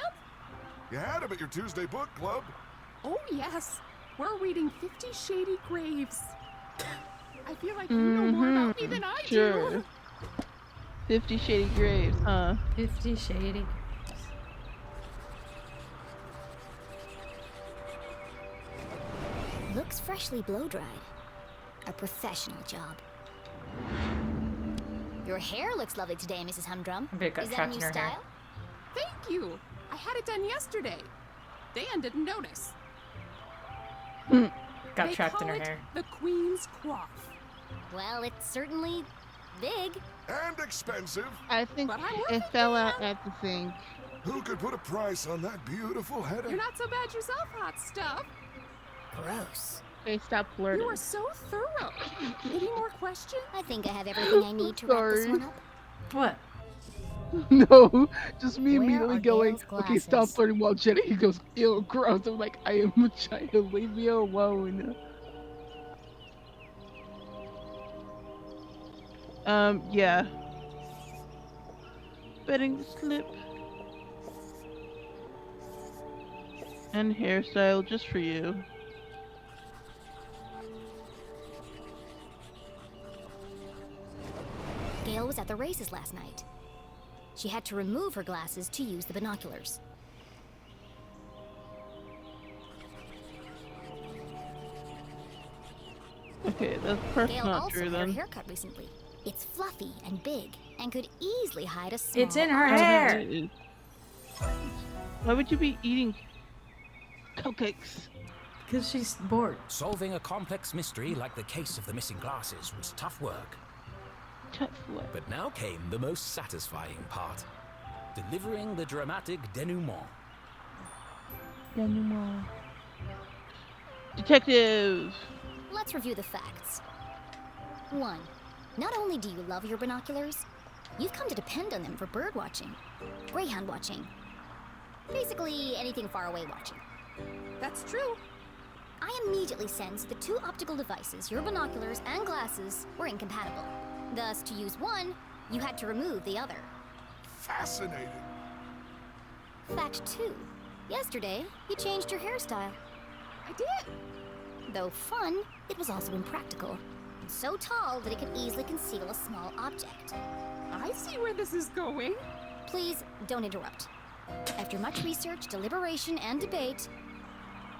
You had him at your Tuesday book club. Oh, yes. We're reading 50 Shady Graves. I feel like you know more about me than I do. 50 Shady Graves, huh? 50 Shady Graves. Looks freshly blow-dried. A professional job. Your hair looks lovely today, Mrs. Humdrum. I bet it got Is that a trapped new in her style? hair. Thank you. I had it done yesterday. Dan didn't notice. Got They trapped in call her it hair. the Queen's Coif. Well, it's certainly big. And expensive. I think But I'm worth it it, fell Dan. out at the sink. Who could put a price on that beautiful headache? You're not so bad yourself, hot stuff. Gross. Okay, stop flirting. You are so thorough. Any more questions? I think I have everything I need to wrap this Sorry. one up. What? No, just me Where immediately are going, Gail's okay, stop glasses? flirting while Jenny goes, ew, gross. I'm like, I am a child, leave me alone. Yeah. Betting slip. And hairstyle just for you. Gail was at the races last night. She had to remove her glasses to use the binoculars. Okay, that's Gail not also true had her then. haircut recently. It's fluffy and big, and could easily hide a small... It's in her hair. Why would you be eating cupcakes? Because she's bored. Solving a complex mystery like the case of the missing glasses was tough work. Tough work. But now came the most satisfying part. Delivering the dramatic denouement. Detective! Let's review the facts. 1. Not only do you love your binoculars, you've come to depend on them for bird watching, greyhound watching, basically anything far away watching. That's true. I immediately sensed the two optical devices, your binoculars and glasses, were incompatible. Thus, to use one, you had to remove the other. Fascinating. Fact 2. Yesterday, you changed your hairstyle. I did. Though fun, it was also impractical. And so tall that it could easily conceal a small object. I see where this is going. Please, don't interrupt. After much research, deliberation, and debate,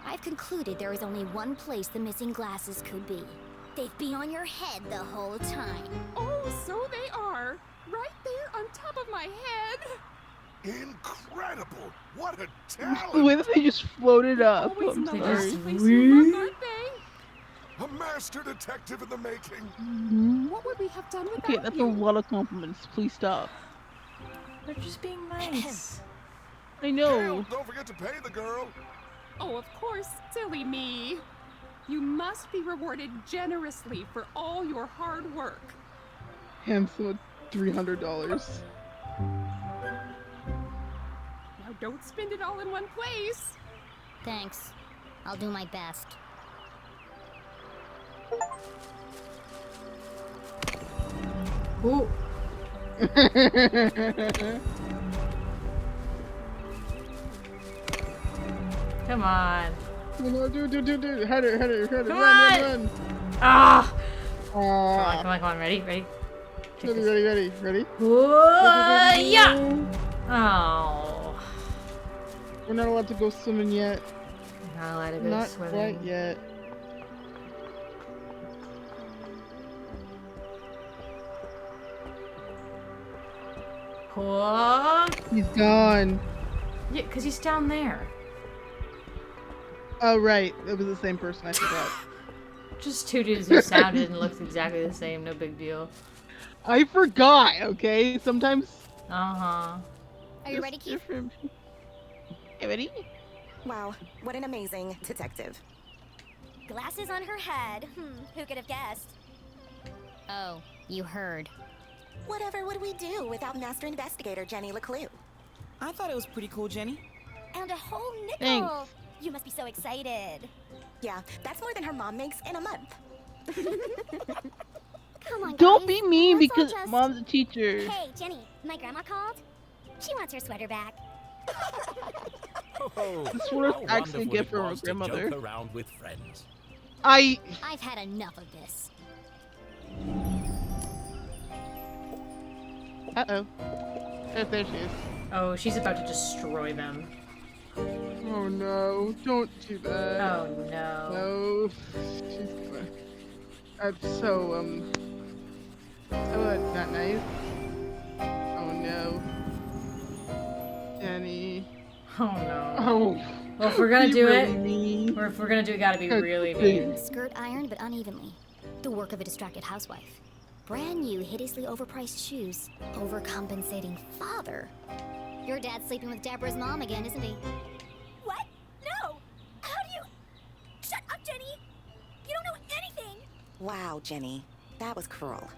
I've concluded there is only one place the missing glasses could be. They've been on your head the whole time. Oh, so they are. are, right there on top of my head. Incredible! What a The way talent! that they just floated up. Always I'm in the sorry. last place you look, aren't they? A master detective in the making. What would we have done without Okay, that's you? a lot of compliments. Please stop. They're just being nice. I know. Gail, don't forget to pay the girl. Oh, of course, silly me. You must be rewarded generously for all your hard work. Handsome $300. Now don't spend it all in one place. Thanks. I'll do my best. Ooh. Come on. Dude. Header. Come Run. Ah! Come on. Ready? Ready? Yeah! Oh. We're not allowed to go swimming yet. Not allowed to go Not swimming. quite yet. What? He's gone. Yeah, because he's down there. Oh, right. It was the same person. I forgot. Just two dudes who sounded and looked exactly the same. No big deal. I forgot, okay? Sometimes... Are you ready, Keith? You ready? Wow, what an amazing detective. Glasses on her head. Who could have guessed? Oh, you heard. Whatever would we do without Master Investigator Jenny LeClue? I thought it was pretty cool, Jenny. And a whole nickel! Thanks. You must be so excited. Yeah, that's more than her mom makes in a month. Come on, Don't guys. be mean Let's all because just- Mom's a teacher. Hey, Jenny, my grandma called. She wants her sweater back. Oh, This was how actually a wonderful gift it from her was to grandmother. joke around with friends. I've had enough of this. Uh-oh. There she is. Oh, she's about to destroy them. Oh no, don't do that. Oh no. No. She's gonna... That's so, not nice. Oh no. Jenny. Oh no. Oh. Well, if we're gonna Be do really it, mean. or if we're gonna do it, gotta be really mean. Skirt ironed but unevenly. The work of a distracted housewife. Brand new, hideously overpriced shoes. Overcompensating father. Your dad's sleeping with Deborah's mom again, isn't he? What? No! How do you... Shut up, Jenny! You don't know anything! Wow, Jenny, that was cruel.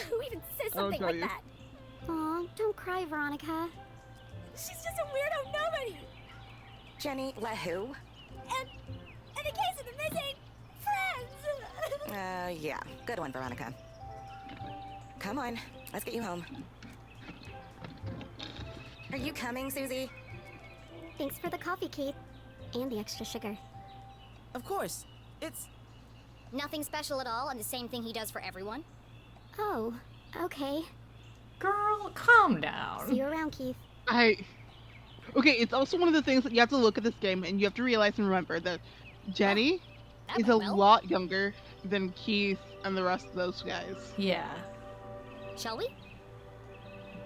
Who even says I'll something tell like you. that? Aw, don't cry, Veronica. She's just a weirdo nobody! Jenny, let who? And in the case of the missing friends! Yeah, good one, Veronica. Come on, let's get you home. Are you coming, Susie? Thanks for the coffee, Kate. And the extra sugar. Of course. It's... Nothing special at all, and the same thing he does for everyone. Oh, okay. Girl, calm down. See you around, Keith. Okay, it's also one of the things that you have to look at this game and you have to realize and remember that Jenny is a lot younger than Keith and the rest of those guys. Yeah. Shall we?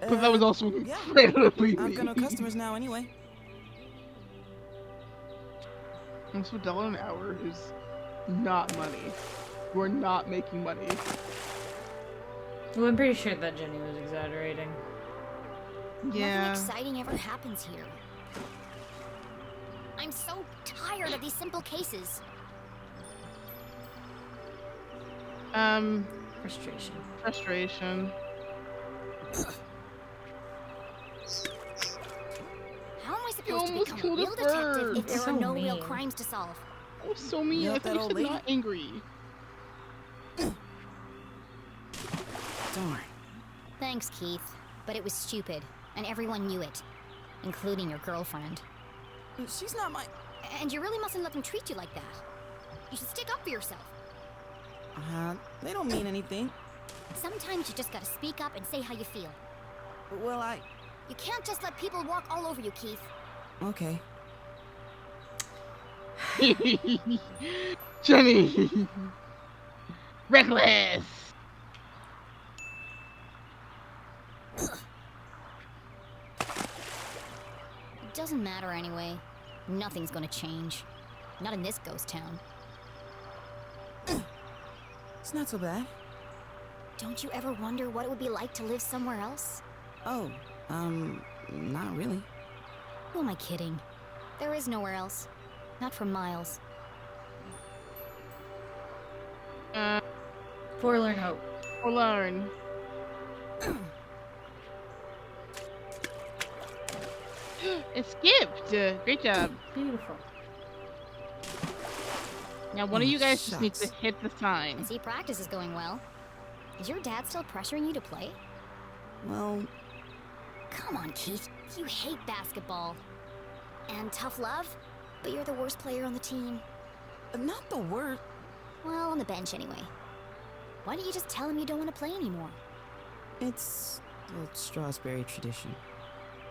But that was also Yeah. incredibly I've got no mean. customers now anyway. Almost $1 an hour is not money. We're not making money. Well, I'm pretty sure that Jenny was exaggerating. Yeah. Nothing exciting ever happens here. I'm so tired of these simple cases. Frustration. How am I You supposed to almost become a killed a real detective bird. if there So are no real mean. crimes to solve? That was so mean. You I help thought that you old said lady? not angry. Darn. Thanks, Keith. But it was stupid, and everyone knew it, including your girlfriend. She's not my... And you really mustn't let them treat you like that. You should stick up for yourself. They don't mean anything. Sometimes you just gotta speak up and say how you feel. Well, You can't just let people walk all over you, Keith. Okay. Jenny! Reckless! It doesn't matter anyway. Nothing's gonna change. Not in this ghost town. It's not so bad. Don't you ever wonder what it would be like to live somewhere else? Oh, not really. Who am I kidding? There is nowhere else. Not for miles. Forlorn hope. Forlorn. Escaped. Great job. Beautiful. Now, one of you guys just needs to hit the sign. I see practice is going well. Is your dad still pressuring you to play? Well... Come on, Keith. You hate basketball. And tough love, but you're the worst player on the team. Not the worst. Well, on the bench anyway. Why don't you just tell him you don't want to play anymore? It's a Strawberry tradition.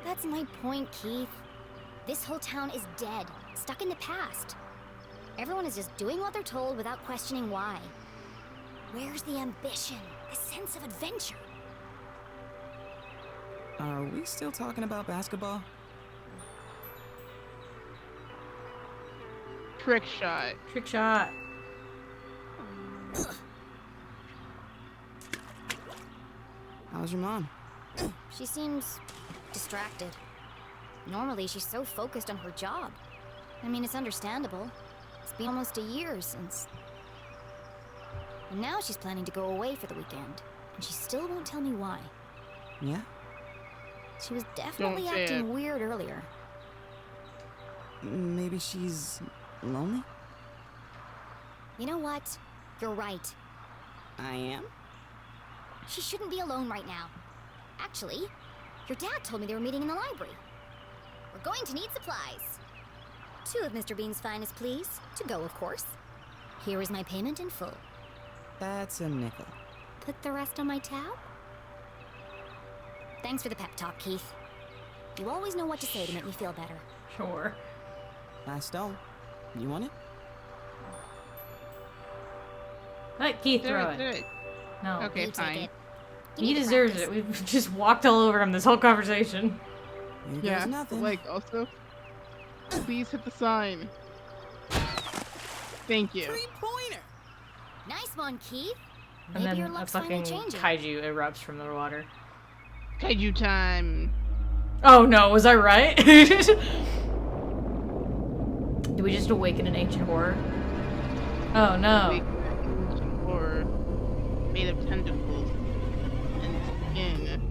That's my point, Keith. This whole town is dead, stuck in the past. Everyone is just doing what they're told without questioning why. Where's the ambition, the sense of adventure? Are we still talking about basketball? Trick shot. Trick shot. How's your mom? She seems distracted. Normally, she's so focused on her job. I mean, it's understandable. It's been almost a year since... And now she's planning to go away for the weekend. And she still won't tell me why. Yeah? She was definitely acting weird earlier. Maybe she's... lonely? You know what? You're right. I am? She shouldn't be alone right now. Actually, your dad told me they were meeting in the library. We're going to need supplies. 2 of Mr. Bean's finest, please. To go, of course. Here is my payment in full. That's a nickel. Put the rest on my tab? Thanks for the pep talk, Keith. You always know what to say to make me feel better. Sure. Last stone. You want it? Let Keith throw it. No. Okay, fine. He deserves it. We've just walked all over him this whole conversation. Yeah, nothing. Like, also, please hit the sign. Thank you. 3-pointer! Nice one, Keith. And Maybe your then a luck's fucking finally changing. kaiju erupts from the water. Kaiju time. Oh no, was I right? Did we just awaken an ancient horror? Oh no. Horror made of tentacles and skin.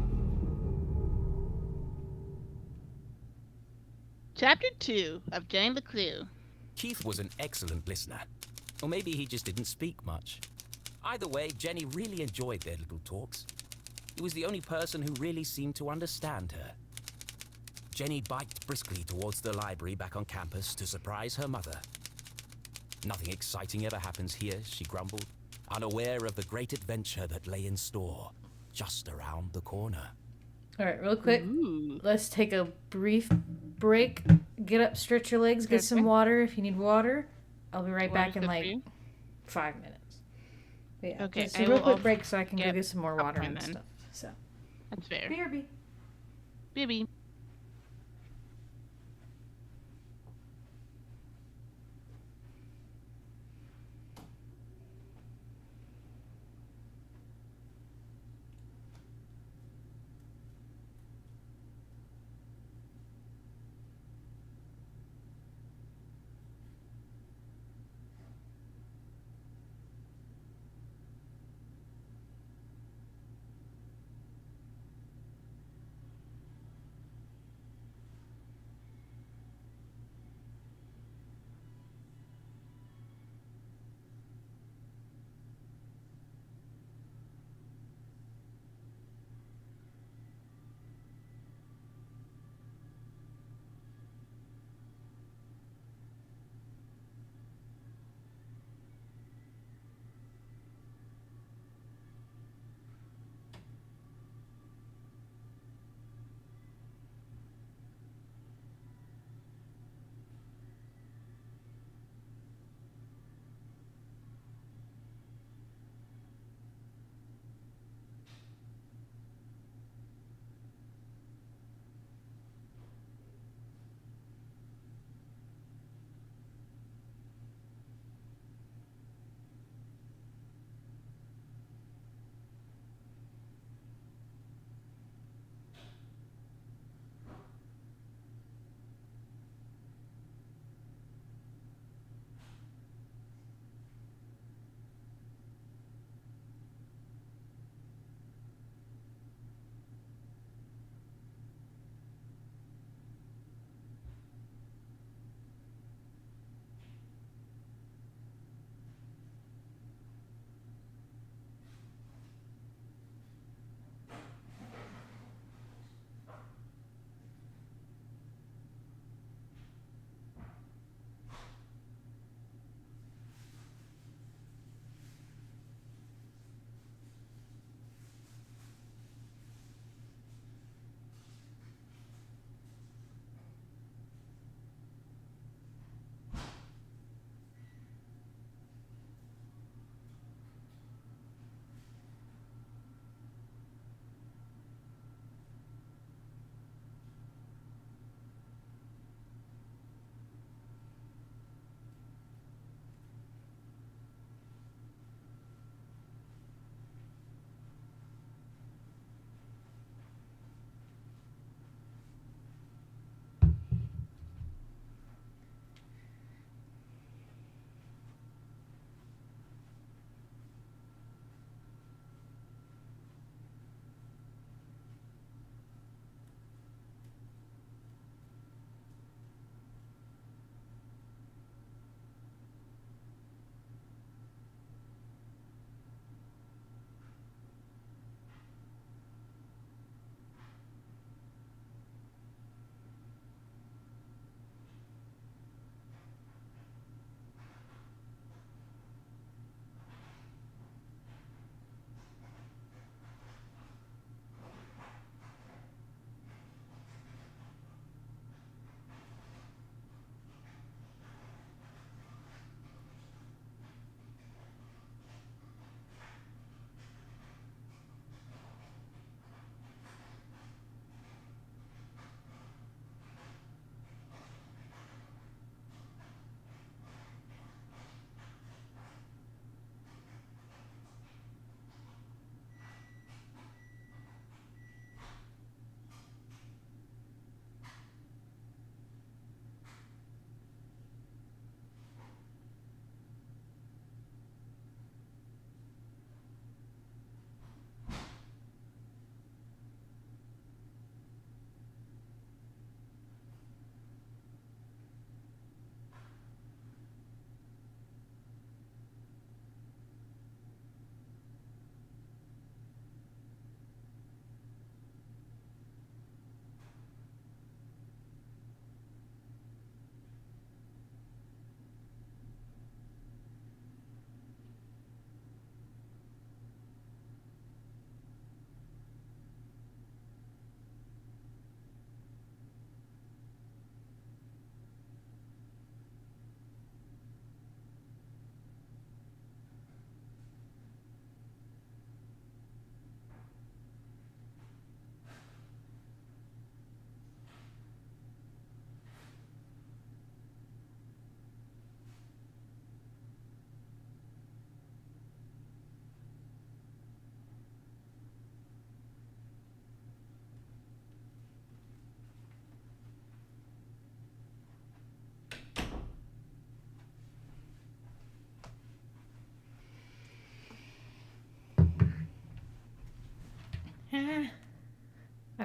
Chapter 2 of Jenny LeClue. Keith was an excellent listener. Or maybe he just didn't speak much. Either way, Jenny really enjoyed their little talks. He was the only person who really seemed to understand her. Jenny biked briskly towards the library back on campus to surprise her mother. Nothing exciting ever happens here, she grumbled, unaware of the great adventure that lay in store just around the corner. All right, real quick, let's take a brief break. Get up, stretch your legs, get some water if you need water. I'll be right back in like 5 minutes. But yeah, okay, just a real quick break so I can go get some more water and stuff. So that's fair. BRB. BRB.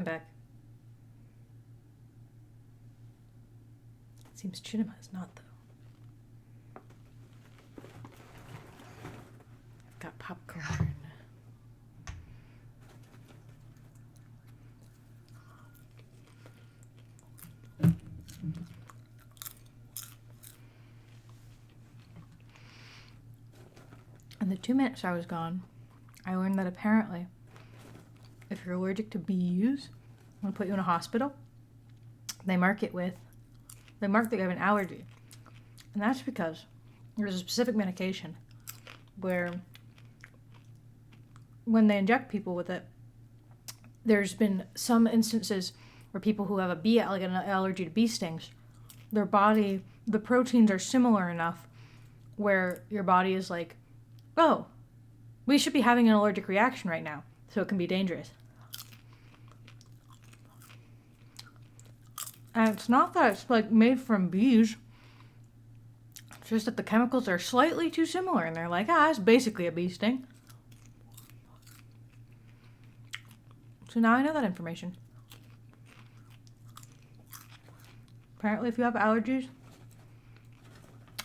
I'm back. It seems Chinema is not, though. I've got popcorn. In the 2 minutes I was gone, I learned that apparently, if you're allergic to bees, I'm gonna put you in a hospital. They mark that you have an allergy. And that's because there's a specific medication where when they inject people with it, there's been some instances where people who have a bee, like an allergy to bee stings, their body, the proteins are similar enough where your body is like, oh, we should be having an allergic reaction right now, so it can be dangerous. And it's not that it's like made from bees. It's just that the chemicals are slightly too similar, and they're like, it's basically a bee sting. So now I know that information. Apparently, if you have allergies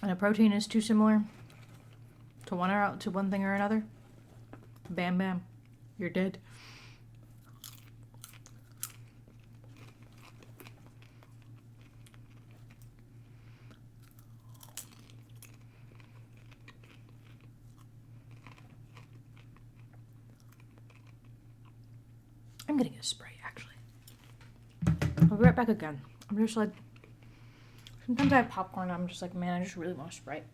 and a protein is too similar to one thing or another, bam bam, you're dead. I'm gonna get a spray, actually. I'll be right back again. I'm just like, sometimes I have popcorn and I'm just like, man, I just really want a Sprite.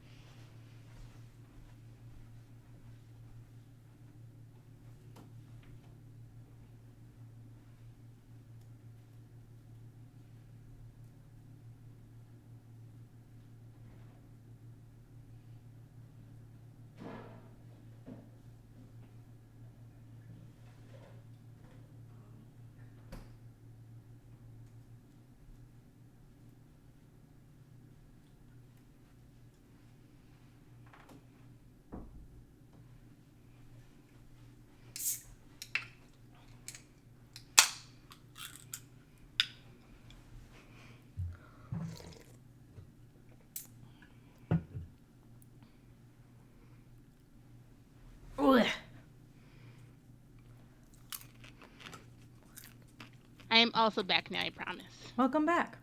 I am also back now, I promise. Welcome back.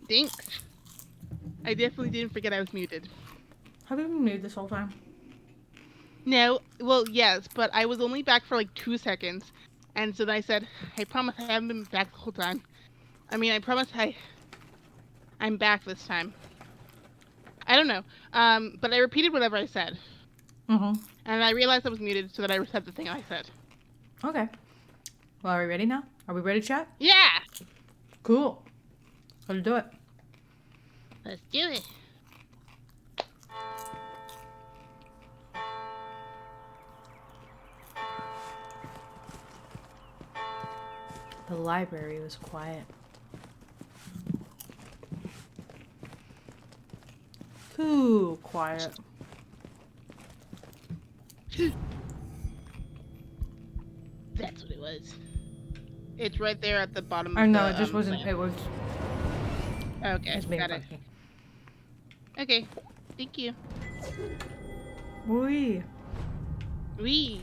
Thanks. I definitely didn't forget I was muted. Have you been muted this whole time? No, well, yes, but I was only back for like 2 seconds. And so then I said, I promise I haven't been back the whole time. I mean, I promise I'm back this time. I don't know. But I repeated whatever I said. Mm-hmm. And I realized I was muted, so that I said the thing I said. Okay. Well, are we ready now? Are we ready to chat? Yeah! Cool. Let's do it. Let's do it. The library was quiet. Too quiet. That's what it was. It's right there at the bottom Oh, of no, the, it just wasn't. thing. It was. Okay, got it. Funky. Okay, thank you. Wee. Wee.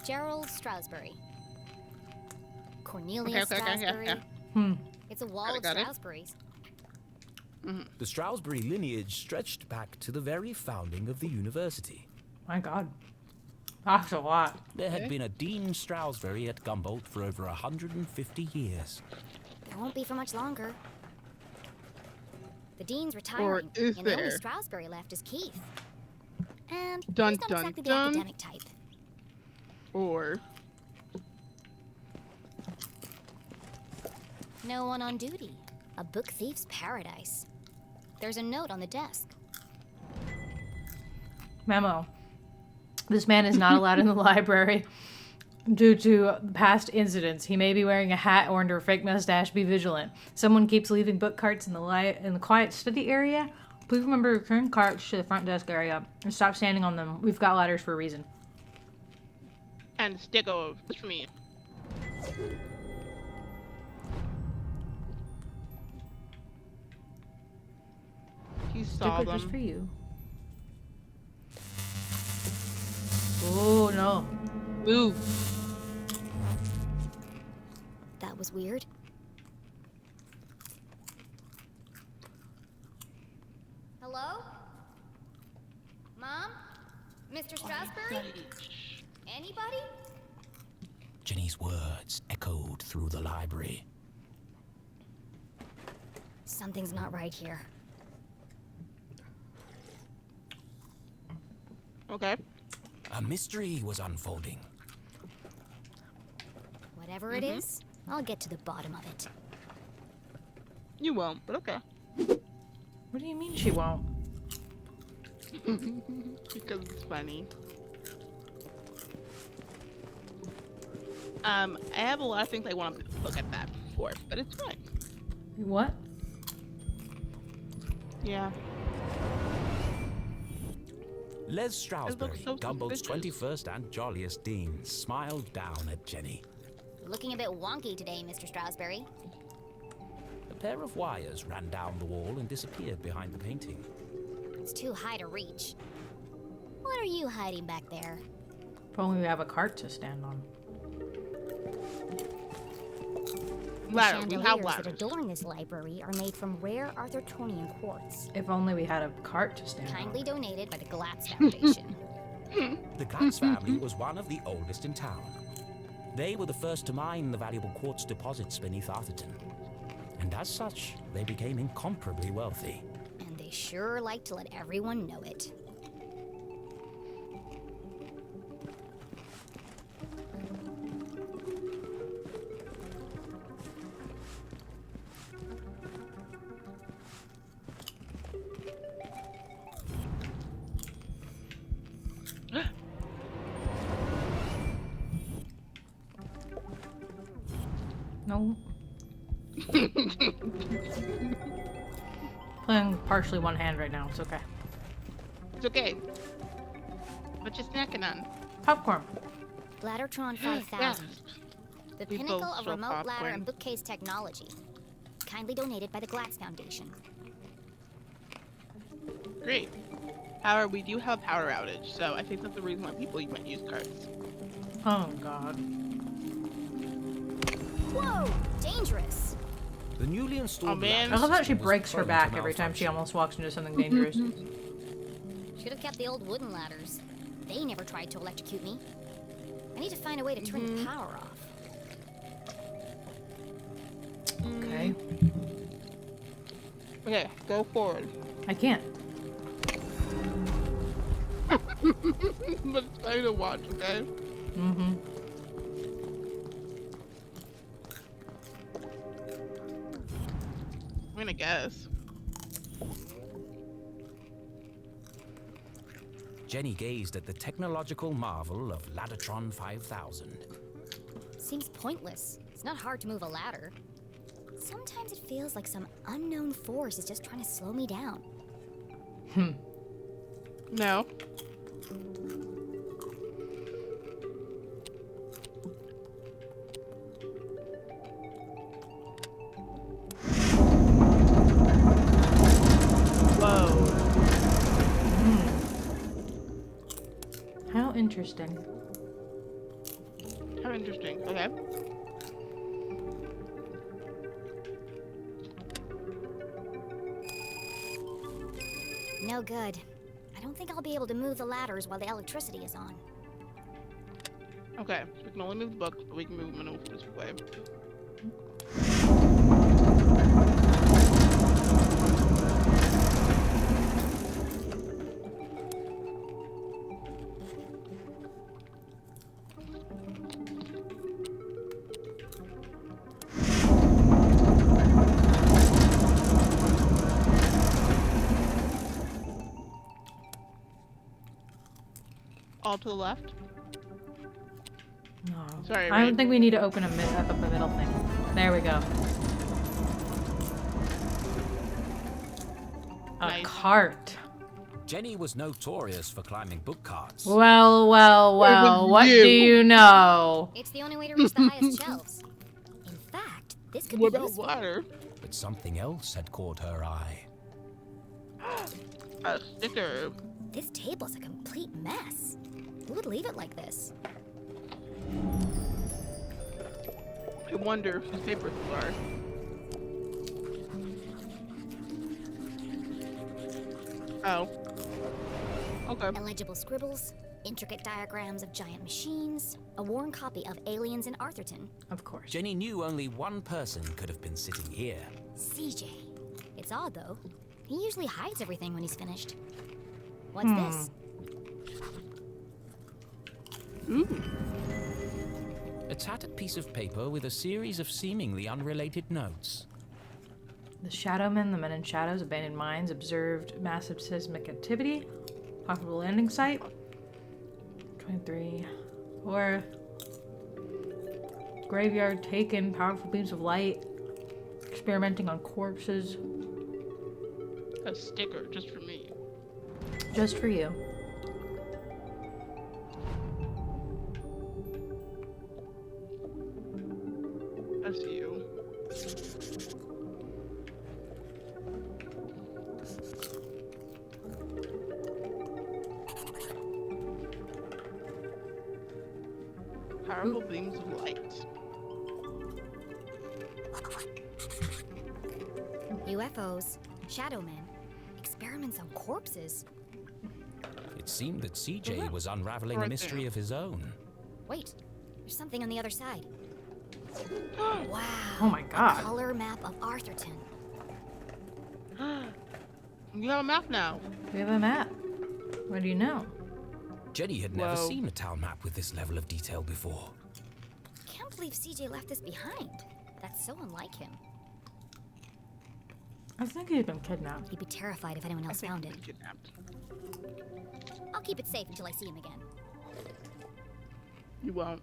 Gerald Stroudsbury. Cornelius Okay. Stroudsbury. It's a wall of Stroudsburys. The Stroudsbury lineage stretched back to the very founding of the university. My God. That's a lot. There had been a Dean Stroudsbury at Gumboldt for over 150 years. There won't be for much longer. The dean's retiring, is and the only there? Stroudsbury left is Keith. And Dun, he's not dun, exactly dun. the academic type. Or No one on duty. A book thief's paradise. There's a note on the desk. Memo. This man is not allowed in the library due to past incidents. He may be wearing a hat or under a fake mustache. Be vigilant. Someone keeps leaving book carts in the quiet study area. Please remember to return carts to the front desk area and stop standing on them. We've got ladders for a reason. And Sticko, just for me. He saw them. Just for you. Oh no. Ooh. That was weird. Hello? Mom? Mr. Strasberry? Anybody? Jenny's words echoed through the library. Something's not right here. Okay. A mystery was unfolding. Whatever it is, I'll get to the bottom of it. You won't, but okay. What do you mean she won't? Because it's funny. I have a lot of things I want to look at that for, but it's fine. What? Yeah. Les Stroudsbury, so Gumble's suspicious. 21st and jolliest dean, smiled down at Jenny. Looking a bit wonky today, Mr. Strasberry. A pair of wires ran down the wall and disappeared behind the painting. It's too high to reach. What are you hiding back there? If only we have a cart to stand on. The Ladder, we have chandeliers that ladders. adorn this library are made from rare Arthurtonian quartz. If only we had a cart to stand Kindly on. donated by the Glatz Foundation. The Glatz family was one of the oldest in town. They were the first to mine the valuable quartz deposits beneath Arthurton. And as such, they became incomparably wealthy. And they sure like to let everyone know it. No. Playing partially one hand right now. It's okay. It's okay. What you snacking on? Popcorn. Laddertron 5000. The We pinnacle both of shall remote ladder popcorn. and bookcase technology. Kindly donated by the Glatz Foundation. Great. However, we do have a power outage, so I think that's the reason why people might use carts. Oh god. Whoa! Dangerous! The newly installed Oh, man. I love how she was breaks her prone to back every time she malfunction. almost walks into something dangerous. Should have kept the old wooden ladders. They never tried to electrocute me. I need to find a way to turn the power off. Okay. Okay, go forward. I can't. But it's funny to watch, okay? Mm-hmm. I'm gonna guess. Jenny gazed at the technological marvel of Laddertron 5000. Seems pointless. It's not hard to move a ladder. Sometimes it feels like some unknown force is just trying to slow me down. No. Whoa. How interesting. How interesting. Okay. No good. I don't think I'll be able to move the ladders while the electricity is on. Okay. So we can only move the books, but we can move them in a specific way. All to the left? No. Sorry, I don't Rain. think we need to open up a middle thing. There we go. A Nice. cart. Jenny was notorious for climbing book carts. Well, what do you know? It's the only way to reach the highest shelves. In fact, this could be useful. Water? But something else had caught her eye. A sticker. This table's a complete mess. Who would leave it like this? I wonder whose papers are. Oh. Okay. Illegible scribbles, intricate diagrams of giant machines, a worn copy of Aliens in Arthurton. Of course. Jenny knew only one person could have been sitting here. CJ. It's odd, though. He usually hides everything when he's finished. What's this? Ooh. A tattered piece of paper with a series of seemingly unrelated notes. The Shadowmen, the men in shadows, abandoned mines, observed massive seismic activity, possible landing site. 23. Or graveyard taken, powerful beams of light, experimenting on corpses. A sticker just for me. Just for you. That's you. Powerful beams of light. UFOs, Shadowmen, experiments on corpses. It seemed that CJ was unraveling a mystery of his own. Wait, there's something on the other side. Wow. Oh my god. A color map of Arthurton. You have a map now. We have a map. What do you know? Jenny had never seen a town map with this level of detail before. Can't believe CJ left this behind. That's so unlike him. I think he's been kidnapped. He'd be terrified if anyone else found it. I'll keep it safe until I see him again. You won't.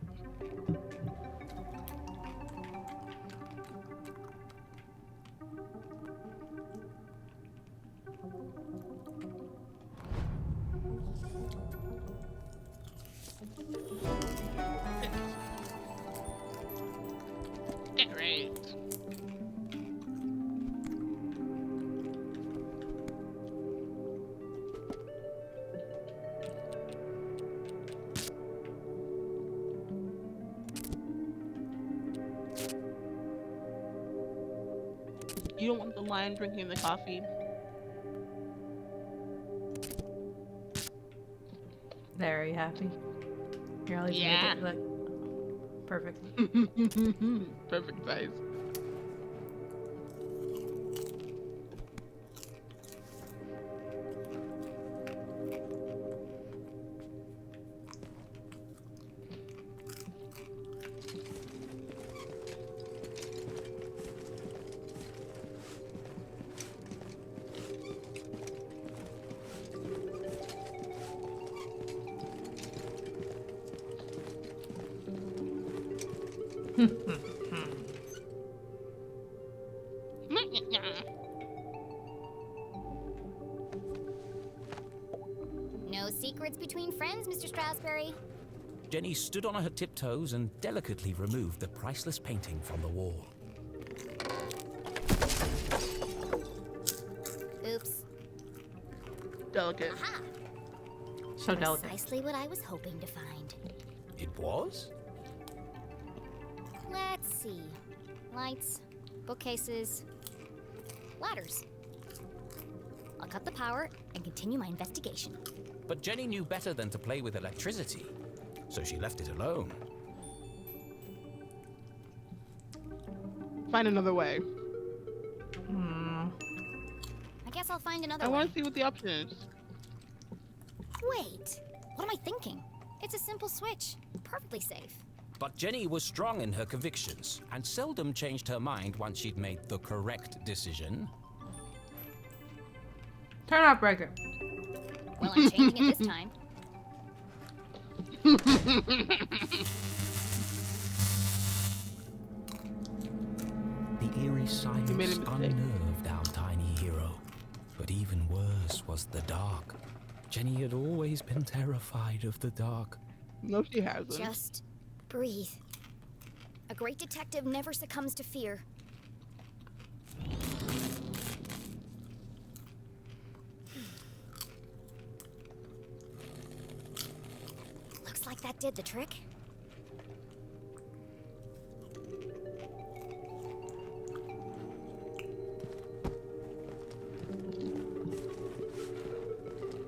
Great. You don't want the lion drinking the coffee. There, are you happy? Here, I'll even make it look perfect. Perfect size. No secrets between friends, Mr. Strasberry. Jenny stood on her tiptoes and delicately removed the priceless painting from the wall. Oops. Delicate. Aha. So delicate. Precisely what I was hoping to find. It was? Let's see. Lights, bookcases, ladders. I'll cut the power and continue my investigation. But Jenny knew better than to play with electricity, so she left it alone. Find another way. I guess I'll find another I way. want to see what the option is. Wait, what am I thinking? It's a simple switch. Perfectly safe. But Jenny was strong in her convictions and seldom changed her mind once she'd made the correct decision. Turn off breaker. Well, I'm changing it this time. The eerie silence unnerved our tiny hero. But even worse was the dark. Jenny had always been terrified of the dark. No, she hasn't. Just breathe. A great detective never succumbs to fear. Looks like that did the trick.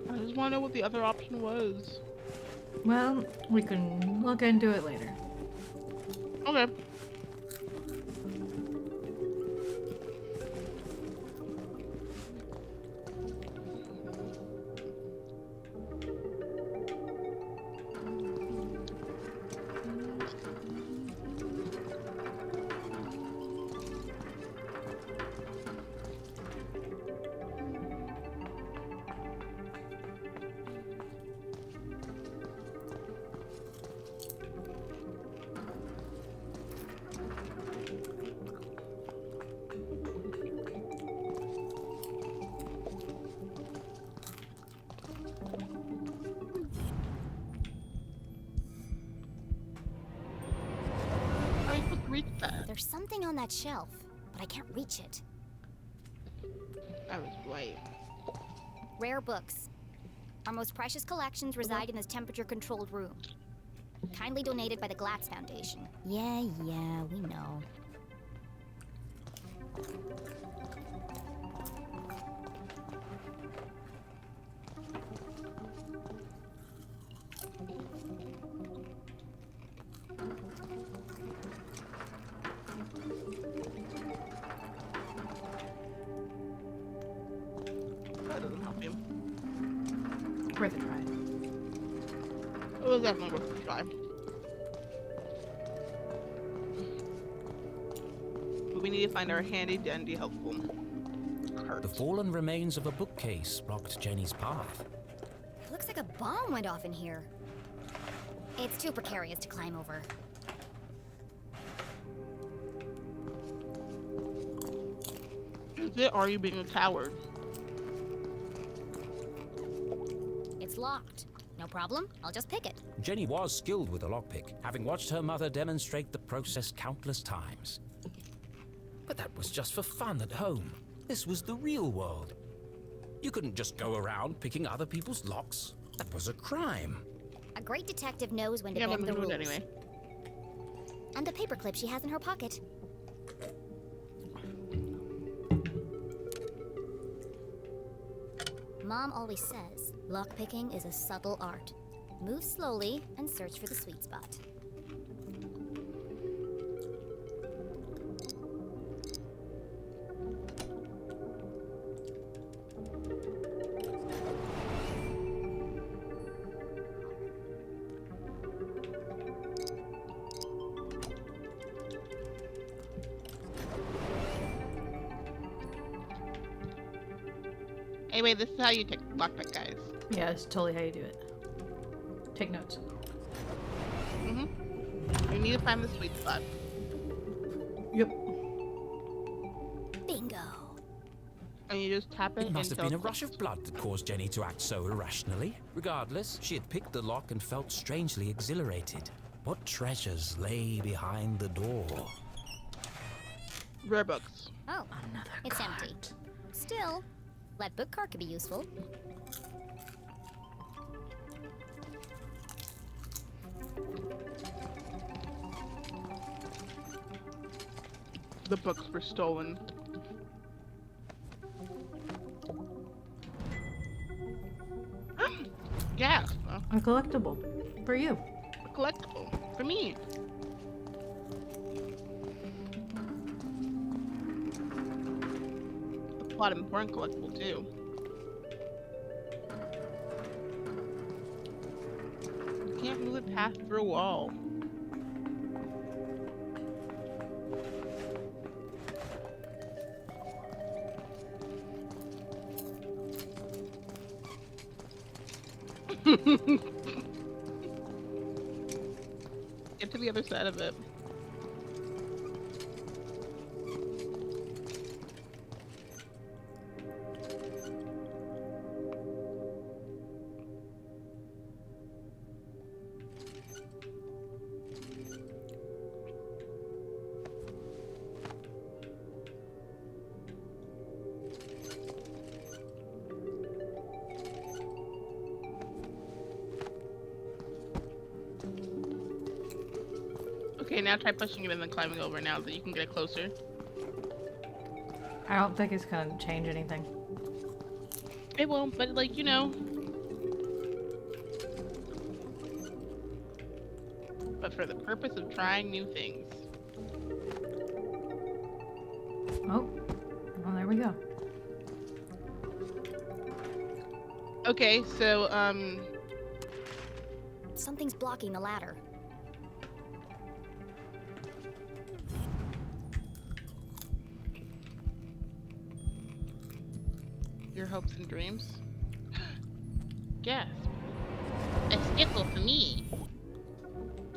I just want to know what the other option was. Well, we can look into it later. Okay. There's something on that shelf, but I can't reach it. I was right. Rare books. Our most precious collections reside in this temperature-controlled room. Kindly donated by the Glatz Foundation. Yeah, we know. That doesn't help you. Worth a try. It was definitely worth a try. But we need to find our handy-dandy helpful cart. The fallen remains of a bookcase blocked Jenny's path. Looks like a bomb went off in here. It's too precarious to climb over. Is it, or are you being a coward? It's locked. No problem. I'll just pick it. Jenny was skilled with a lockpick, having watched her mother demonstrate the process countless times. But that was just for fun at home. This was the real world. You couldn't just go around picking other people's locks. That was a crime. A great detective knows when to bend the rules. Anyway. And the paperclip she has in her pocket. Mom always says, lockpicking is a subtle art. Move slowly and search for the sweet spot. Anyway, this is how you take lockpick, guys. Yeah, that's totally how you do it. Take notes. You need to find the sweet spot. Yep. Bingo. And you just tap it. It must have been a rush of blood that caused Jenny to act so irrationally. Regardless, she had picked the lock and felt strangely exhilarated. What treasures lay behind the door? Rare books. Oh, it's empty. Still, that book cart could be useful. The books were stolen. Yeah. A collectible. For you. A collectible. For me. A lot of important collectible too. You can't move it past through a wall. Get to the other side of it. Okay, now try pushing it and then climbing over now that you can get closer. I don't think it's gonna change anything. It won't, but like, you know. But for the purpose of trying new things. Oh, well, there we go. Okay, so, Something's blocking the ladder. Your hopes and dreams? Gasp. A stickle for me.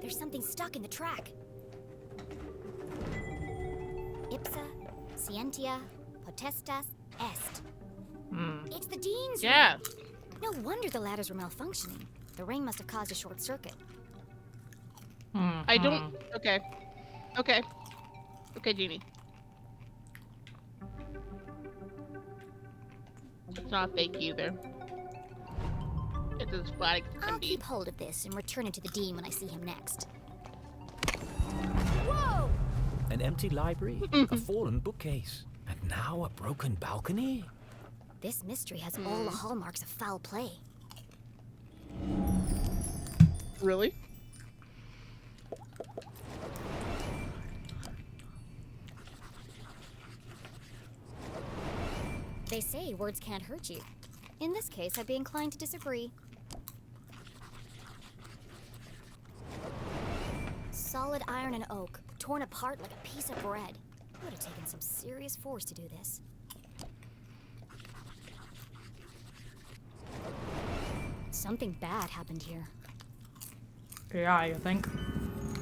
There's something stuck in the track. Ipsa, scientia, potestas, est. It's the Dean's ring. No wonder the ladders were malfunctioning. The ring must have caused a short circuit. I don't... Okay. Okay. Okay, Genie. It's not fake either. It's as flat as it can I'll be. keep hold of this and return it to the Dean when I see him next. Whoa! An empty library, a fallen bookcase, and now a broken balcony? This mystery has all the hallmarks of foul play. Really? They say words can't hurt you. In this case, I'd be inclined to disagree. Solid iron and oak, torn apart like a piece of bread. It would have taken some serious force to do this. Something bad happened here. Yeah, you think?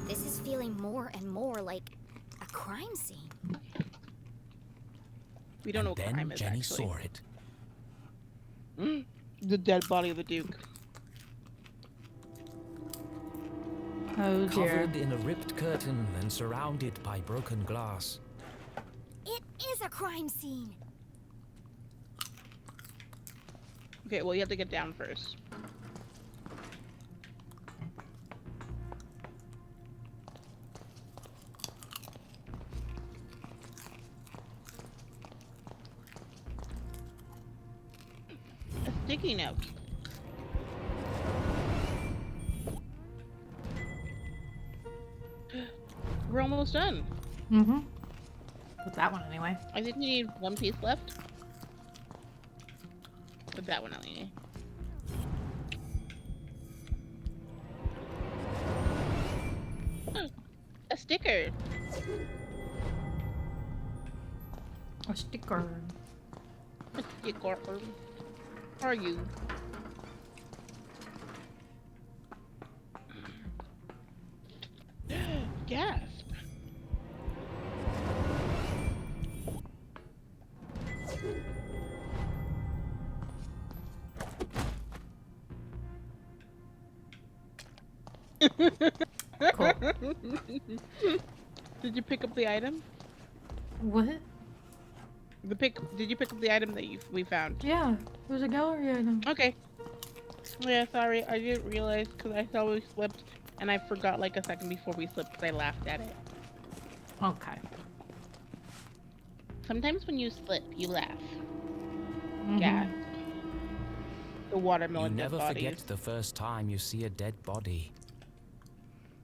This is feeling more and more like a crime scene. We don't know what crime Then is, Jenny actually. saw it. The dead body of the Duke. Oh dear. Covered in a ripped curtain and surrounded by broken glass. It is a crime scene. Okay, well, you have to get down first. A sticky note. We're almost done. Mm-hmm. With that one, anyway. I think we need one piece left. With that one, I need. Oh, a sticker. A sticker. A sticker. How are you? Gasp. Cool. Did you pick up the item? What? Did you pick up the item that we found? Yeah, it was a gallery item. Okay. Yeah, sorry, I didn't realize because I thought we slipped, and I forgot like a second before we slipped because I laughed at it. Okay. Sometimes when you slip, you laugh. Mm-hmm. Gasp. The You watermelon never dead forget bodies. the first time you see a dead body.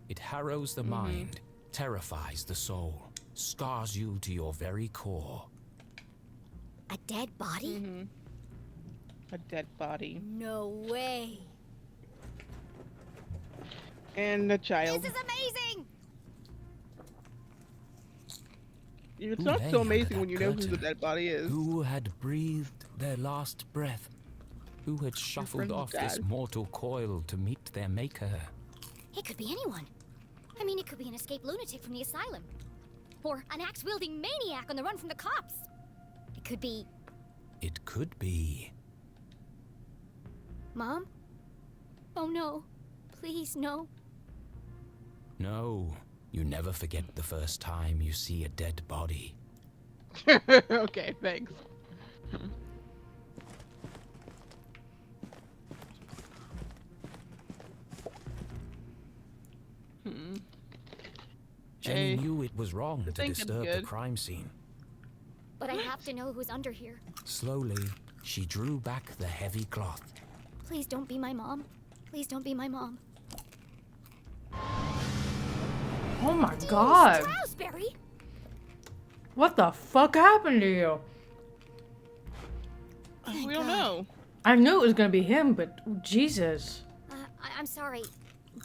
It harrows the mind, terrifies the soul, scars you to your very core. A dead body? A dead body. No way. And a child. This is amazing! It's Who not lay so under amazing that when you know who the curtain? dead body is. Who had breathed their last breath? Who had shuffled friend's off this dad. mortal coil to meet their maker? It could be anyone. I mean, it could be an escaped lunatic from the asylum. Or an axe-wielding maniac on the run from the cops. It could be... It could be. Mom? Oh no. Please, no. No, you never forget the first time you see a dead body. Okay, thanks. was wrong to disturb the crime scene. But I have to know who's under here. Slowly, she drew back the heavy cloth. Please don't be my mom. Please don't be my mom. Oh my god. Stroudsbury? What the fuck happened to you? We don't know. I knew it was gonna be him, but Jesus. I'm sorry.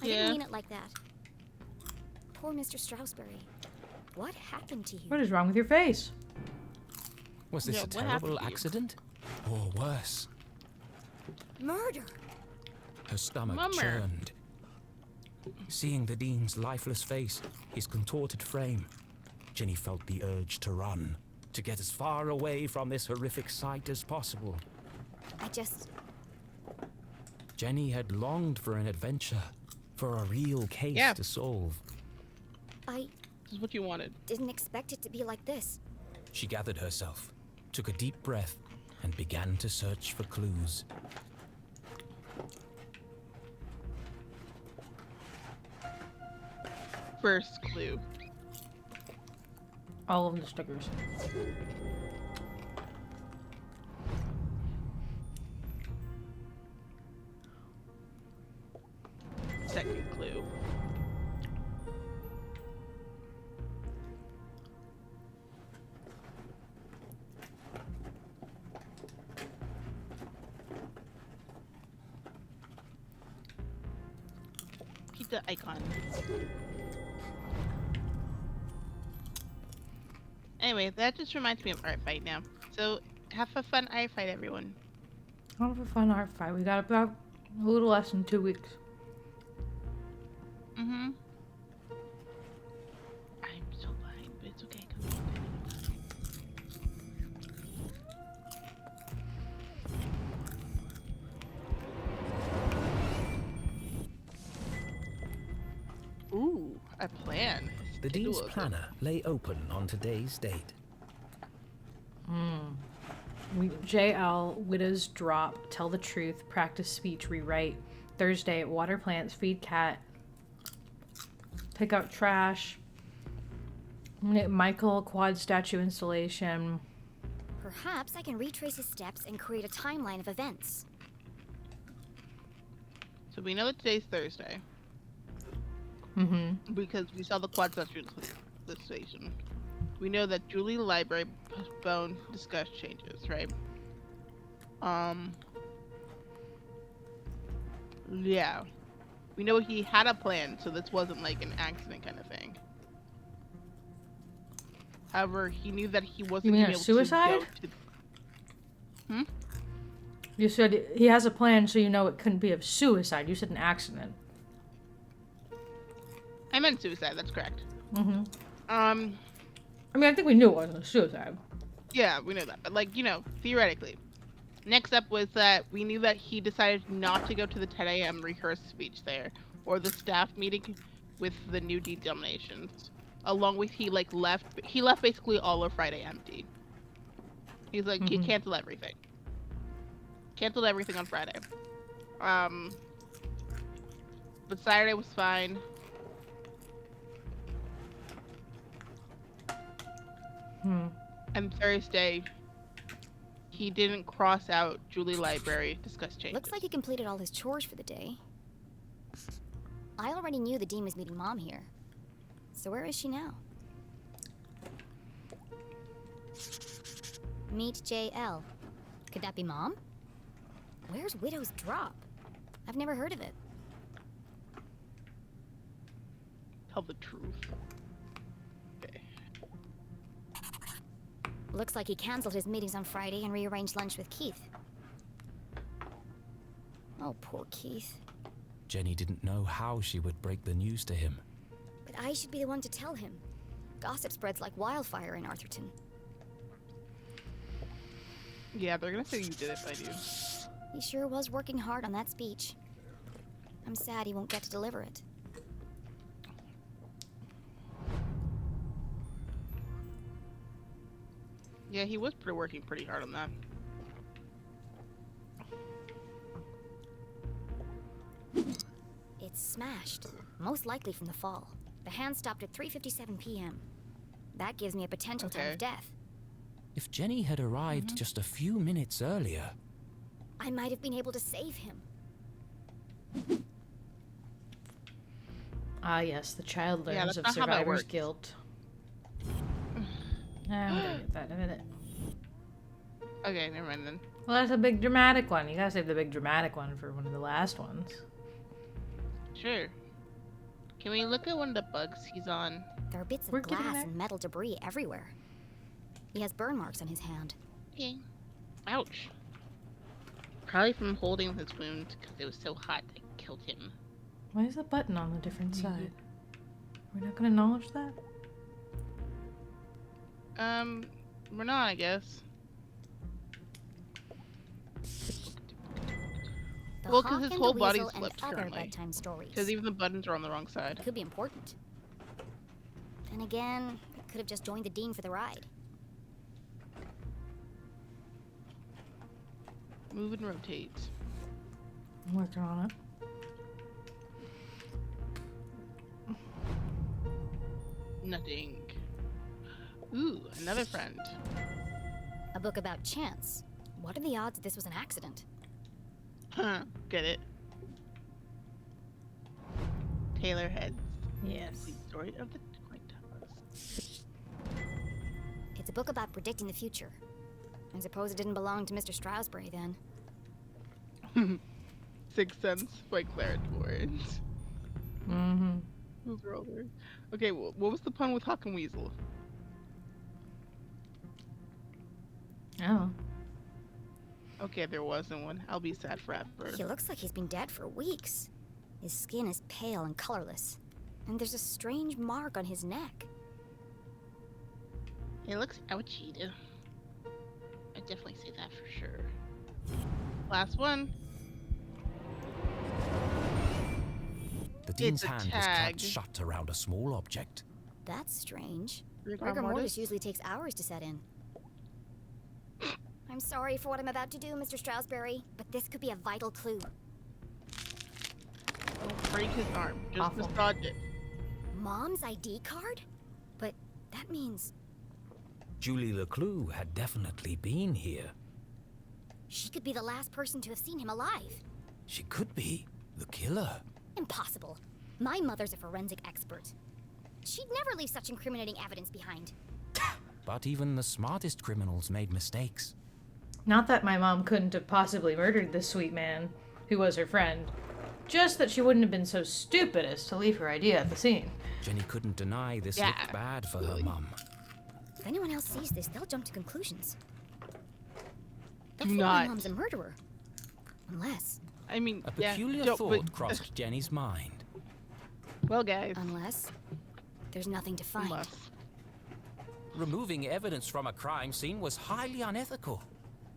I didn't mean it like that. Poor Mr. Stroudsbury. What happened to you? What is wrong with your face? Was this a terrible accident? Or worse? Murder! Her stomach churned. Seeing the Dean's lifeless face, his contorted frame, Jenny felt the urge to run, to get as far away from this horrific sight as possible. Jenny had longed for an adventure, for a real case to solve. This is what you wanted. Didn't expect it to be like this. She gathered herself, took a deep breath, and began to search for clues. First clue. All of the stickers. Second clue. Keep the icon. Anyway, that just reminds me of art fight now. So have a fun art fight, everyone. Have a fun art fight. We got about a little less than 2 weeks. Mm-hmm. I'm so behind, but it's okay. Ooh, a plan. The Dean's planner lay open on today's date. JL, Widow's Drop, Tell the Truth, Practice Speech, Rewrite. Thursday, Water Plants, Feed Cat, Pick Up Trash. Michael, Quad Statue Installation. Perhaps I can retrace his steps and create a timeline of events. So we know that today's Thursday. Mm-hmm. Because we saw the quad statue station. We know that Julie Library postponed discussed changes, right? Yeah. We know he had a plan, so this wasn't like an accident kind of thing. However, he knew that he wasn't going to be be able suicide? to go to... You said he has a plan, so you know it couldn't be of suicide. You said an accident. I meant suicide, that's correct. Mm-hmm. I mean, I think we knew it wasn't a suicide. Yeah, we know that. But, like, you know, theoretically. Next up was that we knew that he decided not to go to the 10 a.m. rehearsed speech there, or the staff meeting with the new denominations. Along with he left basically all of Friday empty. He's like, he canceled everything. Canceled everything on Friday. But Saturday was fine. And Thursday, he didn't cross out Julie Library, discuss changes. Looks like he completed all his chores for the day. I already knew the Dean was meeting Mom here. So where is she now? Meet JL. Could that be Mom? Where's Widow's Drop? I've never heard of it. Tell the truth. Okay. Looks like he canceled his meetings on Friday and rearranged lunch with Keith. Oh, poor Keith. Jenny didn't know how she would break the news to him. But I should be the one to tell him. Gossip spreads like wildfire in Arthurton. Yeah, they're gonna say you did it by you. He sure was working hard on that speech. I'm sad he won't get to deliver it. Yeah, he was working pretty hard on that. It's smashed, most likely from the fall. The hand stopped at 3:57 p.m. That gives me a potential time of death. If Jenny had arrived just a few minutes earlier, I might have been able to save him. Ah, yes, the child learns of survivor's guilt. I'm gonna get that in a minute. Okay, never mind then. Well, that's a big dramatic one. You gotta save the big dramatic one for one of the last ones. Sure. Can we look at one of the bugs he's on? There are bits of glass and metal debris everywhere. He has burn marks on his hand. Okay. Ouch. Probably from holding his wound because it was so hot that killed him. Why is the button on the different side? We're not gonna acknowledge that? We're not, I guess. Well, because his whole body's flipped currently. Because even the buttons are on the wrong side. Could be important. Then again, I could have just joined the Dean for the ride. Move and rotate. I'm working on it. Nothing. Ooh, another friend. A book about chance. What are the odds that this was an accident? Huh, get it. Taylor Heads. Yes. The story of the Coin Toss. It's a book about predicting the future. I suppose it didn't belong to Mr. Stroudsbury then. Sixth Sense by Clarence Warrens. Mm-hmm. Those are all there. Okay, well, what was the pun with Hawk and Weasel? Oh. Okay, there wasn't one. I'll be sad forever. He looks like he's been dead for weeks. His skin is pale and colorless. And there's a strange mark on his neck. It looks ouchy. I'd definitely say that for sure. Last one. the Dean's hand was clapped shut around a small object. That's strange. Rigor mortis usually takes hours to set in. I'm sorry for what I'm about to do, Mr. Stroudsbury, but this could be a vital clue. Don't break his arm. Just massage it. Mom's ID card? But that means... Julie LeClue had definitely been here. She could be the last person to have seen him alive. She could be the killer. Impossible. My mother's a forensic expert. She'd never leave such incriminating evidence behind. But even the smartest criminals made mistakes. Not that my mom couldn't have possibly murdered this sweet man, who was her friend. Just that she wouldn't have been so stupid as to leave her ID at the scene. Jenny couldn't deny this looked bad for her mum. If anyone else sees this, they'll jump to conclusions. Do not. not. My mom's a murderer. Unless... I mean, a peculiar thought crossed Jenny's mind. Well, guys. Unless there's nothing to find. Removing evidence from a crime scene was highly unethical.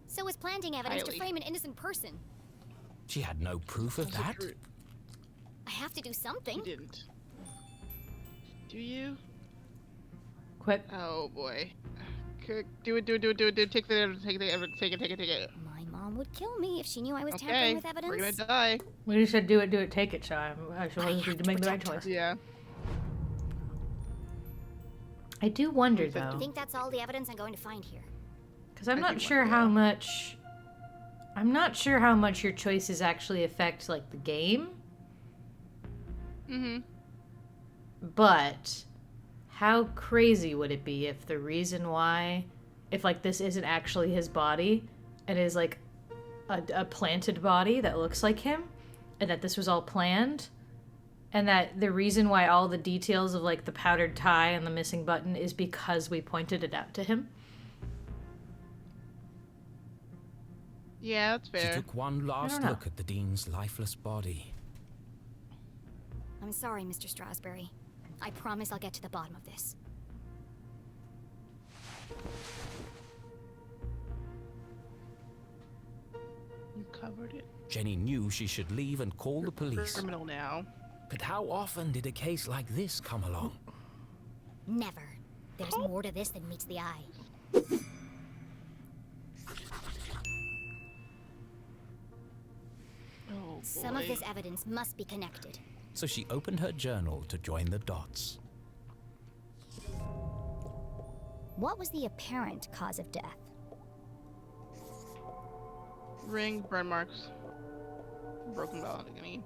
So was planting evidence to frame an innocent person. She had no proof of that. I have to do something. You didn't. Do you? Quit. Oh boy. Do it. Take the evidence. Take it. My mom would kill me if she knew I was tampering with evidence. We're gonna die. We just said do it, take it, so I should always need to make the right choice. Yeah. I do wonder though. I think that's all the evidence I'm going to find here. Because I'm not sure how much. I'm not sure how much your choices actually affect like the game. Mm-hmm. But how crazy would it be if the reason why, if like this isn't actually his body, and is like a planted body that looks like him, and that this was all planned, and that the reason why all the details of like the powdered tie and the missing button is because we pointed it out to him. Yeah, that's fair. She took one last look at the Dean's lifeless body. I'm sorry, Mr. Stroudsbury. I promise I'll get to the bottom of this. You covered it. Jenny knew she should leave and call the police. Criminal now. But how often did a case like this come along? Never. There's more to this than meets the eye. Oh, some of this evidence must be connected. So she opened her journal to join the dots. What was the apparent cause of death? Ring, burn marks, broken balcony.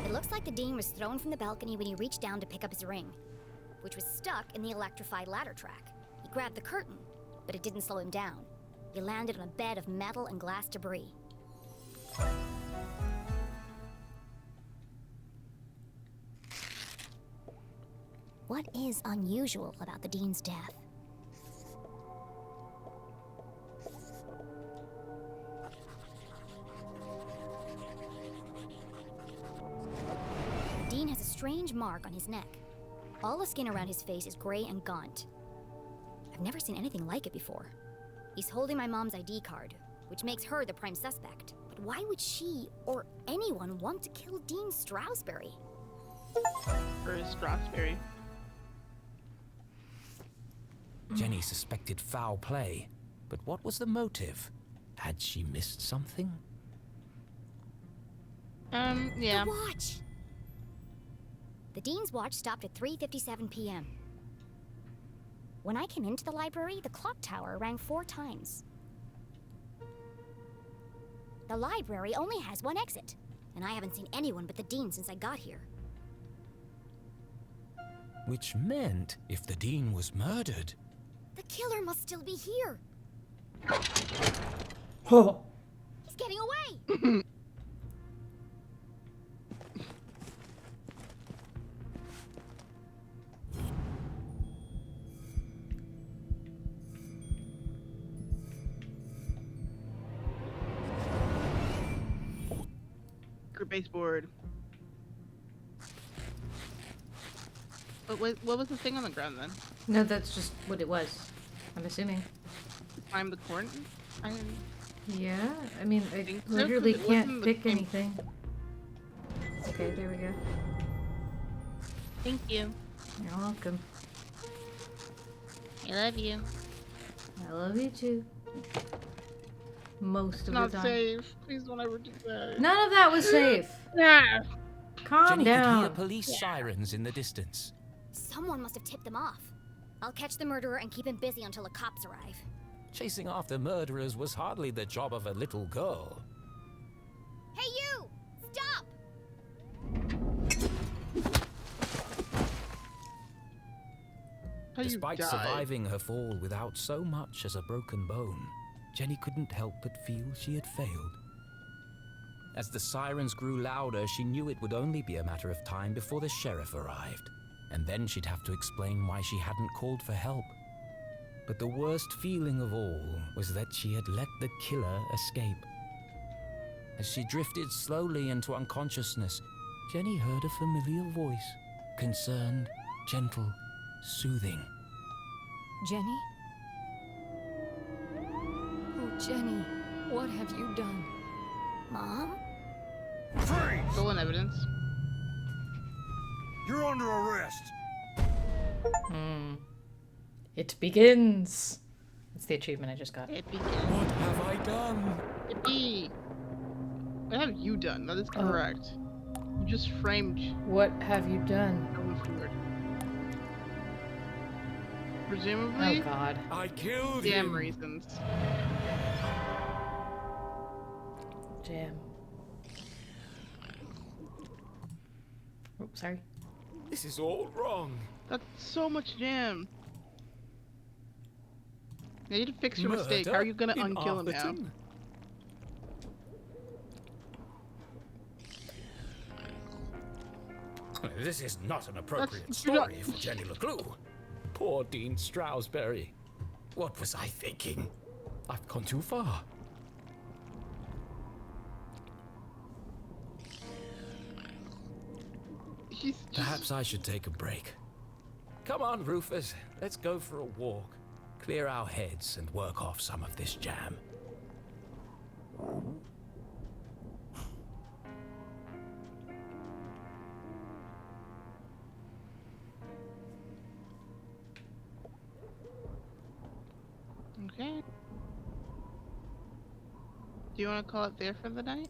It looks like the Dean was thrown from the balcony when he reached down to pick up his ring, which was stuck in the electrified ladder track. He grabbed the curtain, but it didn't slow him down. He landed on a bed of metal and glass debris. What is unusual about the Dean's death? The Dean has a strange mark on his neck. All the skin around his face is gray and gaunt. I've never seen anything like it before. He's holding my mom's ID card, which makes her the prime suspect. But why would she or anyone want to kill Dean Stroudsbury? Or Stroudsbury. Jenny suspected foul play, but what was the motive? Had she missed something? Yeah. The watch! The Dean's watch stopped at 3:57 p.m. When I came into the library, the clock tower rang 4 times. The library only has one exit, and I haven't seen anyone but the Dean since I got here. Which meant, if the Dean was murdered... The killer must still be here. Oh. He's getting away. Baseboard. What was the thing on the ground then? No, that's just what it was. I'm assuming. Climb the corner? Yeah, I mean, I so, literally can't pick anything. Okay, there we go. Thank you. You're welcome. I love you. I love you too. Most of Not the time. safe. Please don't ever do that. None of that was safe. Yeah. Calm Jenny down. could hear police sirens in the distance. Someone must have tipped them off. I'll catch the murderer and keep him busy until the cops arrive. Chasing after murderers was hardly the job of a little girl. Hey you! Stop! Despite surviving her fall without so much as a broken bone, Jenny couldn't help but feel she had failed. As the sirens grew louder, she knew it would only be a matter of time before the sheriff arrived, and then she'd have to explain why she hadn't called for help. But the worst feeling of all was that she had let the killer escape. As she drifted slowly into unconsciousness, Jenny heard a familiar voice, concerned, gentle, soothing. Jenny? Oh, Jenny, what have you done? Mom? Freeze! Stolen evidence. You're under arrest. It begins. It's the achievement I just got. It begins. What have I done? Yippee! What have you done? That is correct. You just framed. What have you done? Presumably. Oh God. I killed Damn him. reasons. Jam. Oh, sorry. This is all wrong. That's so much jam. You need to fix your mistake. How Murder are you gonna in unkill him now? Arthurton? This is not an appropriate story for Jenny LeClue. Poor Dean Stroudsbury. What was I thinking? I've gone too far. Perhaps I should take a break. Come on, Rufus. Let's go for a walk. Clear our heads and work off some of this jam. Okay. Do you want to call it there for the night?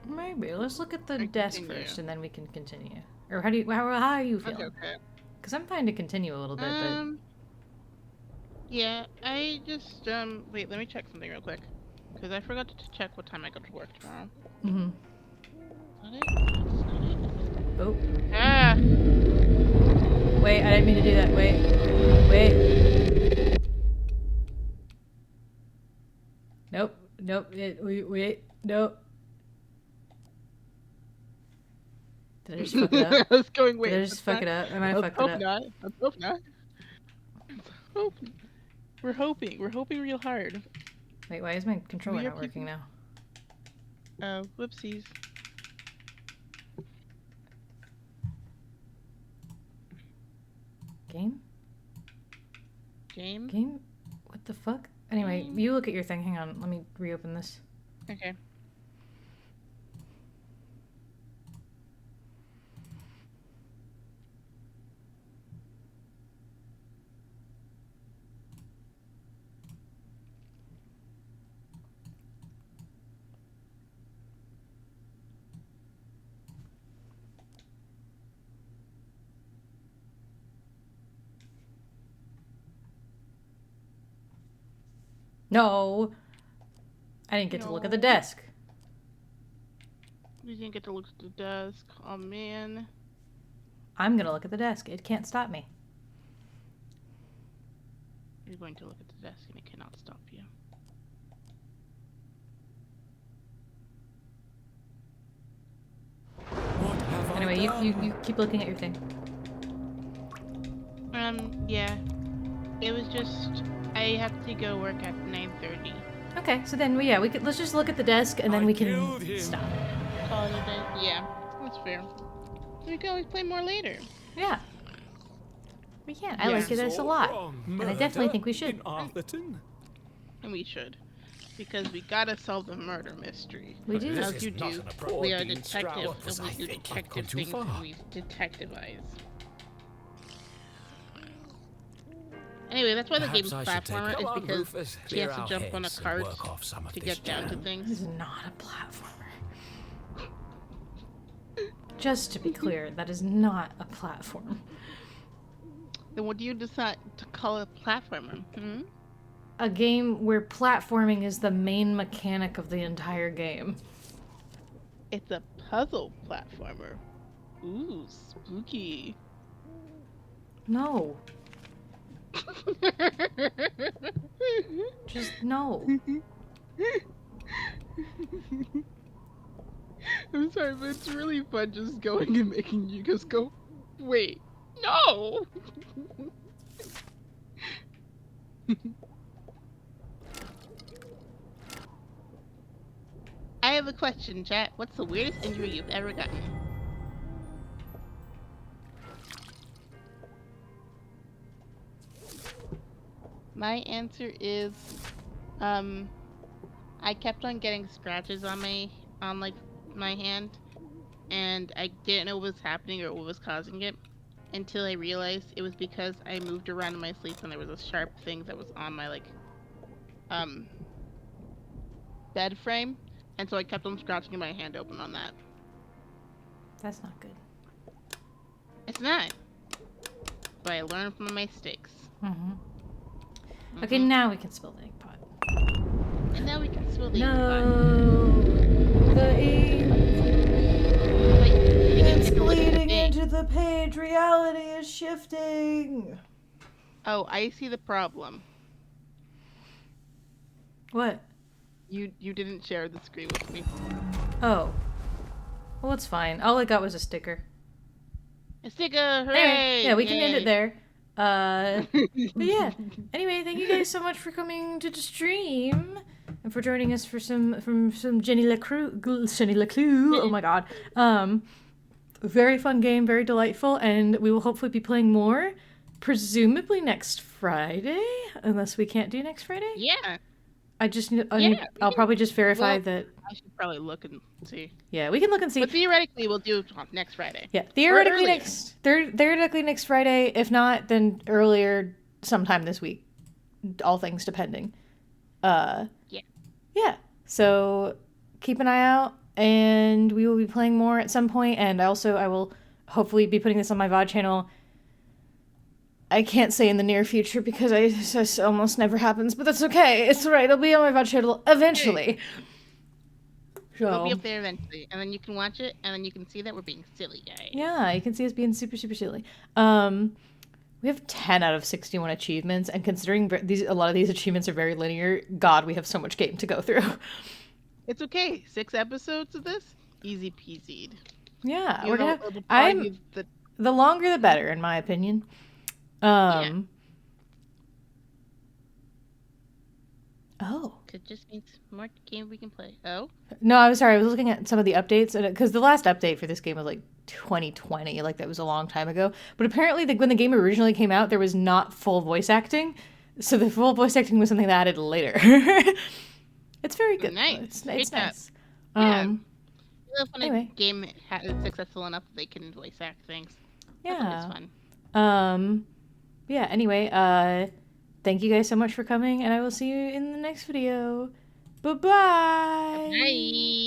Maybe. Let's look at the desk first, and then we can continue. Or how are you feeling? Okay. Because I'm fine to continue a little bit, but... Yeah, I just, wait, let me check something real quick. Because I forgot to check what time I go to work tomorrow. Mm-hmm. Oh. Ah! Wait, I didn't mean to do that. Wait. Nope. Wait. Nope. Did I just fuck it up? I was going, wait. Did I just fuck it up? I might have fucked it up. Not. I hope not. We're hoping. We're hoping real hard. Wait, why is my controller not working now? Oh, whoopsies. Game? Game? What the fuck? Anyway, you look at your thing. Hang on. Let me reopen this. Okay. No! I didn't get to look at the desk. You didn't get to look at the desk. Oh, man. I'm gonna look at the desk. It can't stop me. You're going to look at the desk and it cannot stop you. Anyway, you keep looking at your thing. Yeah. It was just... I have to go work at 9:30. Okay, so then, let's just look at the desk and then we can stop. Call it a day. Yeah, that's fair. We can always play more later. Yeah. We can. I like this a lot. And I definitely think we should. And we should. Because we gotta solve the murder mystery. We do. As you do. We are detectives, and we do detective things, and we detectivize. Anyway, that's why the game's platformer is because she has to jump on a cart to get down to things. This is not a platformer. Just to be clear, that is not a platform. Then what do you decide to call a platformer? A game where platforming is the main mechanic of the entire game. It's a puzzle platformer. Ooh, spooky. No. Just no. I'm sorry, but it's really fun just going and making you just go, wait, no! I have a question, chat. What's the weirdest injury you've ever gotten? My answer is, I kept on getting scratches on my hand, and I didn't know what was happening or what was causing it until I realized it was because I moved around in my sleep and there was a sharp thing that was on my bed frame, and so I kept on scratching my hand open on that. That's not good. It's not. But I learned from my mistakes. Okay, now we can spill the ink pot. And now we can spill the ink pot. The ink. Wait, it's bleeding into the page. Reality is shifting. Oh, I see the problem. What? You didn't share the screen with me. Oh. Well, it's fine. All I got was a sticker. A sticker! Hooray! Anyway, yeah, we can end it there. But yeah. Anyway, thank you guys so much for coming to the stream and for joining us for some Jenny LeClue. Oh my god. Very fun game, very delightful, and we will hopefully be playing more, presumably next Friday, unless we can't do next Friday. Yeah. I'll probably just verify that. I should probably look and see. Yeah, we can look and see. But theoretically, we'll do it next Friday. Yeah, theoretically next Friday. If not, then earlier sometime this week. All things depending. Yeah. Yeah. So keep an eye out, and we will be playing more at some point. And I will hopefully be putting this on my VOD channel. I can't say in the near future because this almost never happens, but that's okay. It's alright. It'll be on my VOD channel eventually. So, it'll be up there eventually, and then you can watch it, and then you can see that we're being silly, guys. Yeah, you can see us being super, super silly. We have 10 out of 61 achievements, and considering a lot of these achievements are very linear, God, we have so much game to go through. It's okay. 6 episodes of this, easy peasy. Yeah, we're gonna. The longer the better, in my opinion. Yeah. Oh. It just means more game we can play. Oh? No, I was sorry. I was looking at some of the updates, because the last update for this game was like 2020, like that was a long time ago. But apparently, when the game originally came out, there was not full voice acting, so the full voice acting was something that added later. It's very good. Nice. It's nice. Yeah. When anyway. a game is successful enough, they can voice act things. Yeah. It's fun. Yeah. Anyway. Thank you guys so much for coming, and I will see you in the next video. Bye-bye! Bye!